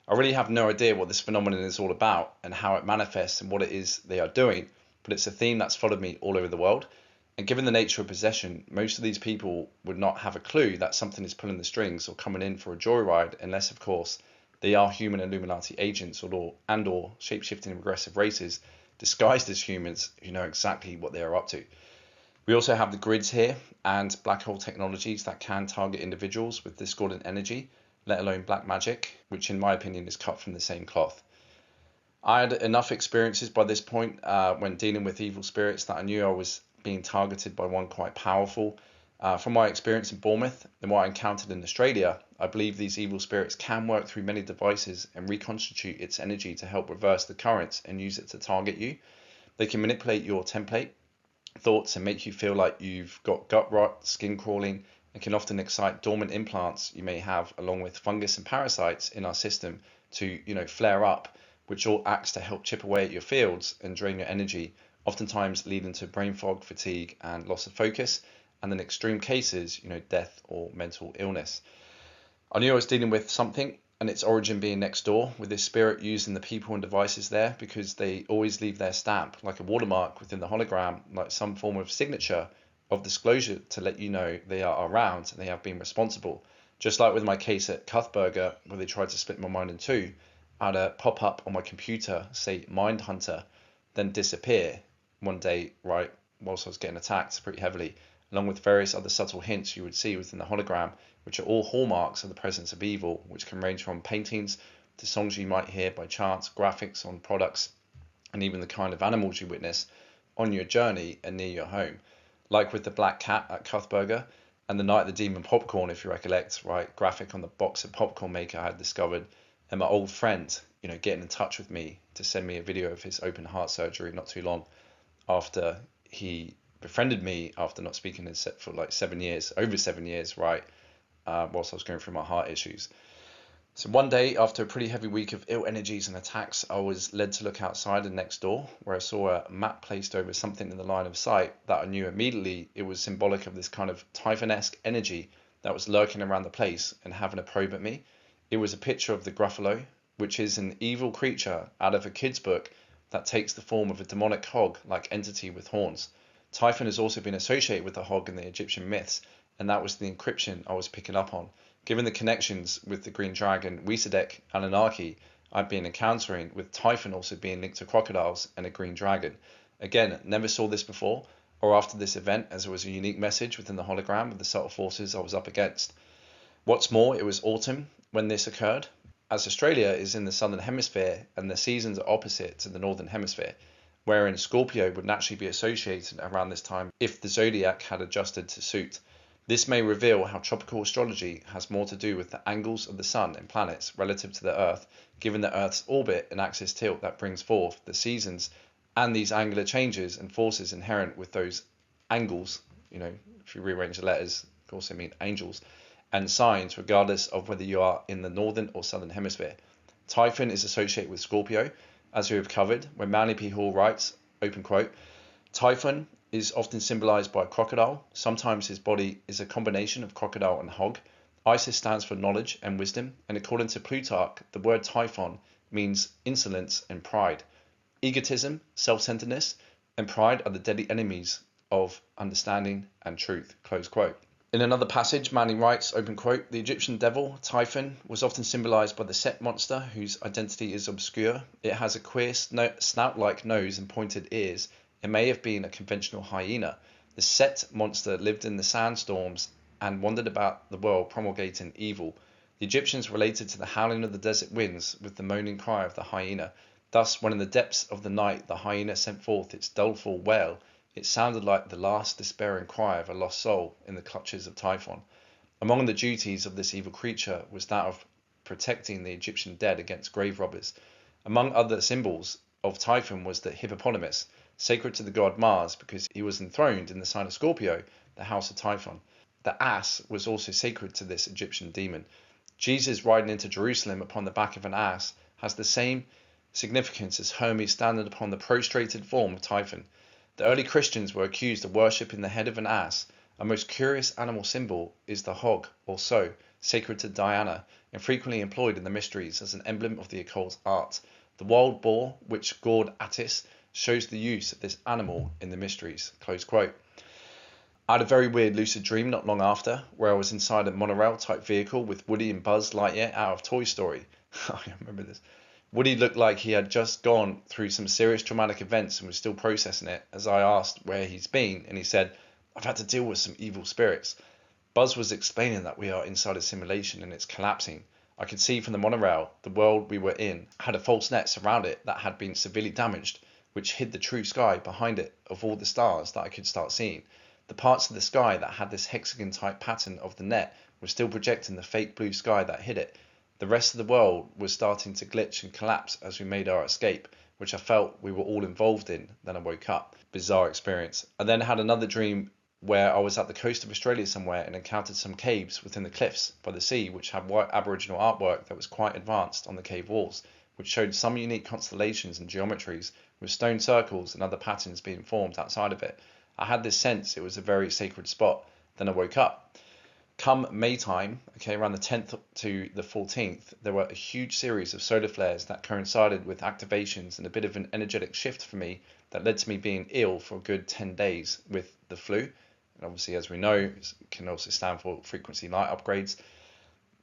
Speaker 1: I really have no idea what this phenomenon is all about and how it manifests and what it is they are doing, but it's a theme that's followed me all over the world. And given the nature of possession, most of these people would not have a clue that something is pulling the strings or coming in for a joyride, unless, of course, they are human Illuminati agents or shape-shifting regressive races disguised as humans who know exactly what they are up to. We also have the grids here and black hole technologies that can target individuals with discordant energy, let alone black magic, which in my opinion is cut from the same cloth. I had enough experiences by this point when dealing with evil spirits that I knew I was being targeted by one quite powerful. From my experience in Bournemouth and what I encountered in Australia, I believe these evil spirits can work through many devices and reconstitute its energy to help reverse the currents and use it to target you. They can manipulate your template thoughts and make you feel like you've got gut rot, skin crawling, and can often excite dormant implants you may have, along with fungus and parasites in our system to, flare up, which all acts to help chip away at your fields and drain your energy, oftentimes leading to brain fog, fatigue, and loss of focus, and in extreme cases, death or mental illness. I knew I was dealing with something, and its origin being next door, with this spirit using the people and devices there, because they always leave their stamp, like a watermark within the hologram, like some form of signature of disclosure to let you know they are around and they have been responsible. Just like with my case at Cuthberger, where they tried to split my mind in two, I had a pop up on my computer, say Mind Hunter, then disappear one day, right, whilst I was getting attacked pretty heavily, along with various other subtle hints you would see within the hologram, which are all hallmarks of the presence of evil, which can range from paintings to songs you might hear by chance, graphics on products, and even the kind of animals you witness on your journey and near your home. Like with the black cat at Cuthberger, and the Night of the Demon popcorn, if you recollect, right, graphic on the box of popcorn maker I had discovered, and my old friend, getting in touch with me to send me a video of his open heart surgery not too long after he befriended me after not speaking for like 7 years, over 7 years, right, whilst I was going through my heart issues. So one day, after a pretty heavy week of ill energies and attacks, I was led to look outside and next door, where I saw a map placed over something in the line of sight that I knew immediately it was symbolic of this kind of Typhon-esque energy that was lurking around the place and having a probe at me. It was a picture of the Gruffalo, which is an evil creature out of a kid's book that takes the form of a demonic hog-like entity with horns. Typhon has also been associated with the hog in the Egyptian myths, and that was the encryption I was picking up on. Given the connections with the green dragon, Weesadek, Anunnaki, I'd been encountering, with Typhon also being linked to crocodiles and a green dragon. Again, never saw this before or after this event, as it was a unique message within the hologram of the subtle forces I was up against. What's more, it was autumn when this occurred, as Australia is in the southern hemisphere and the seasons are opposite to the northern hemisphere, wherein Scorpio would naturally be associated around this time if the zodiac had adjusted to suit. This may reveal how tropical astrology has more to do with the angles of the sun and planets relative to the Earth, given the Earth's orbit and axis tilt that brings forth the seasons, and these angular changes and forces inherent with those angles, if you rearrange the letters, of course they mean angels, and signs, regardless of whether you are in the northern or southern hemisphere. Typhon is associated with Scorpio, as we have covered, when Manly P. Hall writes, open quote, Typhon is often symbolized by a crocodile. Sometimes his body is a combination of crocodile and hog. Isis stands for knowledge and wisdom, and according to Plutarch, the word Typhon means insolence and pride. Egotism, self-centeredness, and pride are the deadly enemies of understanding and truth, close quote. In another passage, Manning writes, open quote, the Egyptian devil, Typhon, was often symbolized by the Set monster, whose identity is obscure. It has a queer snout-like nose and pointed ears. It may have been a conventional hyena. The Set monster lived in the sandstorms and wandered about the world promulgating evil. The Egyptians related to the howling of the desert winds with the moaning cry of the hyena. Thus, when in the depths of the night the hyena sent forth its doleful wail, it sounded like the last despairing cry of a lost soul in the clutches of Typhon. Among the duties of this evil creature was that of protecting the Egyptian dead against grave robbers. Among other symbols of Typhon was the hippopotamus, sacred to the god Mars because he was enthroned in the sign of Scorpio, the house of Typhon. The ass was also sacred to this Egyptian demon. Jesus riding into Jerusalem upon the back of an ass has the same significance as Hermes standing upon the prostrated form of Typhon. The early Christians were accused of worshipping the head of an ass. A most curious animal symbol is the hog, or sow, sacred to Diana, and frequently employed in the mysteries as an emblem of the occult art. The wild boar, which gored Attis, shows the use of this animal in the mysteries, close quote. I had a very weird lucid dream not long after, where I was inside a monorail type vehicle with Woody and Buzz Lightyear out of Toy Story. I remember this. Woody looked like he had just gone through some serious traumatic events and was still processing it, as I asked where he's been, and he said, I've had to deal with some evil spirits. Buzz was explaining that we are inside a simulation and it's collapsing. I could see from the monorail the world we were in had a false net surround it that had been severely damaged, which hid the true sky behind it of all the stars that I could start seeing. The parts of the sky that had this hexagon-type pattern of the net were still projecting the fake blue sky that hid it. The rest of the world was starting to glitch and collapse as we made our escape, which I felt we were all involved in. Then I woke up. Bizarre experience. I then had another dream where I was at the coast of Australia somewhere and encountered some caves within the cliffs by the sea, which had white Aboriginal artwork that was quite advanced on the cave walls, which showed some unique constellations and geometries with stone circles and other patterns being formed outside of it. I had this sense it was a very sacred spot. Then I woke up. Come May time, around the 10th to the 14th, there were a huge series of solar flares that coincided with activations and a bit of an energetic shift for me that led to me being ill for a good 10 days with the flu. And obviously, as we know, it can also stand for frequency light upgrades.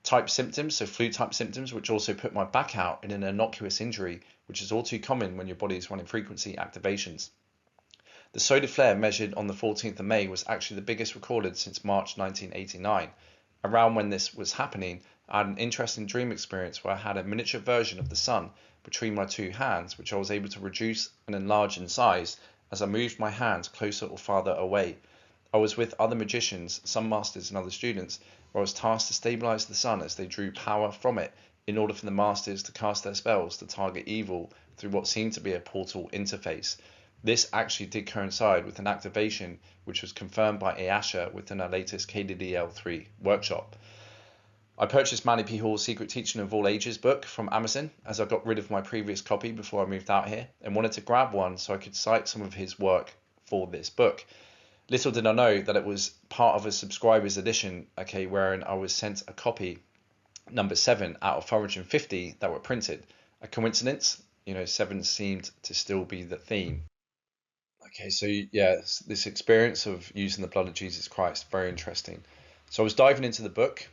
Speaker 1: Type symptoms, so flu type symptoms, which also put my back out in an innocuous injury, which is all too common when your body is running frequency activations. The solar flare measured on the 14th of May was actually the biggest recorded since March 1989. Around when this was happening, I had an interesting dream experience where I had a miniature version of the sun between my two hands, which I was able to reduce and enlarge in size as I moved my hands closer or farther away. I was with other magicians, some masters and other students, where I was tasked to stabilize the sun as they drew power from it in order for the masters to cast their spells to target evil through what seemed to be a portal interface. This actually did coincide with an activation which was confirmed by Ayasha within our latest KDDL3 workshop. I purchased Manly P. Hall's Secret Teaching of All Ages book from Amazon as I got rid of my previous copy before I moved out here and wanted to grab one so I could cite some of his work for this book. Little did I know that it was part of a subscriber's edition, wherein I was sent a copy, number 7 out of 450 that were printed. A coincidence? 7 seemed to still be the theme. So this experience of using the blood of Jesus Christ, very interesting. So I was diving into the book,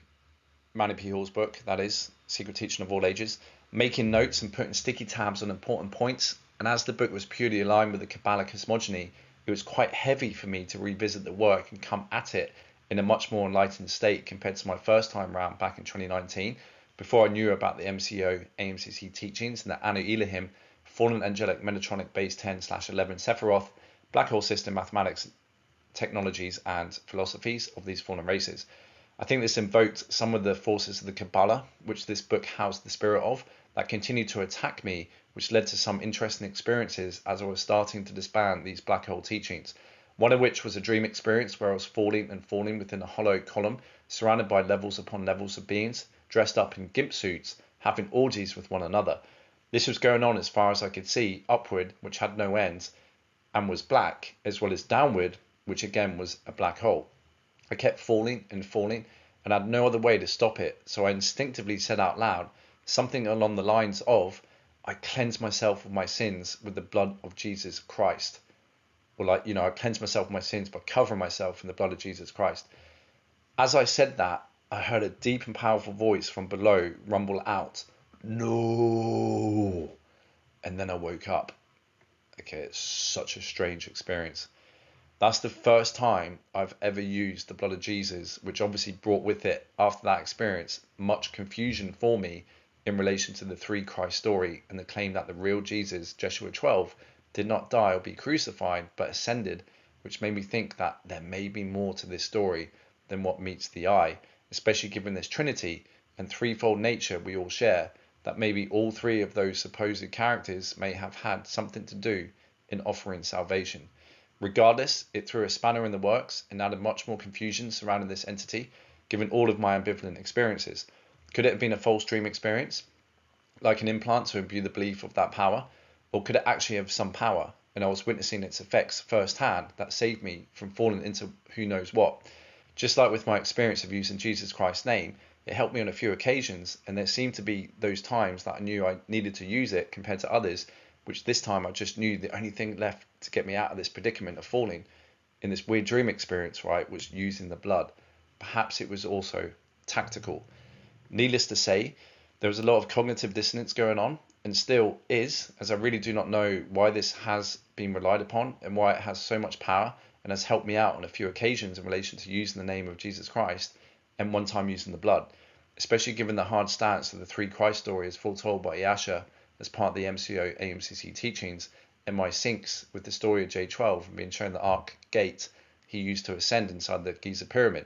Speaker 1: Manly P. Hall's book, that is, Secret Teaching of All Ages, making notes and putting sticky tabs on important points. And as the book was purely aligned with the Kabbalic cosmogony, it was quite heavy for me to revisit the work and come at it in a much more enlightened state compared to my first time round back in 2019, before I knew about the MCO AMCC teachings and the Anu Elohim, Fallen Angelic Metatron Base 10/11 Sephiroth, Black Hole System Mathematics, technologies and philosophies of these fallen races. I think this invoked some of the forces of the Kabbalah, which this book housed the spirit of, that continued to attack me, which led to some interesting experiences as I was starting to disband these black hole teachings. One of which was a dream experience where I was falling and falling within a hollow column, surrounded by levels upon levels of beings, dressed up in gimp suits, having orgies with one another. This was going on as far as I could see, upward, which had no ends, and was black, as well as downward, which again was a black hole. I kept falling and falling, and had no other way to stop it, so I instinctively said out loud something along the lines of, I cleanse myself of my sins with the blood of Jesus Christ. Or I cleanse myself of my sins by covering myself in the blood of Jesus Christ. As I said that, I heard a deep and powerful voice from below rumble out, no. And then I woke up. Okay, it's such a strange experience. That's the first time I've ever used the blood of Jesus, which obviously brought with it, after that experience, much confusion for me in relation to the three Christ story and the claim that the real Jesus, Joshua 12, did not die or be crucified, but ascended, which made me think that there may be more to this story than what meets the eye, especially given this Trinity and threefold nature we all share, that maybe all three of those supposed characters may have had something to do in offering salvation. Regardless, it threw a spanner in the works and added much more confusion surrounding this entity, given all of my ambivalent experiences. Could it have been a false dream experience, like an implant to imbue the belief of that power? Or could it actually have some power, and I was witnessing its effects firsthand that saved me from falling into who knows what? Just like with my experience of using Jesus Christ's name, it helped me on a few occasions, and there seemed to be those times that I knew I needed to use it compared to others, which this time I just knew the only thing left to get me out of this predicament of falling in this weird dream experience, right, was using the blood. Perhaps it was also tactical. Needless to say, there was a lot of cognitive dissonance going on, and still is, as I really do not know why this has been relied upon and why it has so much power and has helped me out on a few occasions in relation to using the name of Jesus Christ and one time using the blood, especially given the hard stance of the three Christ story as foretold by Yasha as part of the MCO AMCC teachings, and my syncs with the story of J12 and being shown the arc gate he used to ascend inside the Giza pyramid.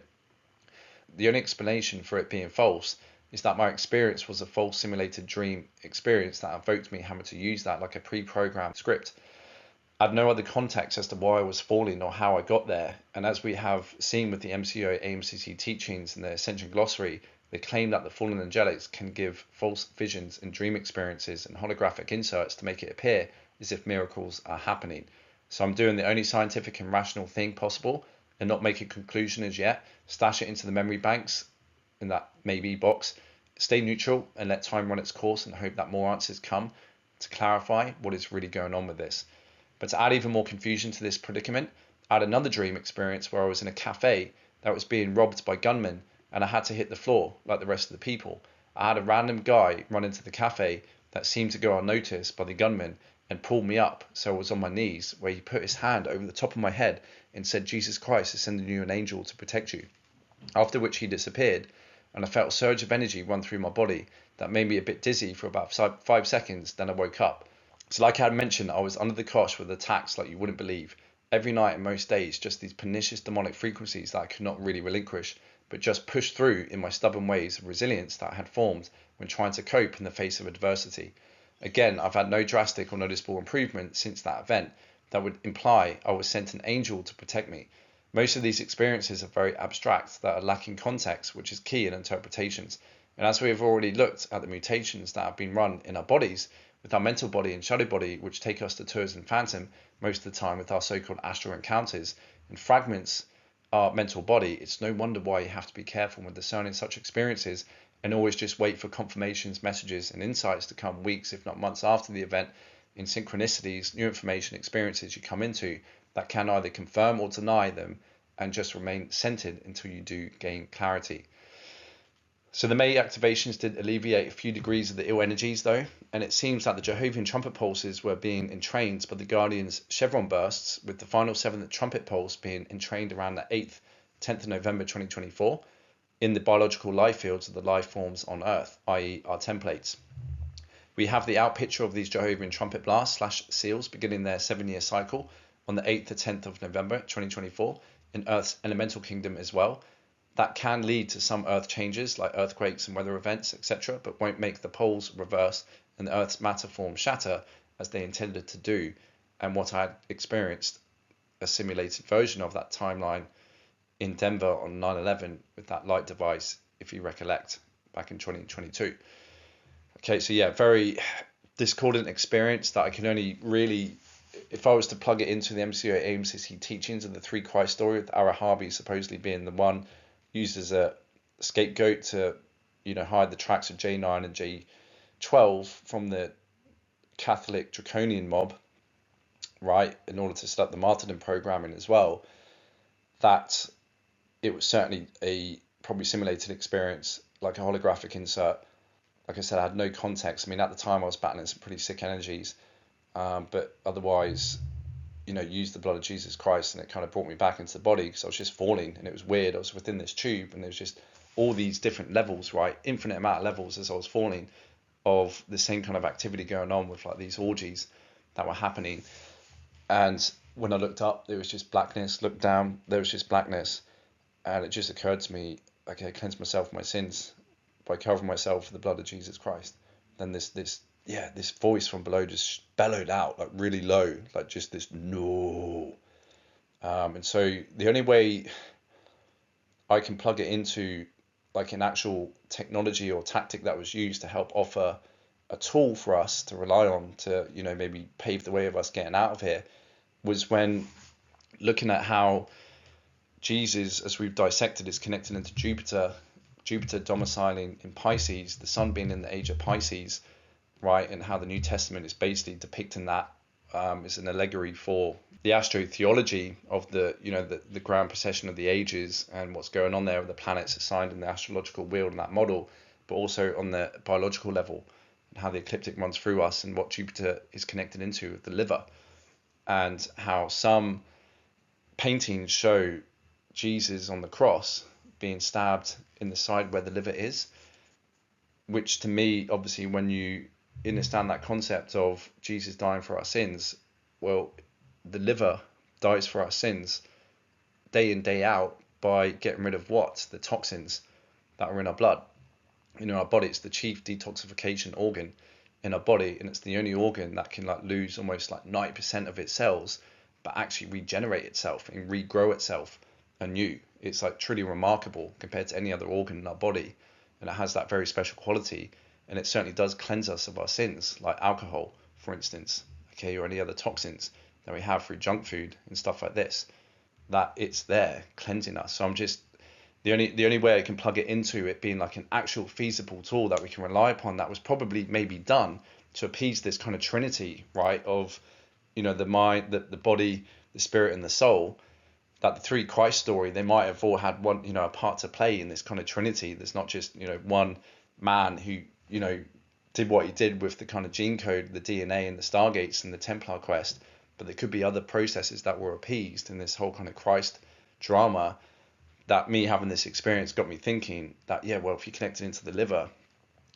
Speaker 1: The only explanation for it being false is that my experience was a false simulated dream experience that evoked me having to use that like a pre-programmed script. I have no other context as to why I was falling or how I got there, and as we have seen with the MCO AMCC teachings and the Ascension Glossary, they claim that the fallen angelics can give false visions and dream experiences and holographic inserts to make it appear as if miracles are happening. So I'm doing the only scientific and rational thing possible and not make a conclusion as yet, stash it into the memory banks in that maybe box, stay neutral and let time run its course and hope that more answers come to clarify what is really going on with this. But to add even more confusion to this predicament, I had another dream experience where I was in a cafe that was being robbed by gunmen and I had to hit the floor like the rest of the people. I had a random guy run into the cafe that seemed to go unnoticed by the gunmen and pulled me up, so I was on my knees, where he put his hand over the top of my head and said, Jesus Christ is sending you an angel to protect you. After which he disappeared, and I felt a surge of energy run through my body that made me a bit dizzy for about 5 seconds, then I woke up. So like I had mentioned, I was under the cosh with attacks like you wouldn't believe. Every night and most days, just these pernicious demonic frequencies that I could not really relinquish, but just push through in my stubborn ways of resilience that I had formed when trying to cope in the face of adversity. Again, I've had no drastic or noticeable improvement since that event that would imply I was sent an angel to protect me. Most of these experiences are very abstract, that are lacking context, which is key in interpretations. And as we have already looked at the mutations that have been run in our bodies, with our mental body and shadow body, which take us to tours and phantom most of the time with our so-called astral encounters, and fragments our mental body, it's no wonder why you have to be careful when discerning such experiences and always just wait for confirmations, messages, and insights to come weeks, if not months after the event, in synchronicities, new information, experiences you come into that can either confirm or deny them, and just remain centered until you do gain clarity. So the May activations did alleviate a few degrees of the ill energies though, and it seems that the Jehovah's trumpet pulses were being entrained by the Guardian's chevron bursts, with the final 7th trumpet pulse being entrained around the 8th, 10th of November 2024 in the biological life fields of the life forms on Earth, i.e. our templates. We have the out picture of these Jehovah's trumpet blasts / seals beginning their 7-year cycle on the 8th to 10th of November 2024 in Earth's elemental kingdom as well. That can lead to some Earth changes like earthquakes and weather events, etc., but won't make the poles reverse and the Earth's matter form shatter as they intended to do. And what I had experienced, a simulated version of that timeline in Denver on 9/11 with that light device, if you recollect, back in 2022. Okay, so yeah, very discordant experience that I can only really, if I was to plug it into the MCO AMCC teachings of the three Christ story, with Alhumbhra supposedly being the one used as a scapegoat to, hide the tracks of J9 and J12 from the Catholic draconian mob, right, in order to start the martyrdom programming as well, that it was certainly a probably simulated experience, like a holographic insert. Like I said, I had no context. I mean, at the time I was battling some pretty sick energies, but otherwise, used the blood of Jesus Christ, and it kind of brought me back into the body because I was just falling, and it was weird. I was within this tube, and there was just all these different levels, right? Infinite amount of levels as I was falling of the same kind of activity going on with like these orgies that were happening. And when I looked up, there was just blackness. Looked down, there was just blackness. And it just occurred to me, okay, I cleanse myself of my sins by covering myself with the blood of Jesus Christ. Then this voice from below just bellowed out, like really low, like just this no. And so the only way I can plug it into like an actual technology or tactic that was used to help offer a tool for us to rely on to, maybe pave the way of us getting out of here, was when looking at how Jesus, as we've dissected, is connected into Jupiter domiciling in Pisces, the sun being in the age of Pisces, right, and how the New Testament is basically depicting that as an allegory for the astrotheology of the grand procession of the ages and what's going on there with the planets assigned in the astrological wheel and that model, but also on the biological level and how the ecliptic runs through us and what Jupiter is connected into with the liver, and how some paintings show Jesus on the cross being stabbed in the side where the liver is, which to me, obviously, when you understand that concept of Jesus dying for our sins, well, the liver dies for our sins day in, day out by getting rid of what? The toxins that are in our blood. Our body, it's the chief detoxification organ in our body, and it's the only organ that can lose almost 90% of its cells, but actually regenerate itself and regrow itself anew. It's truly remarkable compared to any other organ in our body, and it has that very special quality, and it certainly does cleanse us of our sins, like alcohol, for instance, okay, or any other toxins that we have through junk food and stuff like this, that it's there cleansing us. So I'm just, the only way I can plug it into it being an actual feasible tool that we can rely upon, that was probably maybe done to appease this kind of trinity, right, of the mind, the body, the spirit, and the soul, that the three Christ story, they might have all had one, a part to play in this kind of trinity. There's not just, one man who, did what he did with the kind of gene code, the DNA and the Stargates and the Templar quest, but there could be other processes that were appeased in this whole kind of Christ drama. That me having this experience got me thinking that, well, if you connect it into the liver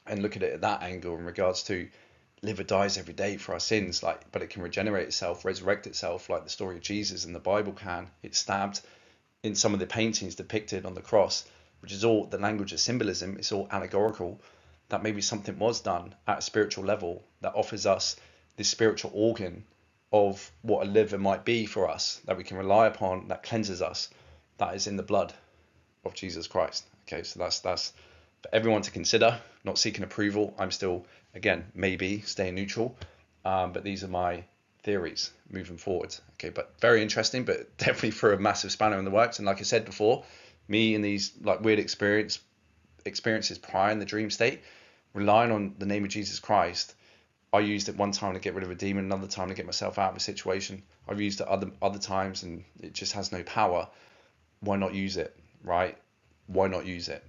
Speaker 1: and look at it at that angle in regards to liver dies every day for our sins, but it can regenerate itself, resurrect itself, like the story of Jesus in the Bible can. It's stabbed in some of the paintings depicted on the cross, which is all the language of symbolism. It's all allegorical, that maybe something was done at a spiritual level that offers us this spiritual organ of what a liver might be for us, that we can rely upon, that cleanses us, that is in the blood of Jesus Christ. Okay, so that's for everyone to consider, not seeking approval. I'm still, again, maybe staying neutral, but these are my theories moving forward. Okay, but very interesting, but definitely threw a massive spanner in the works. And like I said before, me in these weird experiences prior in the dream state, relying on the name of Jesus Christ, I used it one time to get rid of a demon, another time to get myself out of a situation. I've used it other times, and it just has no power. Why not use it, right? Why not use it?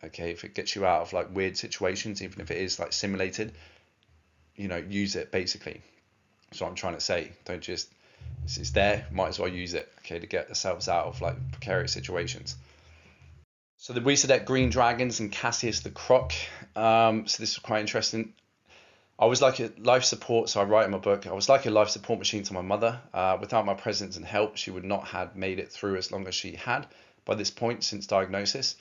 Speaker 1: Okay, if it gets you out of weird situations, even if it is simulated, use it basically. That's what I'm trying to say. Don't just, it's there, might as well use it, okay, to get ourselves out of precarious situations. So we said that Green Dragons and Cassius the Croc. So this is quite interesting. I was like a life support, so I write in my book, I was like a life support machine to my mother. Without my presence and help, she would not have made it through as long as she had by this point since diagnosis.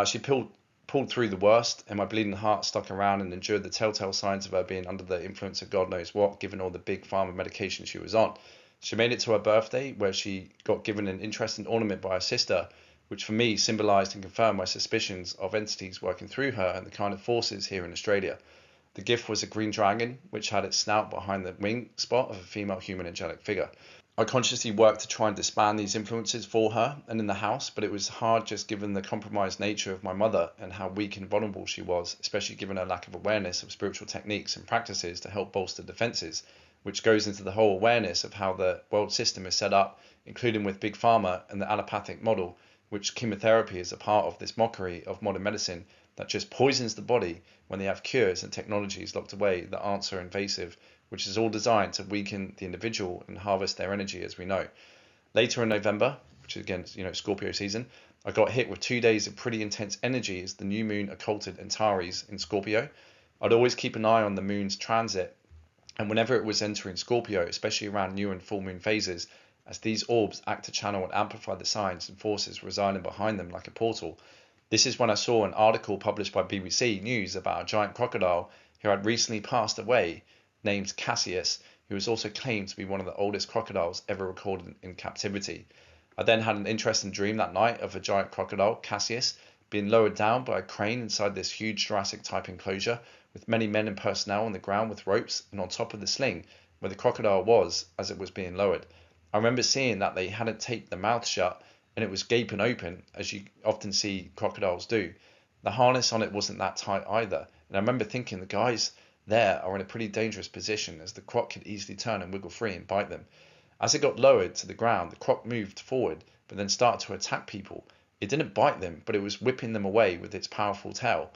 Speaker 1: She pulled through the worst, and my bleeding heart stuck around and endured the telltale signs of her being under the influence of God knows what, given all the big pharma medication she was on. She made it to her birthday, where she got given an interesting ornament by her sister, which for me symbolised and confirmed my suspicions of entities working through her and the kind of forces here in Australia. The gift was a green dragon, which had its snout behind the wing spot of a female human angelic figure. I consciously worked to try and disband these influences for her and in the house, but it was hard just given the compromised nature of my mother and how weak and vulnerable she was, especially given her lack of awareness of spiritual techniques and practices to help bolster defenses, which goes into the whole awareness of how the world system is set up, including with Big Pharma and the allopathic model, which chemotherapy is a part of this mockery of modern medicine that just poisons the body when they have cures and technologies locked away that aren't so invasive, which is all designed to weaken the individual and harvest their energy, as we know. Later in November, which is again, Scorpio season, I got hit with 2 days of pretty intense energy as the new moon occulted Antares in Scorpio. I'd always keep an eye on the moon's transit, and whenever it was entering Scorpio, especially around new and full moon phases, as these orbs act to channel and amplify the signs and forces residing behind them like a portal. This is when I saw an article published by BBC News about a giant crocodile who had recently passed away, named Cassius, who was also claimed to be one of the oldest crocodiles ever recorded in captivity. I then had an interesting dream that night of a giant crocodile, Cassius, being lowered down by a crane inside this huge Jurassic-type enclosure, with many men and personnel on the ground with ropes and on top of the sling, where the crocodile was as it was being lowered. I remember seeing that they hadn't taped the mouth shut, and it was gaping open, as you often see crocodiles do. The harness on it wasn't that tight either, and I remember thinking the guys there are in a pretty dangerous position, as the croc could easily turn and wiggle free and bite them. As it got lowered to the ground, the croc moved forward, but then started to attack people. It didn't bite them, but it was whipping them away with its powerful tail.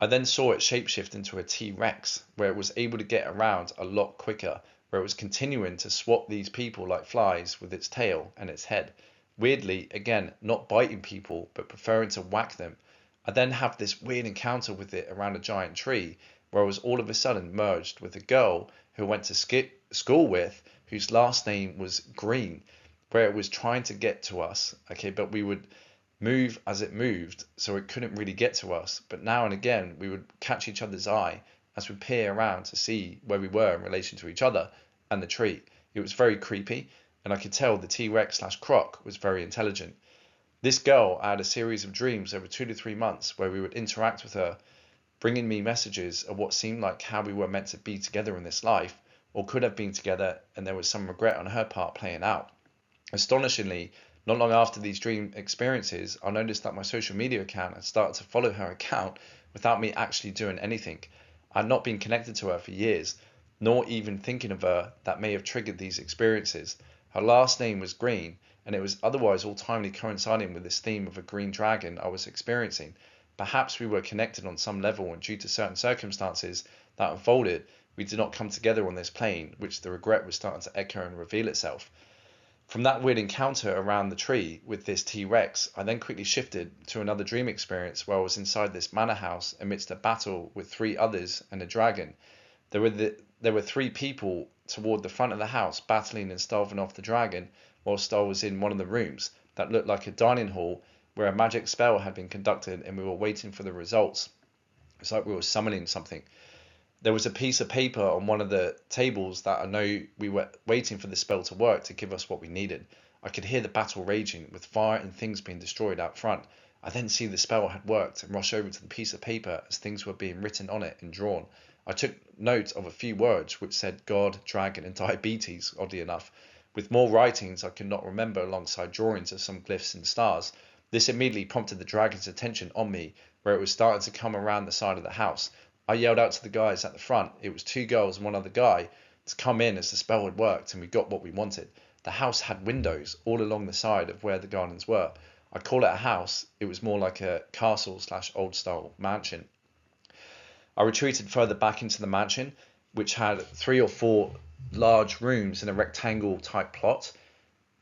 Speaker 1: I then saw it shapeshift into a T-Rex, where it was able to get around a lot quicker, where it was continuing to swat these people like flies with its tail and its head. Weirdly, again, not biting people, but preferring to whack them. I then have this weird encounter with it around a giant tree, where I was all of a sudden merged with a girl who I went to school with, whose last name was Green, where it was trying to get to us, okay, but we would move as it moved, so it couldn't really get to us, but now and again we would catch each other's eye as we peer around to see where we were in relation to each other and the tree. It was very creepy, and I could tell the T-Rex/croc was very intelligent. This girl, I had a series of dreams over 2 to 3 months where we would interact with her, bringing me messages of what seemed like how we were meant to be together in this life, or could have been together, and there was some regret on her part playing out. Astonishingly, not long after these dream experiences, I noticed that my social media account had started to follow her account without me actually doing anything. I had not been connected to her for years, nor even thinking of her that may have triggered these experiences. Her last name was Green, and it was otherwise all timely coinciding with this theme of a green dragon I was experiencing. Perhaps we were connected on some level, and due to certain circumstances that unfolded, we did not come together on this plane, which the regret was starting to echo and reveal itself. From that weird encounter around the tree with this T-Rex, I then quickly shifted to another dream experience where I was inside this manor house amidst a battle with 3 others and a dragon. There were 3 people toward the front of the house battling and starving off the dragon, whilst I was in one of the rooms that looked like a dining hall where a magic spell had been conducted, and we were waiting for the results. It's like we were summoning something. There was a piece of paper on one of the tables that I know we were waiting for the spell to work to give us what we needed. I could hear the battle raging, with fire and things being destroyed out front. I then see the spell had worked and rush over to the piece of paper as things were being written on it and drawn. I took note of a few words which said God, dragon and diabetes, oddly enough. With more writings I could not remember alongside drawings of some glyphs and stars. This immediately prompted the dragon's attention on me, where it was starting to come around the side of the house. I yelled out to the guys at the front, it was 2 girls and 1 other guy, to come in as the spell had worked and we got what we wanted. The house had windows all along the side of where the gardens were. I call it a house, it was more like a castle/old style mansion. I retreated further back into the mansion, which had 3 or 4 large rooms in a rectangle type plot,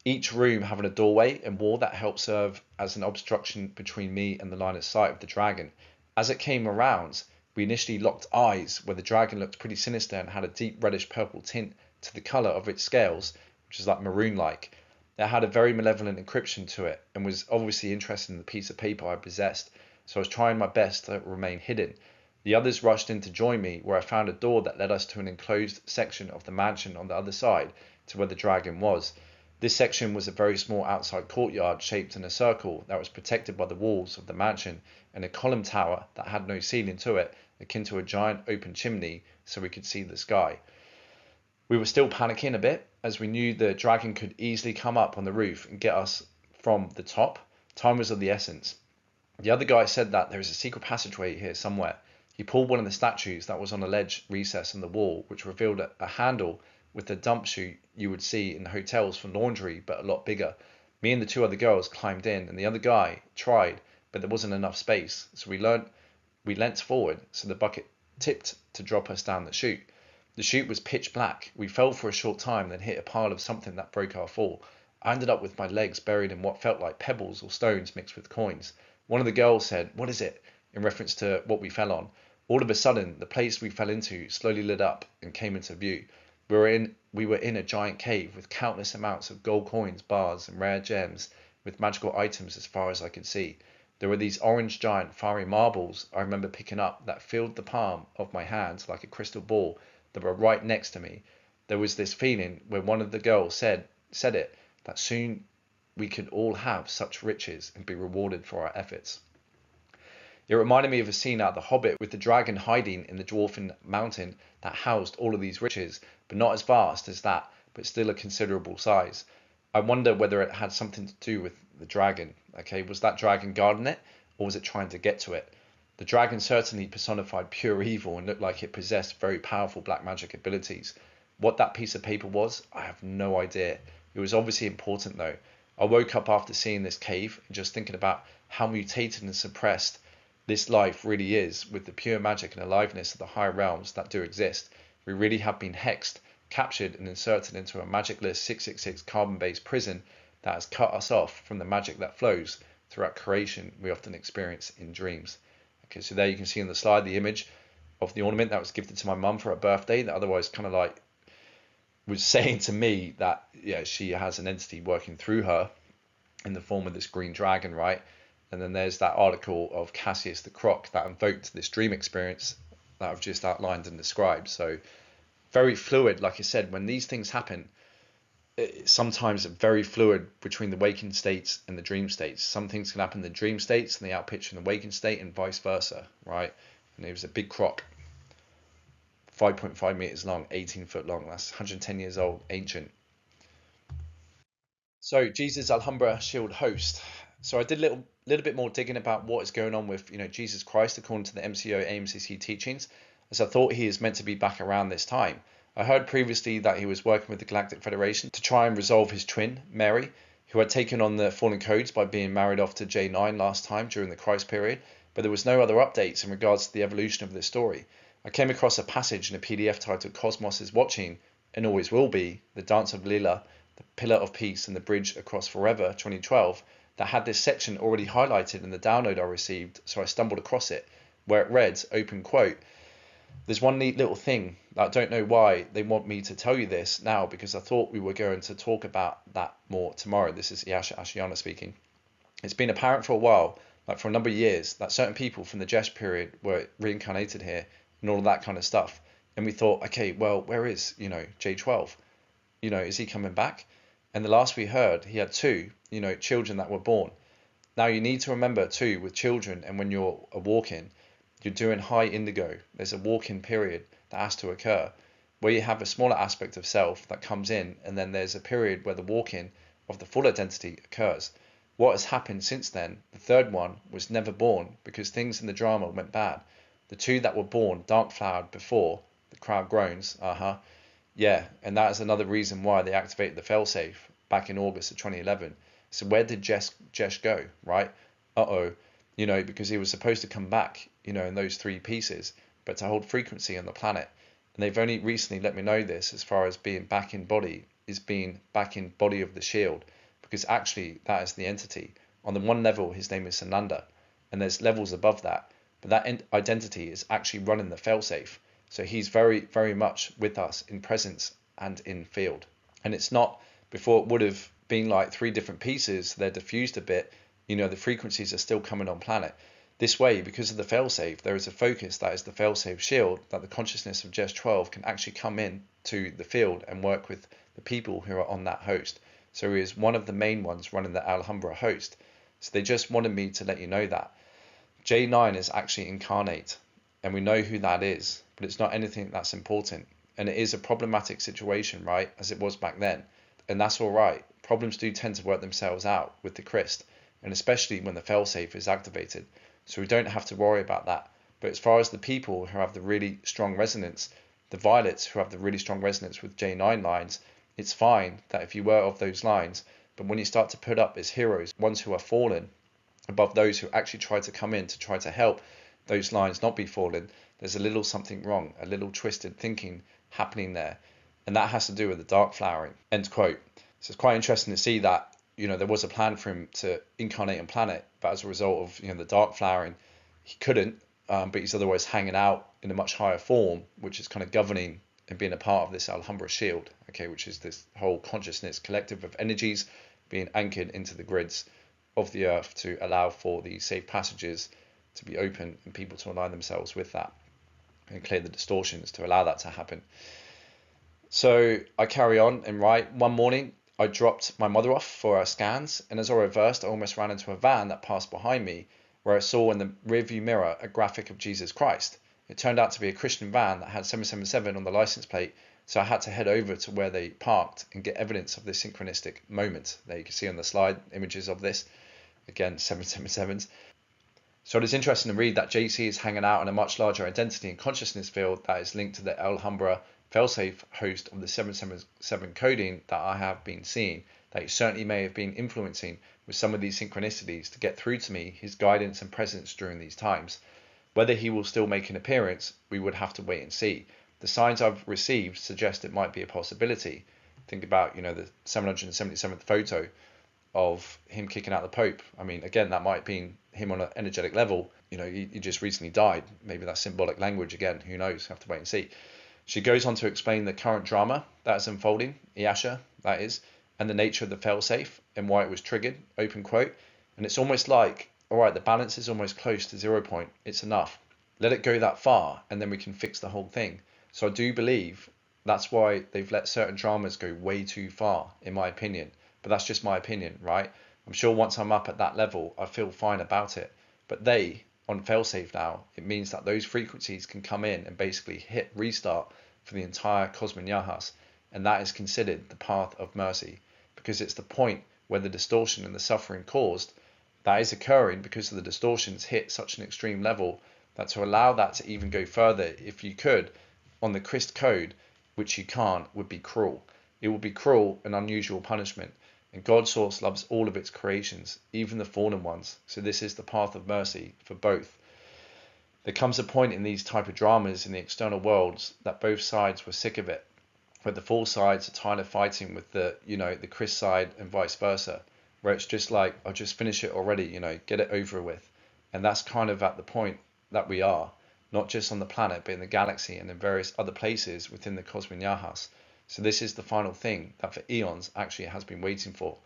Speaker 1: each room having a doorway and wall that helped serve as an obstruction between me and the line of sight of the dragon. As it came around, We initially locked eyes where the dragon looked pretty sinister and had a deep reddish purple tint to the colour of its scales, which is like maroon-like. It had a very malevolent encryption to it and was obviously interested in the piece of paper I possessed, so I was trying my best to remain hidden. The others rushed in to join me, where I found a door that led us to an enclosed section of the mansion on the other side to where the dragon was. This section was a very small outside courtyard shaped in a circle that was protected by the walls of the mansion and a column tower that had no ceiling to it, akin to a giant open chimney so we could see the sky. We were still panicking a bit as we knew the dragon could easily come up on the roof and get us from the top. Time was of the essence. The other guy said that there is a secret passageway here somewhere. He pulled one of the statues that was on a ledge recess in the wall, which revealed a handle with the dump chute you would see in hotels for laundry, but a lot bigger. Me and the two other girls climbed in, and the other guy tried, but there wasn't enough space, so we leant forward so the bucket tipped to drop us down the chute. The chute was pitch black. We fell for a short time, then hit a pile of something that broke our fall. I ended up with my legs buried in what felt like pebbles or stones mixed with coins. One of the girls said, "What is it?" in reference to what we fell on. All of a sudden, the place we fell into slowly lit up and came into view. We were in a giant cave with countless amounts of gold coins, bars, and rare gems, with magical items as far as I could see. There were these orange giant fiery marbles I remember picking up that filled the palm of my hands like a crystal ball that were right next to me. There was this feeling where one of the girls said it, that soon we could all have such riches and be rewarded for our efforts. It reminded me of a scene out of The Hobbit with the dragon hiding in the dwarfen mountain that housed all of these riches, but not as vast as that, but still a considerable size. I wonder whether it had something to do with the dragon. Okay, was that dragon guarding it, or was it trying to get to it? The dragon certainly personified pure evil and looked like it possessed very powerful black magic abilities. What that piece of paper was, I have no idea. It was obviously important though. I woke up after seeing this cave and just thinking about how mutated and suppressed this life really is, with the pure magic and aliveness of the higher realms that do exist. We really have been hexed, captured and inserted into a magicless 666 carbon-based prison that has cut us off from the magic that flows throughout creation we often experience in dreams. Okay, so there you can see on the slide the image of the ornament that was gifted to my mum for her birthday, that otherwise kind of like was saying to me that, yeah, she has an entity working through her in the form of this green dragon, right? And then there's that article of Cassius the Croc that invoked this dream experience that I've just outlined and described. So very fluid, like I said, when these things happen, sometimes very fluid between the waking states and the dream states. Some things can happen in the dream states and they outpitch in the waking state and vice versa, right? And it was a big croc, 5.5 meters long, 18 foot long. That's 110 years old, ancient. So Jesus Alhumbra shield host. So I did a little bit more digging about what is going on with, Jesus Christ according to the MCO AMCC teachings, as I thought he is meant to be back around this time. I heard previously that he was working with the Galactic Federation to try and resolve his twin, Mary, who had taken on the fallen codes by being married off to J9 last time during the Christ period, but there was no other updates in regards to the evolution of this story. I came across a passage in a PDF titled Cosmos is Watching, and Always Will Be, the Dance of Lila, the Pillar of Peace and the Bridge Across Forever 2012, that had this section already highlighted in the download I received, so I stumbled across it, where it read, open quote, "There's one neat little thing, I don't know why they want me to tell you this now, because I thought we were going to talk about that more tomorrow." This is Yasha Ashiana speaking. "It's been apparent for a while, like for a number of years, that certain people from the Jesh period were reincarnated here and all of that kind of stuff. And we thought, okay, well, where is, J12? Is he coming back? And the last we heard, he had two, children that were born. Now you need to remember too, with children and when you're walking, you're doing high indigo. There's a walk-in period that has to occur where you have a smaller aspect of self that comes in, and then there's a period where the walk-in of the full identity occurs. What has happened since then, the third one was never born because things in the drama went bad. The two that were born dark-flowered before, the crowd groans, yeah, and that is another reason why they activated the failsafe back in August of 2011. So where did Jesh go, right? Because he was supposed to come back, in those three pieces, but to hold frequency on the planet. And they've only recently let me know this as far as being back in body, is being back in body of the shield, because actually that is the entity. On the one level, his name is Sananda, and there's levels above that. but that identity is actually running the failsafe. So he's very, very much with us in presence and in field. And it's not, before it would have been like 3 different pieces, they're diffused a bit, the frequencies are still coming on planet. This way, because of the failsafe, there is a focus that is the failsafe shield, that the consciousness of Jez 12 can actually come in to the field and work with the people who are on that host. So he is one of the main ones running the Alhumbhra host. So they just wanted me to let you know that. J9 is actually incarnate, and we know who that is, but it's not anything that's important. And it is a problematic situation, right, as it was back then. And that's all right. Problems do tend to work themselves out with the Christ, and especially when the failsafe is activated. So we don't have to worry about that. But as far as the people who have the really strong resonance, the violets who have the really strong resonance with J9 lines, it's fine that if you were of those lines, but when you start to put up as heroes, ones who are fallen, above those who actually try to come in to try to help those lines not be fallen, there's a little something wrong, a little twisted thinking happening there. And that has to do with the dark flowering, end quote. So it's quite interesting to see that, there was a plan for him to incarnate on planet, but as a result of, the dark flowering, he couldn't, but he's otherwise hanging out in a much higher form, which is kind of governing and being a part of this Alhumbra shield, okay, which is this whole consciousness collective of energies being anchored into the grids of the earth to allow for the safe passages to be open and people to align themselves with that and clear the distortions to allow that to happen. So I carry on and write. One morning I dropped my mother off for her scans, and as I reversed I almost ran into a van that passed behind me, where I saw in the rearview mirror a graphic of Jesus Christ. It turned out to be a Christian van that had 777 on the license plate, so I had to head over to where they parked and get evidence of this synchronistic moment. There you can see on the slide images of this, again 777s. So it is interesting to read that JC is hanging out in a much larger identity and consciousness field that is linked to the Alhumbra failsafe host of the 777 coding that I have been seeing, that he certainly may have been influencing with some of these synchronicities to get through to me his guidance and presence during these times. Whether he will still make an appearance, we would have to wait and see. The signs I've received suggest it might be a possibility. Think about, the 777th photo of him kicking out the Pope. I mean, again, that might have been him on an energetic level. He just recently died. Maybe that's symbolic language again. Who knows? Have to wait and see. She goes on to explain the current drama that is unfolding, Iasha, that is, and the nature of the failsafe and why it was triggered, open quote. And it's almost like, all right, the balance is almost close to 0 point. It's enough. Let it go that far, and then we can fix the whole thing. So I do believe that's why they've let certain dramas go way too far, in my opinion. But that's just my opinion, right? I'm sure once I'm up at that level, I feel fine about it. But on failsafe now, it means that those frequencies can come in and basically hit restart for the entire cosmoegenies, and that is considered the path of mercy, because it's the point where the distortion and the suffering caused that is occurring because of the distortions hit such an extreme level that to allow that to even go further, if you could, on the Christ code, which you can't, would be cruel. It would be cruel and unusual punishment. And God's source loves all of its creations, even the fallen ones. So this is the path of mercy for both. There comes a point in these type of dramas in the external worlds that both sides were sick of it, where the full sides are tired of fighting with the Christ side and vice versa, where it's just like, I'll just finish it already, get it over with. And that's kind of at the point that we are, not just on the planet, but in the galaxy and in various other places within the cosmoegenies. So this is the final thing that for eons actually has been waiting for.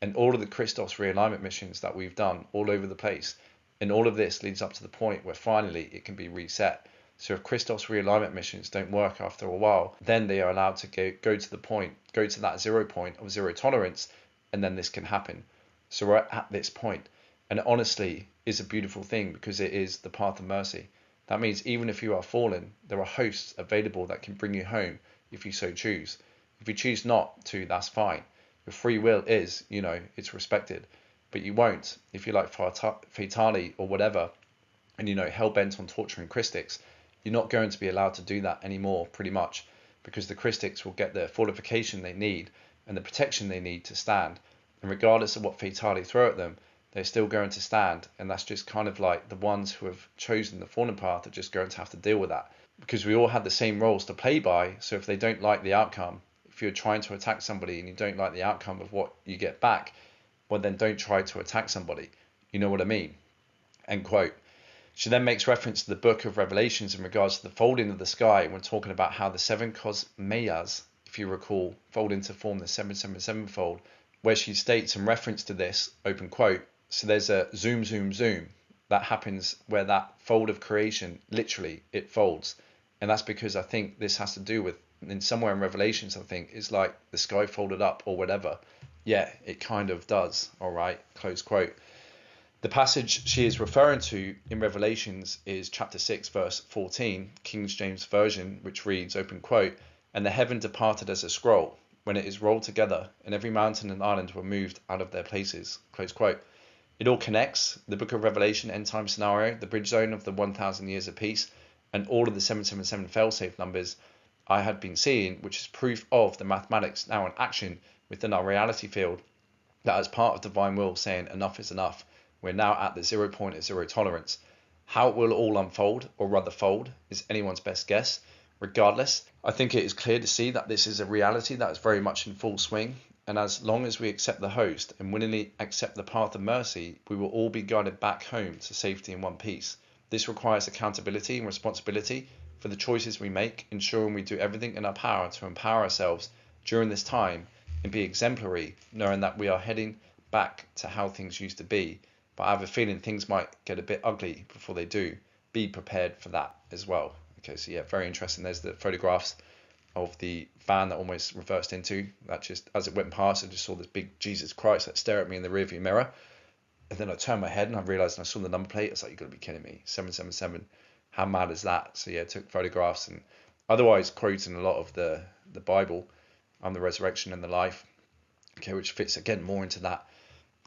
Speaker 1: And all of the Christos realignment missions that we've done all over the place, and all of this leads up to the point where finally it can be reset. So if Christos realignment missions don't work after a while, then they are allowed to go to that 0 point of zero tolerance, and then this can happen. So we're at this point, and it honestly is a beautiful thing because it is the path of mercy. That means even if you are fallen, there are hosts available that can bring you home if you so choose. If you choose not to, that's fine. Your free will is, it's respected. But you won't, if you like fatali or whatever, and hell-bent on torturing Christics, you're not going to be allowed to do that anymore, pretty much, because the Christics will get the fortification they need and the protection they need to stand. And regardless of what fatali throw at them, they're still going to stand. And that's just kind of like the ones who have chosen the fallen path are just going to have to deal with that. Because we all had the same roles to play by, so if they don't like the outcome, if you're trying to attack somebody and you don't like the outcome of what you get back, well then don't try to attack somebody. You know what I mean? End quote. She then makes reference to the book of Revelations in regards to the folding of the sky when talking about how the seven cosmoegenies, if you recall, fold into form the 777 fold, where she states in reference to this, open quote, so there's a zoom, zoom, zoom that happens where that fold of creation, literally, it folds. And that's because I think this has to do with, in somewhere in Revelations, I think, it's like the sky folded up or whatever. Yeah, it kind of does, all right, close quote. The passage she is referring to in Revelations is chapter 6, verse 14, King James Version, which reads, open quote, and the heaven departed as a scroll, when it is rolled together, and every mountain and island were moved out of their places, close quote. It all connects, the book of Revelation, end time scenario, the bridge zone of the 1,000 years of peace, and all of the 777 failsafe numbers I had been seeing, which is proof of the mathematics now in action within our reality field, that as part of divine will saying enough is enough, we're now at the 0 point of zero tolerance. How it will all unfold, or rather fold, is anyone's best guess. Regardless, I think it is clear to see that this is a reality that is very much in full swing, and as long as we accept the host and willingly accept the path of mercy, we will all be guided back home to safety and one piece. This requires accountability and responsibility for the choices we make, ensuring we do everything in our power to empower ourselves during this time and be exemplary, knowing that we are heading back to how things used to be. But I have a feeling things might get a bit ugly before they do. Be prepared for that as well. Okay, so yeah, very interesting. There's the photographs of the van that almost reversed into. That just, as it went past, I just saw this big Jesus Christ that stare at me in the rearview mirror. And then I turned my head and I realized, and I saw the number plate. It's like, you've got to be kidding me. 777. How mad is that? So yeah, took photographs and otherwise quoting a lot of the Bible on the resurrection and the life. Okay, which fits again more into that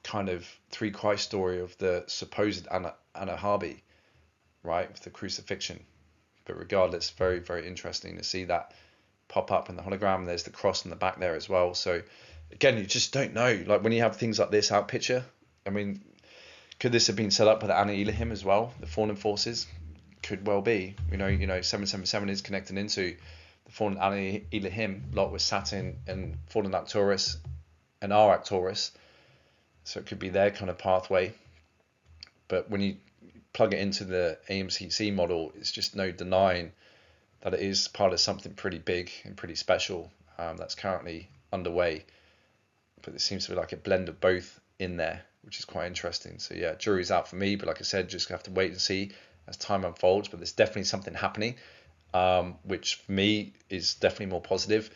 Speaker 1: kind of three Christ story of the supposed Alhumbhra, right, with the crucifixion. But regardless, very, very interesting to see that pop up in the hologram. There's the cross in the back there as well. So again, you just don't know. Like when you have things like this out picture, I mean, could this have been set up by the Ana Elohim as well? The fallen forces could well be. You know, 777 is connected into the fallen Ana Elohim. Lot with Saturn and fallen Arcturus and our Arcturus. So it could be their kind of pathway. But when you plug it into the AMCC model, it's just no denying that it is part of something pretty big and pretty special that's currently underway. But it seems to be like a blend of both in there, which is quite interesting. So yeah, jury's out for me, but like I said, just have to wait and see as time unfolds. But there's definitely something happening, which for me is definitely more positive.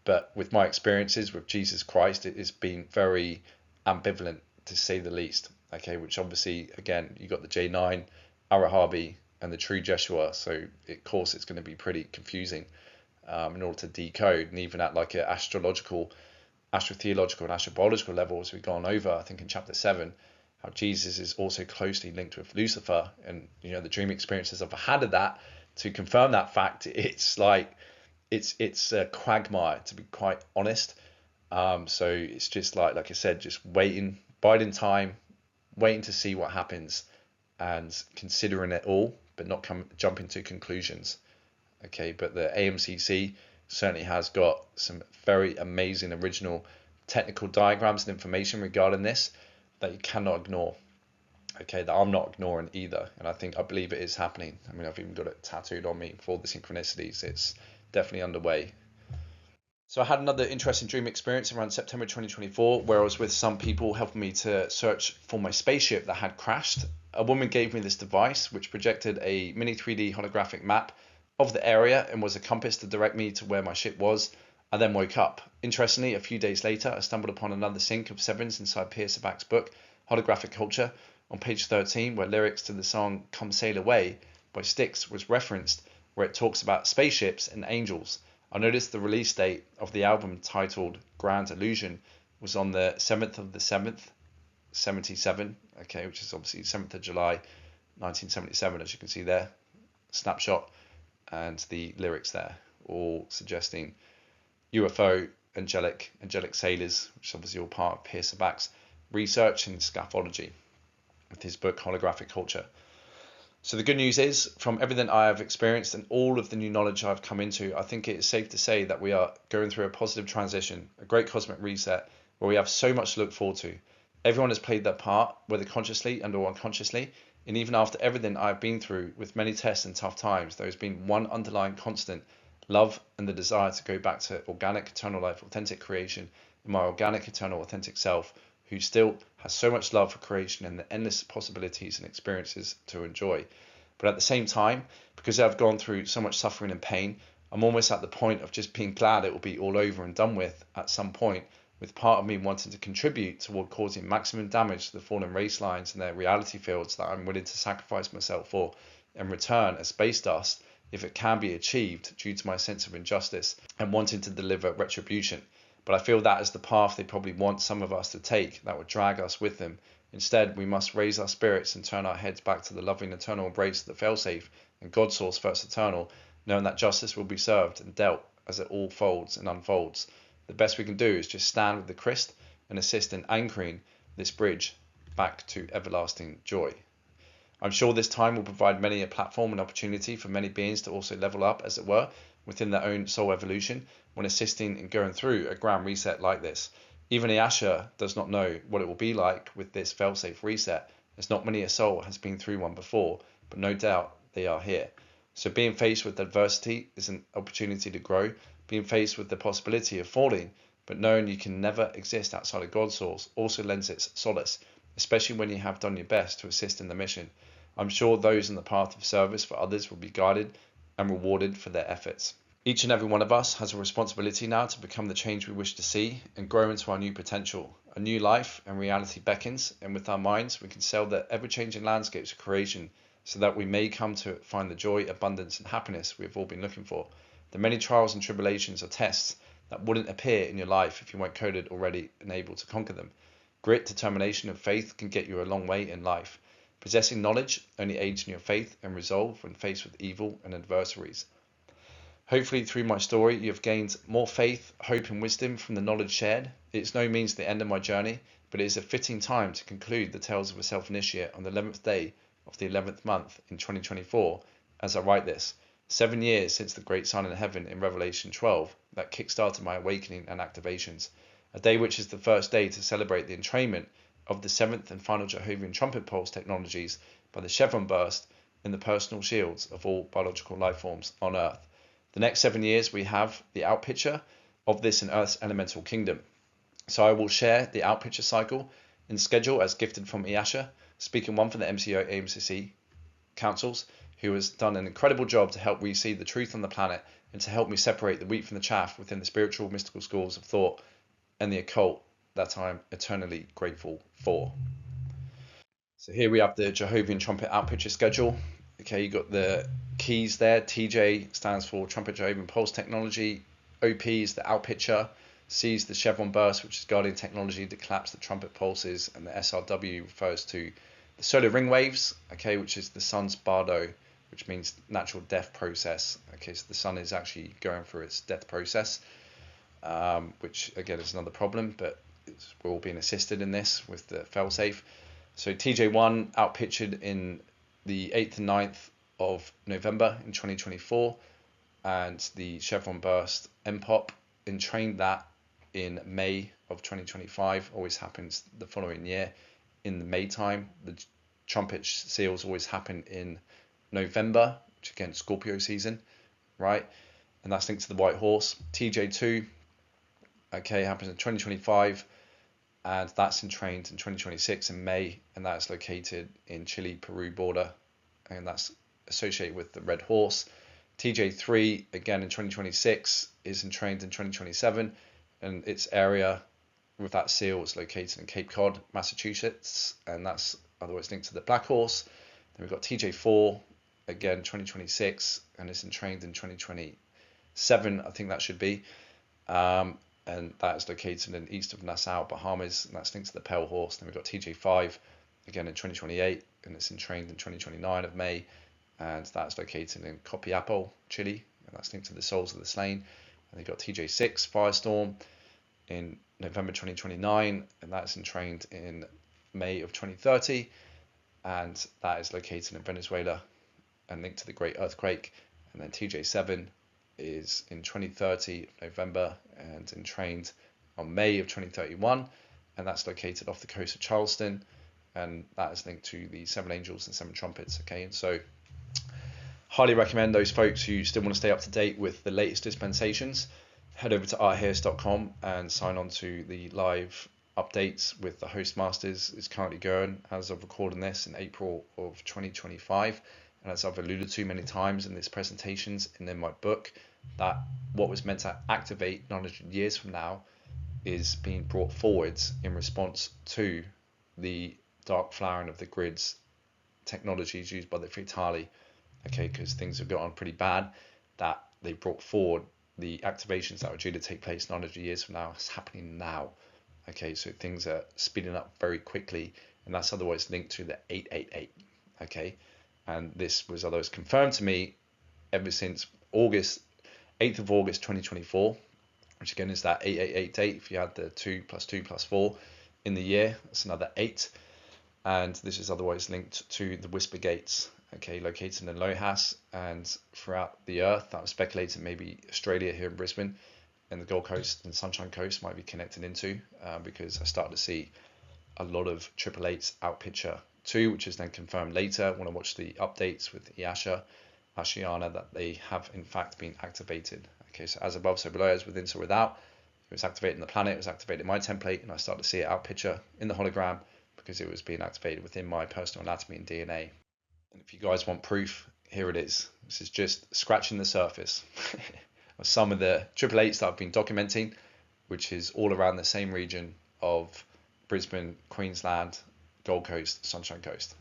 Speaker 1: But with my experiences with Jesus Christ, it has been very ambivalent to say the least. Okay, which obviously, again, you got the J9, Arahabi, and the true Jeshua. So of course it's going to be pretty confusing in order to decode, and even at like an astrotheological and astrobiological level, as we've gone over, I think in chapter 7, how Jesus is also closely linked with Lucifer, and the dream experiences I've had of that to confirm that fact. It's like it's a quagmire, to be quite honest. So it's just like I said, just waiting, biding time, waiting to see what happens, and considering it all, but not jumping to conclusions. Okay, but the AMCC certainly has got some very amazing original technical diagrams and information regarding this that you cannot ignore. Okay, that I'm not ignoring either, and I believe it is happening. I mean, I've even got it tattooed on me for the synchronicities. It's definitely underway. So I had another interesting dream experience around September 2024, where I was with some people helping me to search for my spaceship that had crashed. A woman gave me this device which projected a mini 3D holographic map of the area and was a compass to direct me to where my ship was. I then woke up. Interestingly, a few days later, I stumbled upon another sync of sevens inside Pierce Abach's book, Holographic Culture, on page 13, where lyrics to the song Come Sail Away by Styx was referenced, where it talks about spaceships and angels. I noticed the release date of the album titled Grand Illusion was on the 7th of the 7th, 77, okay, which is obviously 7th of July, 1977, as you can see there, snapshot, and the lyrics there, all suggesting UFO, angelic sailors, which is obviously all part of Pierce Abach's research in scafology with his book Holographic Culture. So the good news is, from everything I have experienced and all of the new knowledge I've come into, I think it is safe to say that we are going through a positive transition, a great cosmic reset, where we have so much to look forward to. Everyone has played their part, whether consciously and or unconsciously, And even after everything I've been through, with many tests and tough times, there has been one underlying constant: love and the desire to go back to organic, eternal life, authentic creation in my organic, eternal, authentic self, who still has so much love for creation and the endless possibilities and experiences to enjoy. But at the same time, because I've gone through so much suffering and pain, I'm almost at the point of just being glad it will be all over and done with at some point, with part of me wanting to contribute toward causing maximum damage to the fallen race lines and their reality fields that I'm willing to sacrifice myself for, and return as space dust if it can be achieved due to my sense of injustice and wanting to deliver retribution. But I feel that is the path they probably want some of us to take, that would drag us with them. Instead, we must raise our spirits and turn our heads back to the loving eternal embrace of the failsafe and God source first eternal, knowing that justice will be served and dealt as it all folds and unfolds. The best we can do is just stand with the Christ and assist in anchoring this bridge back to everlasting joy. I'm sure this time will provide many a platform and opportunity for many beings to also level up, as it were, within their own soul evolution when assisting in going through a grand reset like this. Even Ayasha does not know what it will be like with this failsafe reset, as not many a soul has been through one before, but no doubt they are here. So being faced with adversity is an opportunity to grow, being faced with the possibility of falling, but knowing you can never exist outside of God's source also lends its solace, especially when you have done your best to assist in the mission. I'm sure those in the path of service for others will be guided and rewarded for their efforts. Each and every one of us has a responsibility now to become the change we wish to see and grow into our new potential. A new life and reality beckons, and with our minds we can sail the ever-changing landscapes of creation so that we may come to find the joy, abundance and happiness we have all been looking for. The many trials and tribulations are tests that wouldn't appear in your life if you weren't coded already and able to conquer them. Grit, determination and faith can get you a long way in life. Possessing knowledge only aids in your faith and resolve when faced with evil and adversaries. Hopefully through my story you have gained more faith, hope and wisdom from the knowledge shared. It is no means the end of my journey, but it is a fitting time to conclude the Tales of a Self-Initiate on the 11th day of the 11th month in 2024 as I write this, 7 years since the great sign in heaven in Revelation 12 that kick-started my awakening and activations, a day which is the first day to celebrate the entrainment of the 7th and final Jehovah's trumpet pulse technologies by the chevron burst in the personal shields of all biological life forms on Earth. The next 7 years we have the outpicture of this in Earth's elemental kingdom. So I will share the outpicture cycle and schedule as gifted from Ayasha, speaking one for the MCO AMCC councils, who has done an incredible job to help me see the truth on the planet and to help me separate the wheat from the chaff within the spiritual mystical schools of thought and the occult that I'm eternally grateful for. So here we have the Jehovah's trumpet outpicture schedule. Okay, you got the keys there. TJ stands for Trumpet Jehovah's Pulse Technology. OP is the outpitcher. C is the chevron burst, which is guardian technology that collapse the trumpet pulses, and the SRW refers to the solar ring waves, okay, which is the sun's bardo, which means natural death process. Okay, so the sun is actually going through its death process, which again is another problem, but we're all being assisted in this with the failsafe. So TJ1 outpictured in the 8th and 9th of November in 2024, and the chevron burst MPOP entrained that in May of 2025. Always happens the following year in the May time. The trumpet seals always happen in November, which again Scorpio season, right? And that's linked to the white horse. TJ2, okay, happens in 2025, and that's entrained in 2026 in May, and that's located in Chile-Peru border, and that's associated with the red horse. TJ3 again in 2026 is entrained in 2027, and its area with that seal is located in Cape Cod, Massachusetts, and that's otherwise linked to the black horse. Then we've got TJ4 again 2026, and it's entrained in 2027, I think that should be, and that is located in east of Nassau, Bahamas, and that's linked to the pale horse. Then we've got TJ5 again in 2028, and it's entrained in 2029 of May, and that's located in Copiapó, Chile, and that's linked to the souls of the slain. And you've got TJ6 Firestorm in November 2029, and that's entrained in May of 2030, and that is located in Venezuela and linked to the Great Earthquake. And then TJ7 is in 2030 November and entrained on May of 2031, and that's located off the coast of Charleston, and that is linked to the 7 angels and 7 trumpets. Okay, and so highly recommend those folks who still want to stay up to date with the latest dispensations, head over to arthiers.com and sign on to the live updates with the Hostmasters. It's currently going as of recording this in April of 2025. And as I've alluded to many times in these presentations and in my book, that what was meant to activate 900 years from now is being brought forwards in response to the dark flowering of the grids technologies used by the Fritali. Okay, because things have gotten pretty bad, that they brought forward the activations that were due to take place 900 years from now. It's happening now. Okay, so things are speeding up very quickly, and that's otherwise linked to the 888. Okay, and this was otherwise confirmed to me ever since 8th of August 2024, which again is that 888 date. If you add the 2 + 2 + 4 in the year, that's another 8. And this is otherwise linked to the Whisper Gates, okay, located in Lohas and throughout the earth. That was speculated maybe Australia here in Brisbane and the Gold Coast and Sunshine Coast might be connected into, because I started to see a lot of 888s out picture too, which is then confirmed later when I watched the updates with Ashiana, that they have in fact been activated. Okay, so as above, so below, as within, so without. It was activating the planet, it was activating my template, and I started to see it out picture in the hologram because it was being activated within my personal anatomy and DNA. And if you guys want proof, here it is. This is just scratching the surface of some of the 888s that I've been documenting, which is all around the same region of Brisbane, Queensland, Gold Coast, Sunshine Coast.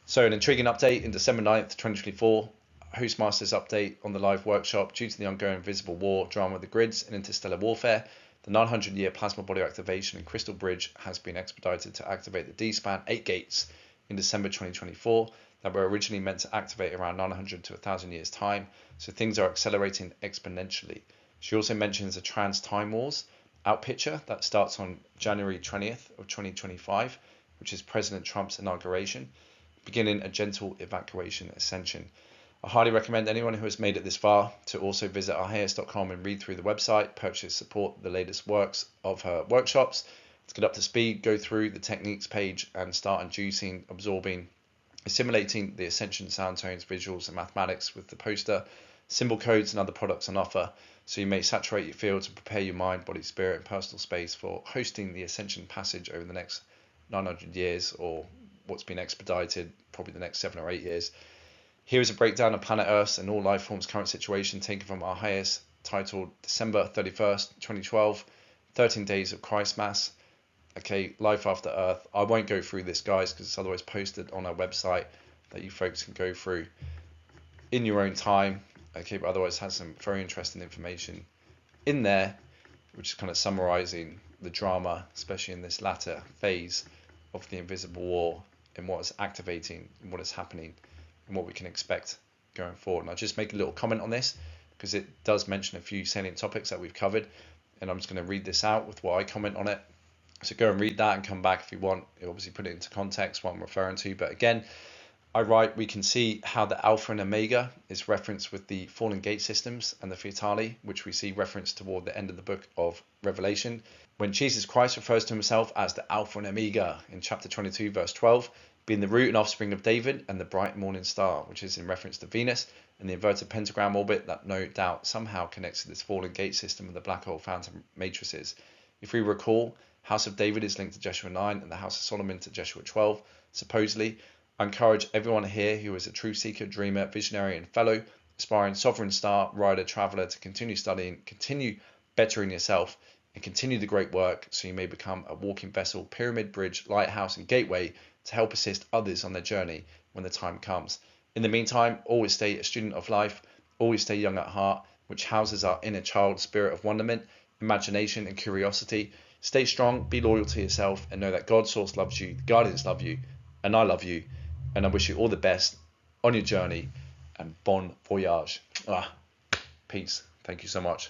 Speaker 1: So an intriguing update in December 9th, 2024, Hostmasters update on the live workshop. Due to the ongoing visible war drama of the grids and interstellar warfare, the 900-year plasma body activation and crystal bridge has been expedited to activate the D-span 8 gates in December 2024 that were originally meant to activate around 900 to 1,000 years time. So things are accelerating exponentially. She also mentions a trans time wars out picture that starts on January 20th of 2025, which is President Trump's inauguration, beginning a gentle evacuation ascension. I highly recommend anyone who has made it this far to also visit arthiers.com and read through the website, purchase, support the latest works of her workshops. To get up to speed, go through the techniques page and start inducing, absorbing, assimilating the ascension sound tones, visuals and mathematics with the poster, symbol codes and other products on offer, so you may saturate your fields and prepare your mind, body, spirit and personal space for hosting the ascension passage over the next 900 years, or what's been expedited, probably the next 7 or 8 years. Here is a breakdown of planet Earth's and all life forms' current situation taken from our highest, titled December 31st, 2012, 13 Days of Christ Mass. Okay, life after Earth. I won't go through this, guys, because it's otherwise posted on our website that you folks can go through in your own time. Okay, but otherwise has some very interesting information in there, which is kind of summarizing the drama, especially in this latter phase of the invisible war and what is activating and what is happening and what we can expect going forward. And I'll just make a little comment on this because it does mention a few salient topics that we've covered, and I'm just going to read this out with what I comment on it. So go and read that and come back if you want. It obviously put it into context what I'm referring to. But again, I write, we can see how the Alpha and Omega is referenced with the fallen gate systems and the Fritali, which we see referenced toward the end of the book of Revelation, when Jesus Christ refers to himself as the Alpha and Omega in chapter 22, verse 12, being the root and offspring of David and the bright morning star, which is in reference to Venus and the inverted pentagram orbit that no doubt somehow connects to this fallen gate system of the black hole phantom matrices. If we recall, House of David is linked to Joshua 9 and the House of Solomon to Joshua 12, supposedly. I encourage everyone here who is a true seeker, dreamer, visionary and fellow, aspiring sovereign star, rider, traveller to continue studying, continue bettering yourself and continue the great work so you may become a walking vessel, pyramid, bridge, lighthouse and gateway to help assist others on their journey when the time comes. In the meantime, always stay a student of life, always stay young at heart, which houses our inner child spirit of wonderment, imagination and curiosity. Stay strong, be loyal to yourself and know that God's source loves you, the guardians love you, and I love you. And I wish you all the best on your journey and bon voyage. Peace. Thank you so much.